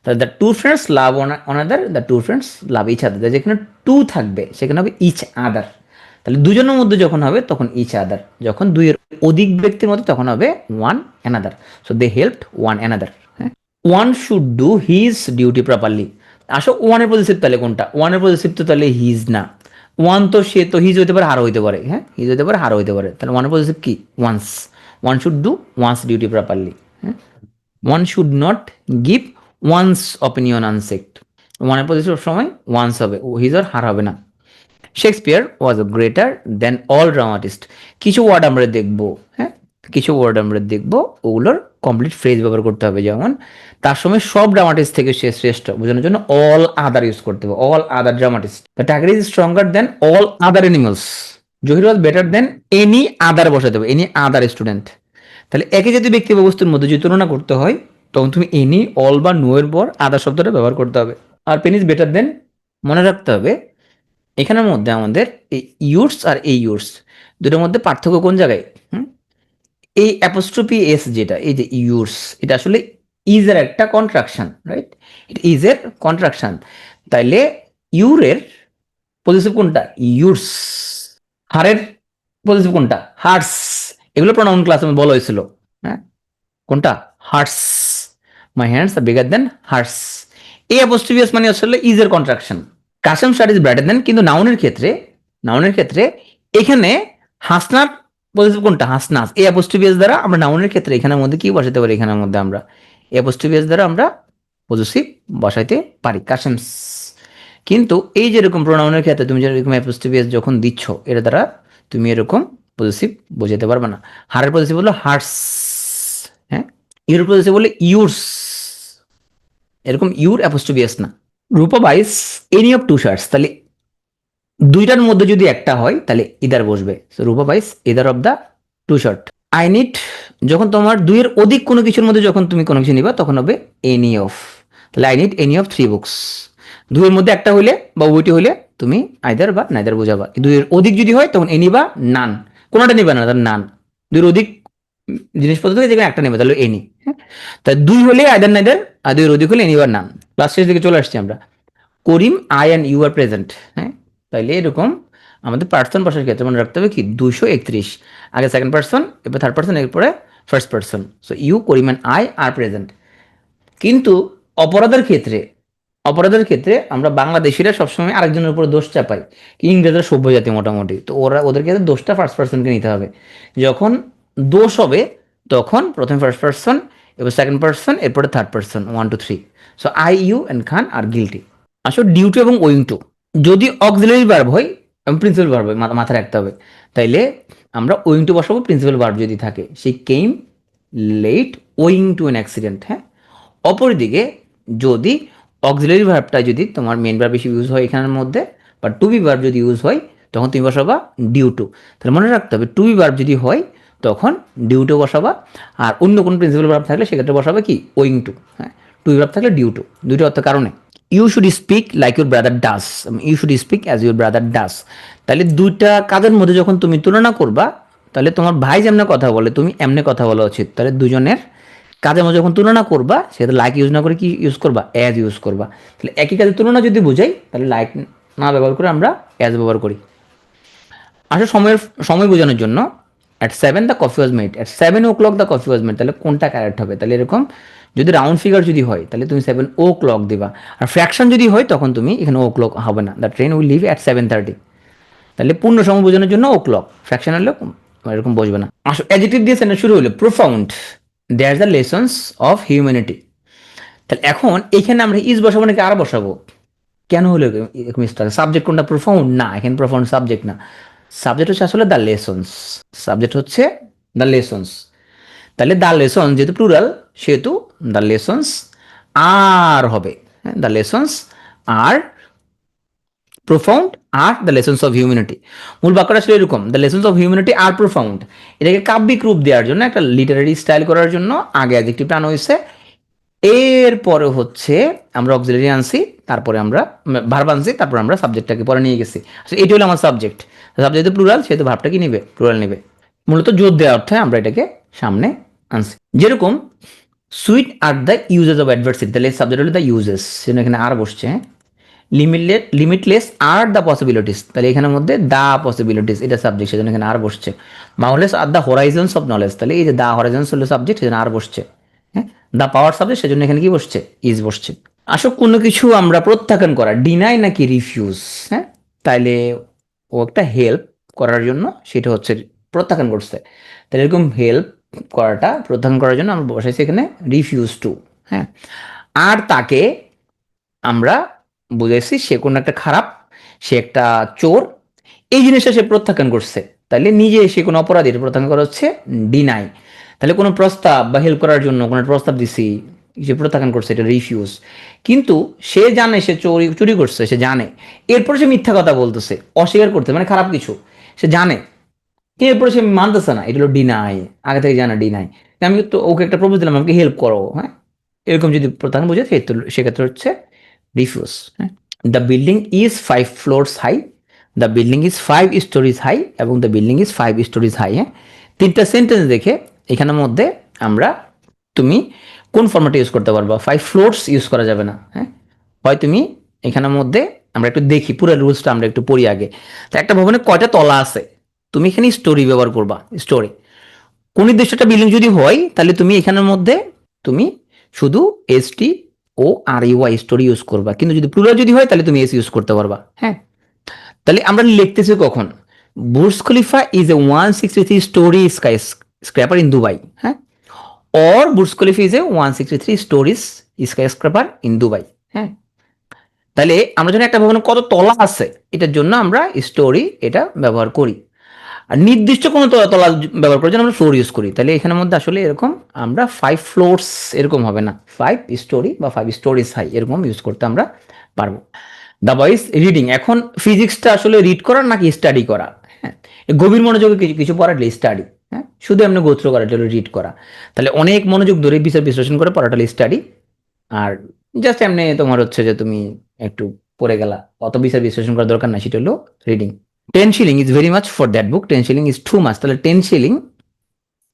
তাহলে the two friends love one another, the two friends love each other. যেখানে টু থাকবে সেখানে হবে ইচ আদার। তাহলে দুজনের মধ্যে যখন হবে তখন ইচ আদার, যখন দুইয়ের অধিক ব্যক্তির মধ্যে তখন হবে one another. So they helped one another. One should do his duty properly. আসো ওয়ানের পজিটিভ তাহলে কোনটা? ওয়ানের পজিটিভ তো তাহলে হিজ না, ওয়ান তো সে তো হিজ হইতে পারে, হার হইতে পারে। হ্যাঁ, হিজ হইতে পারে, হার হইতে পারে। তাহলে ওয়ানের পজিটিভ কি? One's. One should do one's duty properly. হ্যাঁ, one should not give one's opinion unasked. ওয়ানের পজিটিভ সময় ওয়ান্স হবে, হিজ আর হার হবে না। Shakespeare was a greater than all dramatist. কিছু ওয়ার্ড আমরা দেখবো, হ্যাঁ, কিছু ওয়ার্ড আমরা দেখবো, ওগুলোর কমপ্লিট ফ্রেজ ব্যবহার করতে হবে। যেমন তার সময় সব ড্রামাটিস্ট থেকে সে শ্রেষ্ঠ বোঝানোর জন্য অল আদার ইউজ করতে হবে, all other dramatist. The tiger is stronger then all other animals. Zahir was better than any other বসাতে হবে, এনি আদার স্টুডেন্ট। তাহলে একই জাতীয় ব্যক্তি বা বস্তুর মধ্যে যদি তুলনা করতে হয় তখন তুমি এনি, অল বা নো এর পর আদার শব্দটা ব্যবহার করতে হবে। আর পেন ইজ বেটার দেন, মনে রাখতে হবে এখানের মধ্যে আমাদের এই ইউর্স আর এই ইউর্স দুটোর মধ্যে পার্থক্য কোন জায়গায়? এই অ্যাপোস্ট্রফি এস যেটা, এই যে ইউর্স, এটা আসলে ইজ এর একটা কন্ট্রাকশন, রাইট? এটা ইজ এর কন্ট্রাকশন। তাইলে ইউরের পজিটিভ কোনটা? ইউর্স। হারের পজিটিভ কোনটা? হার্স। এগুলো প্রোনাউন ক্লাসে বলা হয়েছিল। হ্যাঁ, কোনটা? Hers. My hands are bigger than hers. এই অ্যাপোস্ট্রফি এস মানে আসলে ইজ এর contraction. Kasem Shah is brighter than, কিন্তু নাউনের ক্ষেত্রে এখানে হাসনার পজিটিভ কোনটা? হাসনাস। এই অ্যাপোস্ট্রফিয়াস দ্বারা আমরা নাউনের ক্ষেত্রে এখানের মধ্যে কি বসাতে পারি? এখানের মধ্যে আমরা অ্যাপোস্ট্রফিয়াস দ্বারা আমরা পজিটিভ বসাইতে পারি, কাসেমস। কিন্তু এই যেরকম প্রোনাউনের ক্ষেত্রে তুমি যেরকম অ্যাপোস্ট্রফিয়াস যখন দিচ্ছ, এটা দ্বারা তুমি এরকম পজিটিভ বোঝাতে পারবে না। হারের পজিটিভ হলো হার্স, হ্যাঁ। ইউর পজিটিভ বলে ইউর্স, এরকম ইউর অ্যাপোস্ট্রফিয়াস না। Rupa buys any of two shirts, তাহলে দুইটার মধ্যে যদি একটা হয় তাহলে ইদার বসবে। Rupa buys either of the two shirt. I need, যখন তোমার দুইয়ের অধিক কোনো কিছুর মধ্যে যখন তুমি কোনো কিছু নিবা তখন হবে এনি অফ। তাহলে I need any of three books. দুইয়ের মধ্যে একটা হইলে বা উইটি হইলে তুমি আইদার বা নাইদার বোঝাবা। দুইয়ের অধিক যদি হয় তখন এনি বা নান, কোনোটা নিবা না, তার নান। দুইয়ের অধিক জিনিসপত্র থেকে যেখানে একটা নেবে তাহলে এনি। হ্যাঁ, তাই দুই হলে আইদার নাইদার, আর দুইয়ের অধিক হলে এনি বা নান। ক্লাস শেষ দিকে চলে আসছি আমরা। Karim, I and you are present. হ্যাঁ, তাইলে এরকম আমাদের পার্সন বসার ক্ষেত্রে মনে রাখতে হবে কি 231, আগে সেকেন্ড পার্সন, এরপর থার্ড পার্সন, এরপরে first person. So you, Karim and I are present. কিন্তু অপরাধের ক্ষেত্রে আমরা বাংলাদেশিরা সবসময় আরেকজনের উপর দোষ চাপাই, কি ইংরেজরা সভ্য জাতি মোটামুটি, তো ওদের ক্ষেত্রে দোষটা ফার্স্ট পার্সনকে নিতে হবে। যখন দোষ হবে তখন প্রথমে ফার্স্ট পার্সন, এবার সেকেন্ড পার্সন, এরপরে third person, 1 2 3। So I, you and Khan are guilty. আসলে ডিউ টু এবং ওয়িং টু যদি অক্সিলারি ভার্ব হয় এবং প্রিন্সিপাল ভার্ব হয়, মাথায় রাখতে হবে। তাইলে আমরা ওয়িং টু বসাবো প্রিন্সিপাল ভার্ব যদি থাকে। সে came late owing to an accident. হ্যাঁ, অপরদিকে যদি অক্সিলারি ভার্বটা যদি তোমার মেন ভার্ব বেশি ইউজ হয় এখানের মধ্যে, বা টু বি ভার্ব যদি ইউজ হয় তখন তুমি বসাবা ডিউ টু। তাহলে মনে রাখতে হবে টু বি ভার্ব যদি হয় তখন ডিউ টু বসাবা, আর অন্য কোনো প্রিন্সিপাল ভার্ব থাকলে সেক্ষেত্রে বসাবে কি ওয়িং টু। হ্যাঁ, টু বি ভার্ব থাকলে ডিউ টু, দুইটা অর্থ কারণে। You should speak like your brother does, you should speak as your brother does. তাহলে দুইটা কাজের মধ্যে যখন তুমি তুলনা করবা তাহলে তোমার ভাই যেমন কথা বলে তুমি এমনি কথা বলা উচিত। তাহলে দুজনের কাজের মধ্যে যখন তুলনা করবা সেটা লাইক ইউজ না করে কি ইউজ করবা? অ্যাজ ইউজ করবা। তাহলে একই কাজের তুলনা যদি বোঝাই তাহলে লাইক না ব্যবহার করে আমরা অ্যাজ ব্যবহার করি। আসলে সময় বোঝানোর জন্য at 7 the coffee was made, at 7 o'clock the coffee was made, তাহলে কোনটা কারেক্ট হবে? তাহলে এরকম যদি রাউন্ড ফিগার যদি হয় তাহলে তুমি 7 o'clock দিবা, আর ফ্র্যাকশন যদি হয় তখন তুমি এখানে o'clock হবে না। The train will live at 7:30। তাহলে পূর্ণ সময় বোঝানোর জন্য o'clock, ফ্র্যাকশন হলে এরকম বসবে না। আসলে অ্যাডজেক্টিভ দিয়ে সেন্টেন্স শুরু হলো profound, there the lessons of humanity. তাহলে এখন এখানে আমরা ইজ বসাবো নাকি আর বসাবো? কেন হলো এরকম? সাবজেক্ট কোনটা? প্রোফাউন্ড না, এখানে প্রোফাউন্ড সাবজেক্ট না, সাবজেক্ট হচ্ছে আসলে দ্য লেসন্স। সাবজেক্ট হচ্ছে দ্য লেসন্স। তাহলে দ্য লেসন যেহেতু প্লুরাল সেহেতু দ্য লেসন্স আর হবে। The lessons are profound are the lessons of humanity. মূল বাক্যটা আসলে এরকম, the lessons of humanity are profound. এটাকে কাব্যিক রূপ দেওয়ার জন্য, একটা লিটারারি স্টাইল করার জন্য আগে অ্যাডজেক্টিভটা আনা হয়েছে, এরপরে হচ্ছে আমরা অক্সিলারি আনছি, তারপরে আমরা ভার্ব আনছি, তারপর আমরা সাবজেক্টটাকে পরে নিয়ে গেছি। আচ্ছা, এটি হলো আমার সাবজেক্ট, সাবজেক্ট প্লুরাল, সেহেতু ভার্বটা কি নেবে, প্লুরাল নেবে। মূলত জোর দেওয়ার অর্থে আমরা এটাকে সামনে আনছি। যেরকম sweet are the uses of adversity, তাহলে সাবজেক্ট হলো দ্য ইউজেস, সেজন্য এখানে আর বসছে। লিমিটলেস আর দ্য পসিবিলিটিস, তাহলে এখানের মধ্যে দ্য পসিবিলিটিস এটা সাবজেক্ট, সেজন্য এখানে আর বসছে। Boundless are the horizons of knowledge, তাহলে এই যে দ্য হরাইজনস হলো সাবজেক্ট, সেজন্য আর বসছে। হ্যাঁ, দ্য পাওয়ার সাবজেক্ট, সেজন্য এখানে কি বসছে, ইজ বসছে। আসলে কোনো কিছু আমরা প্রত্যাখ্যান করা, ডিনাই নাকি রিফিউজ, হ্যাঁ, তাইলে ও একটা হেল্প করার জন্য সেটা হচ্ছে প্রত্যাখ্যান করছে, তাহলে এরকম হেল্প করাটা প্রত্যাখ্যান করার জন্য আমরা বসাইছি এখানে রিফিউজ টু। হ্যাঁ, আর তাকে আমরা বুঝাইছি সে কোনো একটা খারাপ, সে একটা চোর, এই জিনিসটা সে প্রত্যাখ্যান করছে, তাহলে নিজে সে কোনো অপরাধীর প্রত্যাখ্যান করা হচ্ছে ডিনাই। তাহলে কোনো প্রস্তাব বা হেল্প করার জন্য কোনো প্রস্তাব দিছি, সে প্রত্যাখ্যান করছে, এটা রিফিউজ। কিন্তু সে জানে সে চুরি করছে, সে জানে, এরপরে সে মিথ্যা কথা বলতেছে, অস্বীকার করতে মানে খারাপ কিছু সে জানে, এরপরে সে মানতেছে না, এটা হলো ডিনাই, আগে থেকে জানা ডিনাই। আমি তো ওকে একটা প্রপোজ দিলাম, আমাকে হেল্প করো, হ্যাঁ, এরকম যদি প্রত্যাখ্যান বোঝে সেক্ষেত্রে হচ্ছে রিফিউজ। হ্যাঁ, the building is 5 floors high, the building is 5 storeys high এবং the building is 5 storeys high. হ্যাঁ, তিনটা সেন্টেন্স দেখে এখানের মধ্যে আমরা তুমি কোন ফর্মেটে ইউজ করতে পারবা, 5 ফ্লোরস ইউজ করা যাবে না। হ্যাঁ, হয় তুমি এখানের মধ্যে আমরা একটু দেখি পুরো রুলসটা আমরা একটু পড়ি আগে। তো একটা ভবনে কয়টা তলা আছে, তুমি এখানে স্টোরি ব্যবহার করবা, স্টোরি। কোন নির্দিষ্ট বিল্ডিং যদি হয় তাহলে তুমি এখানের মধ্যে তুমি শুধু এসটি ও আর ইউআই স্টোরি ইউজ করবা, কিন্তু যদি প্লুরাল যদি হয় তাহলে তুমি এস ইউজ করতে পারবা। হ্যাঁ, তাহলে আমরা লিখতেছি কখন, Burj Khalifa is a 163 storey skyscraper in Dubai. হ্যাঁ, or Burj Khalifa is a 163 storeys skyscraper in Dubai. হ্যাঁ, তাহলে আমরা যখন একটা ভবনে কত তলা আছে এটার জন্য আমরা স্টোরি এটা ব্যবহার করি, আর নির্দিষ্ট কোনো তলা ব্যবহার করার জন্য আমরা ফ্লোর ইউজ করি। তাহলে এখানের মধ্যে আসলে এরকম আমরা 5 ফ্লোরস এরকম হবে না, 5 স্টোরি বা 5 স্টোরিজ হাই এরকম ইউজ করতে আমরা পারবো। দ্য বয়েজ রিডিং, এখন ফিজিক্সটা আসলে রিড করা নাকি স্টাডি করা? হ্যাঁ, গভীর মনোযোগে কিছু কিছু পড়াটা স্টাডি, হ্যাঁ, শুধু এমনি গোত্র করা এটা রিড করা, তাহলে অনেক মনোযোগ ধরে বিচার বিশ্লেষণ করে পড়াটা স্টাডি। আর জাস্ট এমনি তোমার হচ্ছে যে তুমি একটু পড়ে গেলা, অত বিচার বিশ্লেষণ করার দরকার নাই, সেটা হলো reading. 10 shilling is very much for that book, 10 shilling is too much, তাহলে 10 শিলিং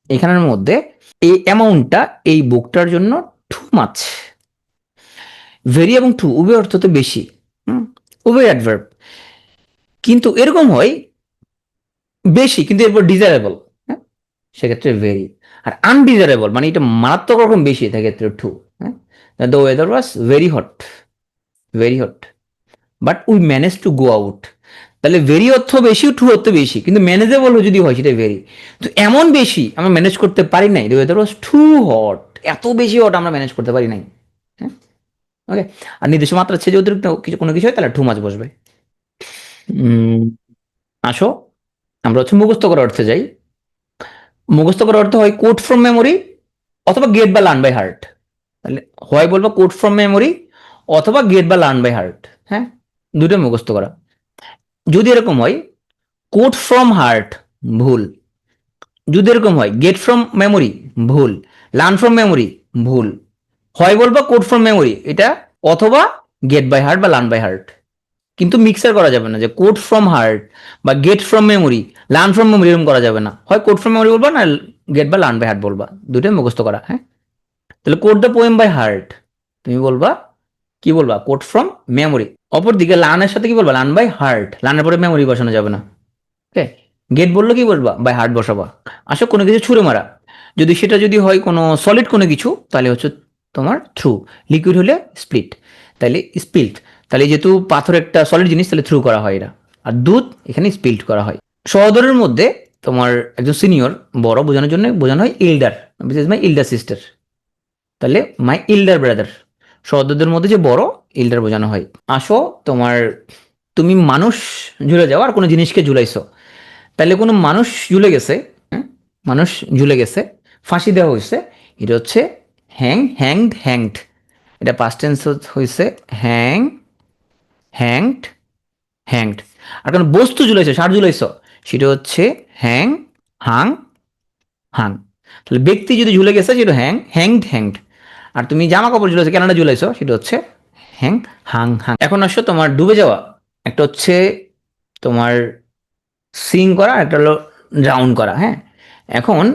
এখানের মধ্যে এই অ্যামাউন্টটা এই বুকটার জন্য টু মাচ। ভেরি এবং টু উভয় অর্থ তো বেশি, উভয় অ্যাডভার্ব, কিন্তু এরকম হয় বেশি কিন্তু এরপর ডিজায়ারেবল, হ্যাঁ, সেক্ষেত্রে ভেরি। আর আনডিজায়ারেবল মানে এটা মারাত্মক রকম বেশি, সেক্ষেত্রে টু। হ্যাঁ, the weather was very hot, very hot, but we manage to go out. তাহলে ভেরি অর্থ বেশি, টু অর্থ বেশি, কিন্তু ম্যানেজেবল যদি হয় সেটা ভেরি। তো এমন বেশি আমরা ম্যানেজ করতে পারি নাই, the weather was too hot, এত বেশি হট আমরা ম্যানেজ করতে পারি নাই। হ্যাঁ, ওকে। আর নির্দিষ্ট মাত্রা ছেড়ে অতিরিক্ত কিছু কোনো কিছু হয় তাহলে টু মাছ বসবে। আসো আমরা হচ্ছে মুখস্থ করার অর্থে যাই। মুখস্থ করার অর্থ হয় কোট ফ্রম মেমোরি অথবা গেট বা লার্ন বাই হার্ট। তাহলে হয় বলবো কোট ফ্রম মেমোরি অথবা গেট বা লার্ন বাই হার্ট। হ্যাঁ, দুটো মুখস্থ করা। যদি এরকম হয় কোট ফ্রম হার্ট ভুল, যদি এরকম হয় গেট ফ্রম মেমোরি ভুল, লার্ন ফ্রম মেমোরি ভুল, হয় বলবো কোট ফ্রম মেমোরি এটা, অথবা গেট বাই হার্ট বা লার্ন বাই হার্ট। কিন্তু মিক্সার করা যাবে না যে কোট ফ্রম হার্ট বা get from memory, learn from memory এরকম করা যাবে না, হয় কোট ফ্রম মেমোরি বলবা না গেট বা লার্ন বাই হার্ট বলবা, দুটোই মুখস্থ করা। হ্যাঁ, তাহলে quote the poem by heart তুমি বলবা কি বলবা, কোট ফ্রম মেমোরি। অপরদিকে লার্নের সাথে কি বলবা, লার্ন বাই হার্ট, লার্নের পরে মেমোরি বসানো যাবে না। ওকে, গেট বললো কি বলবা, বাই হার্ট বসাবা। আসো কোনো কিছু ছুঁড়ে মারা, যদি সেটা যদি হয় কোনো সলিড কোনো কিছু তাহলে হচ্ছে তোমার থ্রু, লিকুইড হলে স্প্লিট, তাহলে স্পিল্ট, তাহলে যেহেতু পাথর একটা সলিড জিনিস তাহলে থ্রু করা হয় এরা, আর দুধ এখানে স্পিল্ট করা হয়। সহোদরের মধ্যে তোমার একজন সিনিয়র বড় বোঝানোর জন্য বোঝানো হয় ইল্ডার, বিশেষ মাই ইল্ডার সিস্টার, তাহলে মাই ইল্ডার ব্রাদার, সহোদরদের মধ্যে যে বড় ইল্ডার বোঝানো হয়। আসো তোমার তুমি মানুষ ঝুলে যাও আর কোনো জিনিসকে ঝুলাইছো, তাহলে কোনো মানুষ ঝুলে গেছে, হ্যাঁ, মানুষ ঝুলে গেছে, ফাঁসি দেওয়া হয়েছে, এটা হচ্ছে হ্যাংড, হ্যাংড, এটা পাস্ট টেন্স হয়েছে হ্যাং, হ্যাংড, হ্যাংড। আর কারণ বস্তু ঝুলাইছো, ষাঁড় ঝুলাইছো, সেটা হচ্ছে হ্যাং, হাং, হাং। তাহলে ব্যক্তি যদি ঝুলে গেছে সেটা হ্যাং, হ্যাংড, হ্যাংড। আর তুমি জামা কাপড় ঝুলাইছো, কেনাডা ঝুলাইছো, সেটা হচ্ছে হ্যাং, হাং, হাং। এখন আসো তোমার ডুবে যাওয়া। একটা হচ্ছে তোমার সিং করা, একটা হলো ড্রাউন করা। হ্যাঁ, এখন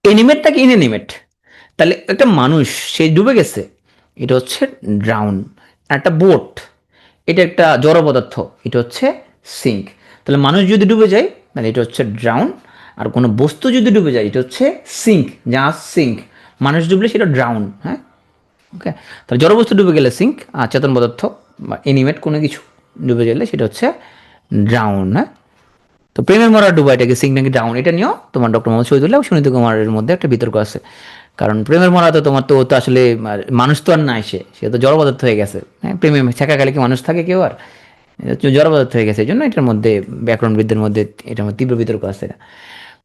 এনিমেটটা কি ইনএনিমেট? তাহলে একটা মানুষ সে ডুবে গেছে, এটা হচ্ছে ড্রাউন। আর একটা বোট, এটা একটা জড় পদার্থ, এটা হচ্ছে সিঙ্ক। তাহলে মানুষ যদি ডুবে যায় তাহলে এটা হচ্ছে ড্রাউন, আর কোনো বস্তু যদি ডুবে যায় এটা হচ্ছে সিঙ্ক, জাহাজ সিঙ্ক। মানুষ ডুবলে সেটা ড্রাউন। হ্যাঁ, ওকে। তাহলে জড় বস্তু ডুবে গেলে সিঙ্ক, আর চেতন পদার্থ বা এনিমেট কোনো কিছু ডুবে গেলে সেটা হচ্ছে ড্রাউন। হ্যাঁ, তো প্রেমের মরা ডুবা, এটাকে সিঙ্ক নাকি ডাউন, এটা নিয়েও তোমার ডক্টর মোহাম্মদ শহীদুল্লাহ ও সুনীত কুমারের মধ্যে একটা বিতর্ক আছে। কারণ প্রেমের মরা তো তোমার তো ও তো আসলে মানুষ তো আর নাই, সে তো জড় পদার্থ হয়ে গেছে। হ্যাঁ, প্রেমে ছেঁকাকালে কি মানুষ থাকে কেউ আর? এটা হচ্ছে জড় পদার্থ হয়ে গেছে, এই জন্য এটার মধ্যে ব্যাকরণবিদদের মধ্যে এটার মধ্যে তীব্র বিতর্ক আছে।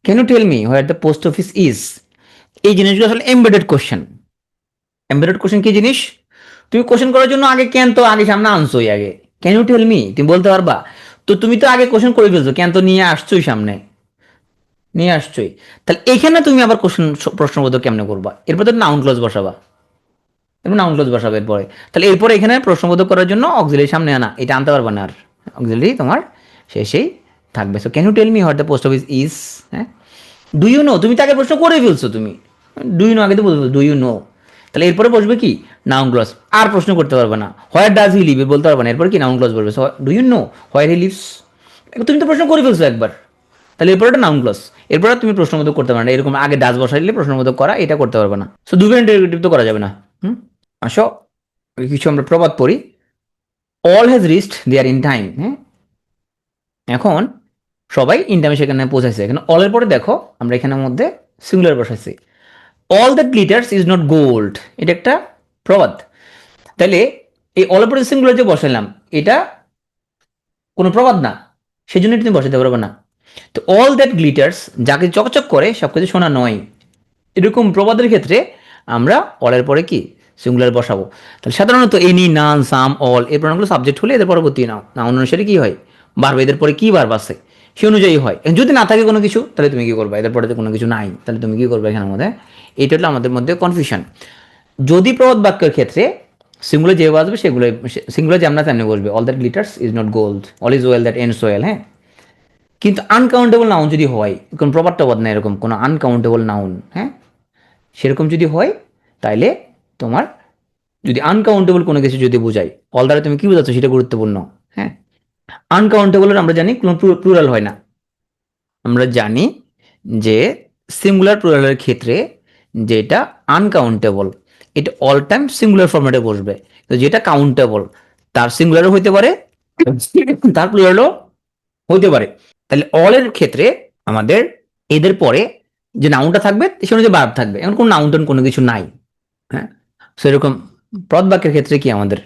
Can you tell me where the post office is? এই জিনিসগুলো আসলে এমবেডেড কোশ্চেন। এমবেডেড কোশ্চেন কি জিনিস? তুমি কোশ্চেন করার জন্য আগে ক্যান তো আগে সামনে আনছোই আগে। ক্যান ইউ টেল মি তুমি বলতে পারবা? তো তুমি তো আগে কোশ্চেন করে ফেলছো, ক্যান তো নিয়ে আসছোই সামনে, নিয়ে আসছোই। তাহলে এখানে তুমি আবার কোশ্চেন প্রশ্নবোধক কেমনে করবা? এরপর তো নাউন ক্লজ বসাবা, এরপর নাউন ক্লজ বসাবে এরপরে। তাহলে এরপরে এখানে প্রশ্নবোধক করার জন্য অক্সিলারি সামনে আনা, এটা আনতে পারবা না আর। অক্সিলারি তোমার শেষেই থাকবে। So can you tell me what the post office is? হ্যাঁ, ডু ইউ নো, তুমি তাকে প্রশ্ন করে ফেলছো তুমি। ডু ইউ নো আগে তো বলবো ডু ইউ নো। তাহলে এরপরে বসবে কি? Noun clause. আর প্রশ্ন করতে পারবে না। হোয়ার ডাজ হি লিভ বলতে পারবে না, এরপর কি নাউন ক্লজ বলবে। So do you know where he lives? তুমি তো প্রশ্ন করে ফেলছো একবার, তাহলে এরপর একটা নাউন ক্লজ। এরপর তুমি প্রশ্নবোধক করতে পারবে না, এরকম আগে ডাজ বসাইলে প্রশ্নবোধক করা এটা করতে পারবে না। সো দুটো ইন্টারোগেটিভ তো করা যাবে না। হুম, আসো কিছু আমরা প্রবাদ পড়ি। All has reached there in time. হ্যাঁ, এখন সবাই ইন টাইমে সেখানে পৌঁছাইছে। এখানে অলের পরে দেখো আমরা এখানের মধ্যে সিঙ্গুলার বসাইছি। All that glitters is not gold, এটা একটা প্রবাদ। তাহলে এই অলের পরে সিঙ্গুলার যে বসাইলাম, এটা কোনো প্রবাদ না, সেই জন্য তুমি বসাতে পারবে না। তো অল দ্যাট গ্লিটার্স, যাকে চকচক করে সব কিছু সোনা নয়, এরকম প্রবাদের ক্ষেত্রে আমরা অলের পরে কি সিঙ্গুলার বসাবো। তাহলে সাধারণত এনি, নান, সাম, অল এই প্রণামগুলো সাবজেক্ট হলে এদের পরবর্তী নাউন অনুসারে কি হয়, বারবার এদের পরে কি বার আছে সে অনুযায়ী হয়। যদি না থাকে কোনো কিছু তাহলে তুমি কি করবে, এদের পরে কোনো কিছু নাই তাহলে তুমি কি করবে এখানের মধ্যে। এইটা হলো আমাদের মধ্যে কনফিউশন। যদি প্রবাদ বাক্যের ক্ষেত্রে সিঙ্গুলার যেভাবে আসবে সেগুলো, সিঙ্গুলার যেমন তেমনি বসবে। All that glitters is not gold, all is well that ends well. হ্যাঁ, কিন্তু আনকাউন্টেবল নাউন যদি হয়, কোন প্রবাদ টবাদ না, এরকম কোনো আনকাউন্টেবল নাউন, হ্যাঁ, সেরকম যদি হয় তাইলে তোমার যদি আনকাউন্টেবল কোনো কিছু যদি বোঝায়, অল দ্বারা তুমি কি বোঝাচ্ছ সেটা গুরুত্বপূর্ণ। হ্যাঁ, আনকাউন্টেবলের আমরা জানি কোনো প্লুরাল হয় না। আমরা জানি যে সিঙ্গুলার প্লুরালের ক্ষেত্রে যেটা আনকাউন্টেবল এটা অল টাইম সিঙ্গুলার ফরম্যাটে বসবে। তো যেটা কাউন্টেবল তার সিঙ্গুলারও হইতে পারে, তার প্লুরালও হইতে পারে। তাহলে অলের ক্ষেত্রে আমাদের এদের পরে যে নাউনটা থাকবে সে অনুযায়ী ভার্ব থাকবে। এমন কোনো নাউন টাউন কোনো কিছু নাই। হ্যাঁ, সেরকম প্রদ বাক্যের ক্ষেত্রে কি আমাদের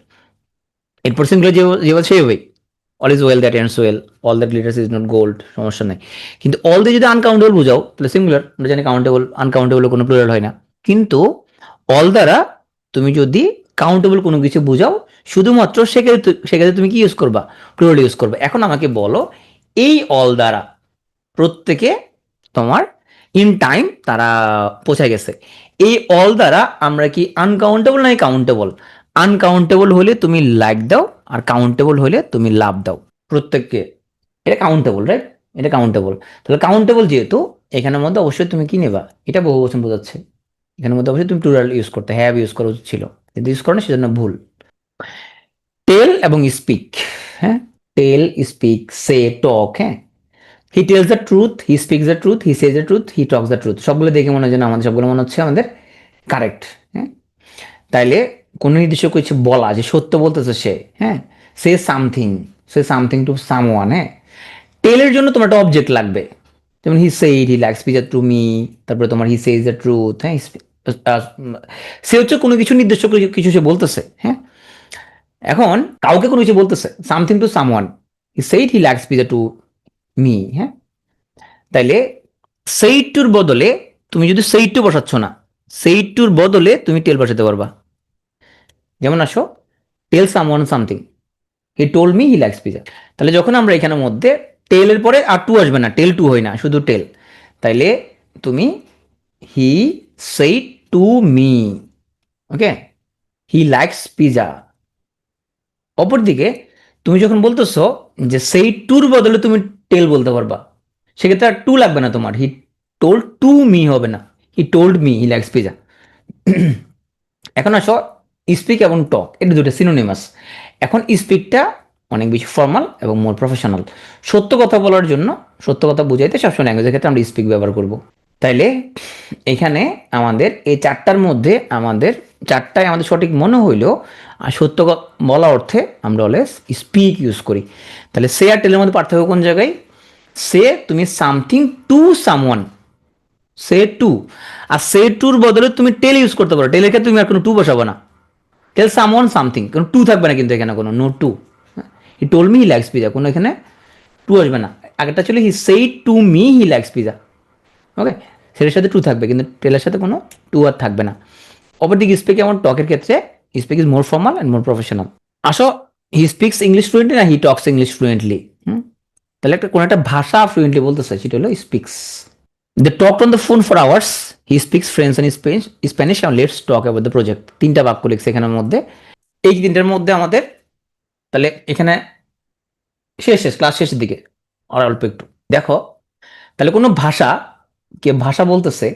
এরপর সিঙ্গুলার যে বলছে সেইভাবেই, all is well that ends well, all that glitters is not gold, সমস্যা নাই। কিন্তু অল দিয়ে যদি আনকাউন্টেবল বুঝাও তাহলে সিঙ্গুলার, আমরা জানি কাউন্টেবল আনকাউন্টেবল কোনো প্লুরাল হয় না। কিন্তু অল দ্বারা তুমি যদি কাউন্টেবল কোনো কিছু বুঝাও শুধুমাত্র সেক্ষেত্রে তুমি কি ইউজ করবা, প্লুরাল ইউজ করবা। এখন আমাকে বলো এই অল দ্বারা প্রত্যেকে তোমার ইন টাইম তারা পৌঁছে গেছে, এই অল দ্বারা আমরা কি আনকাউন্টেবল নাই কাউন্টেবল? আনকাউন্টেবল হলে তুমি লাইক দাও, আর কাউন্টেবল হলে তুমি লাভ দাও প্রত্যেককে। এটা কাউন্টেবল, রাইট? এটা কাউন্টেবল। তাহলে কাউন্টেবল যেহেতু এখানের মধ্যে অবশ্যই তুমি কি নেবা, এটা বহু বচন বোঝাচ্ছে, এখানের মধ্যে অবশ্যই তুমি প্লুরাল ইউজ করতে, হ্যাভ ইউজ করা উচিত ছিল, কিন্তু ইউজ করো না সেজন্য ভুল। টেল এবং স্পিক। হ্যাঁ, টেল, স্পিক, সে, টক। হ্যাঁ, he tells the truth, he speaks the truth, he says the truth, he Tux the truth. সবগুলো দেখে মনে হয় যেন আমাদের সবগুলো মনে হচ্ছে আমাদের কারেক্ট। হ্যাঁ, তাইলে কোনো নির্দিষ্ট কিছু বলা যে সত্য বলতেছে সে। হ্যাঁ, say something, say something to someone. হ্যাঁ, টেলের জন্য তোমার একটা অবজেক্ট লাগবে, যেমন he said he like speech to me, তারপরে তোমার হি সেজ দ্য ট্রুথ। হ্যাঁ, সে হচ্ছে কোনো কিছু নির্দিষ্ট কিছু সে বলতেছে। হ্যাঁ, এখন কাউকে কোনো কিছু বলতেছে, something to someone, he said he like speech to me. হ্যাঁ, তাইলে সেই টুর বদলে তুমি যদি সেই টু বসাচ্ছ না, সেই টুর বদলে তুমি টেল বসাতে পারবা। যেমন আসো, tell someone something, he told me he likes pizza. তাহলে যখন আমরা এখানের মধ্যে টেলের পরে আর টু আসবে না, টেল টু হয় না, শুধু টেল, তাইলে তুমি হি said to me, okay, he likes pizza. অপরদিকে তুমি যখন বলতেছো যে সেই টুর বদলে তুমি টেল বলতে পারবা, সেক্ষেত্রে আর টু লাগবে না তোমার, হি টোল্ড টু মি হবে না, হি told me he likes pizza. এখন আসো স্পিক এবং টক, এটা দুটো সিনোনিমাস। এখন স্পিকটা অনেক বেশি ফর্মাল এবং মোর প্রফেশনাল। সত্য কথা বলার জন্য, সত্য কথা বুঝাইতে সবসময় ল্যাঙ্গুয়েজের ক্ষেত্রে আমরা স্পিক ব্যবহার করব। তাইলে এখানে আমাদের এই চারটার মধ্যে আমাদের চারটায় আমাদের সঠিক মনে হইলেও আর সত্য বলা অর্থে আমরা অলওয়েজ স্পিক ইউজ করি। তাহলে সে আর টেলের মধ্যে পার্থক্য কোন জায়গায়? সে তুমি সামথিং টু সামওয়ান, সে টু, আর সে টুর বদলে তুমি টেল ইউজ করতে পারো, টেলের ক্ষেত্রে তুমি আর কোনো টু বসাবো না, টেল সামওয়ান সামথিং, কোনো টু থাকবে না কিন্তু এখানে, কোনো no to. He told me he likes pizza, কোনো এখানে টু আসবে না। আগেরটা ছিল he said to me he likes pizza, okay, সেটার সাথে টু থাকবে কিন্তু টেলের সাথে কোনো টু আর থাকবে না। অপরদিকে স্পিক এবং টকের ক্ষেত্রে speak is more formal and more professional. আসো, হি স্পিক্স ইংলিশ ফ্লুয়েন্টলি না হি টক্স ইংলিশ ফ্লুয়েন্টলি? তাহলে একটা কোনো একটা ভাষা ফ্লুয়েন্টলি বলতে চাই, সেটা হলো speaks. They talk on the phone for hours, he speaks French and Spanish and let's talk about the project. তিনটা বাক্য লিখছে এখানের মধ্যে, এই তিনটার মধ্যে আমাদের, তাহলে এখানে শেষ শেষ ক্লাস শেষের দিকে আর অল্প একটু দেখো, তাহলে কোনো ভাষা, কে ভাষা বলতেছে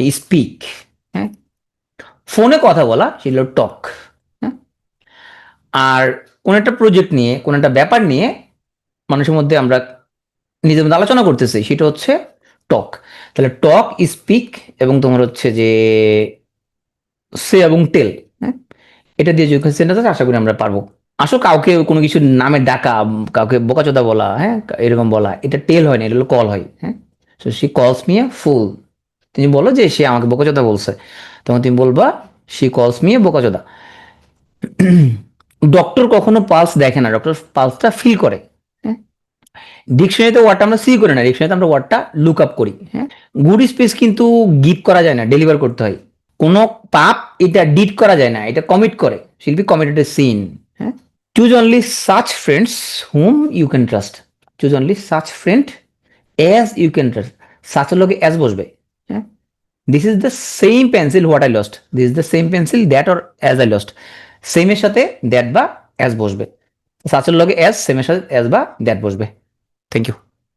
এই স্পিক, হ্যাঁ, ফোনে কথা বলা সেটা হলো টক, হ্যাঁ, আর কোন একটা প্রজেক্ট নিয়ে, কোন একটা ব্যাপার নিয়ে মানুষের মধ্যে আমরা নিজের মধ্যে আলোচনা করতেছি, সেটা হচ্ছে টক। তাহলে টক, স্পিক এবং তোমার হচ্ছে যে সে এবং টেল, হ্যাঁ, এটা দিয়ে যদি সেন্টেন্স আছে আশা করি আমরা পারবো। আসো, কাউকে কোনো কিছু নামে ডাকা, কাউকে বোকাচোদা বলা, হ্যাঁ, এরকম বলা, এটা টেল হয় না, এটা হলো কল হয়, হ্যাঁ। So she calls me a fool, তুমি বলো যে সে আমাকে বোকাচোদা বলছে, তখন তুমি বলবা শি কলস মি এ বোকাচোদা। ডক্টর কখনো পালস দেখে না, ডক্টর পালসটা ফিল করে, হ্যাঁ। ডিকশনারিতে ওয়ার্ডটা আমরা সি করি না, ডিকশনারিতে আমরা ওয়ার্ডটা লুক আপ করি, হ্যাঁ। গুড স্পিচ কিন্তু গিভ করা যায় না, ডেলিভার করতে হয়। কোনো পাপ এটা ডিড করা যায় না, এটা কমিট করে, শিল্পী কমিটেড এ সিন, হ্যাঁ। Choose only such friends whom you can trust, choose only such friend as you can trust, সাচের লোকে অ্যাজ বসবে, হ্যাঁ। This is the same pencil what I lost, this is the same pencil that or as I lost, সেমের সাথে that বা as বসবে, সাচের লগে as, সেমের সাথে অ্যাজ বা দ্যাট বসবে। Thank you.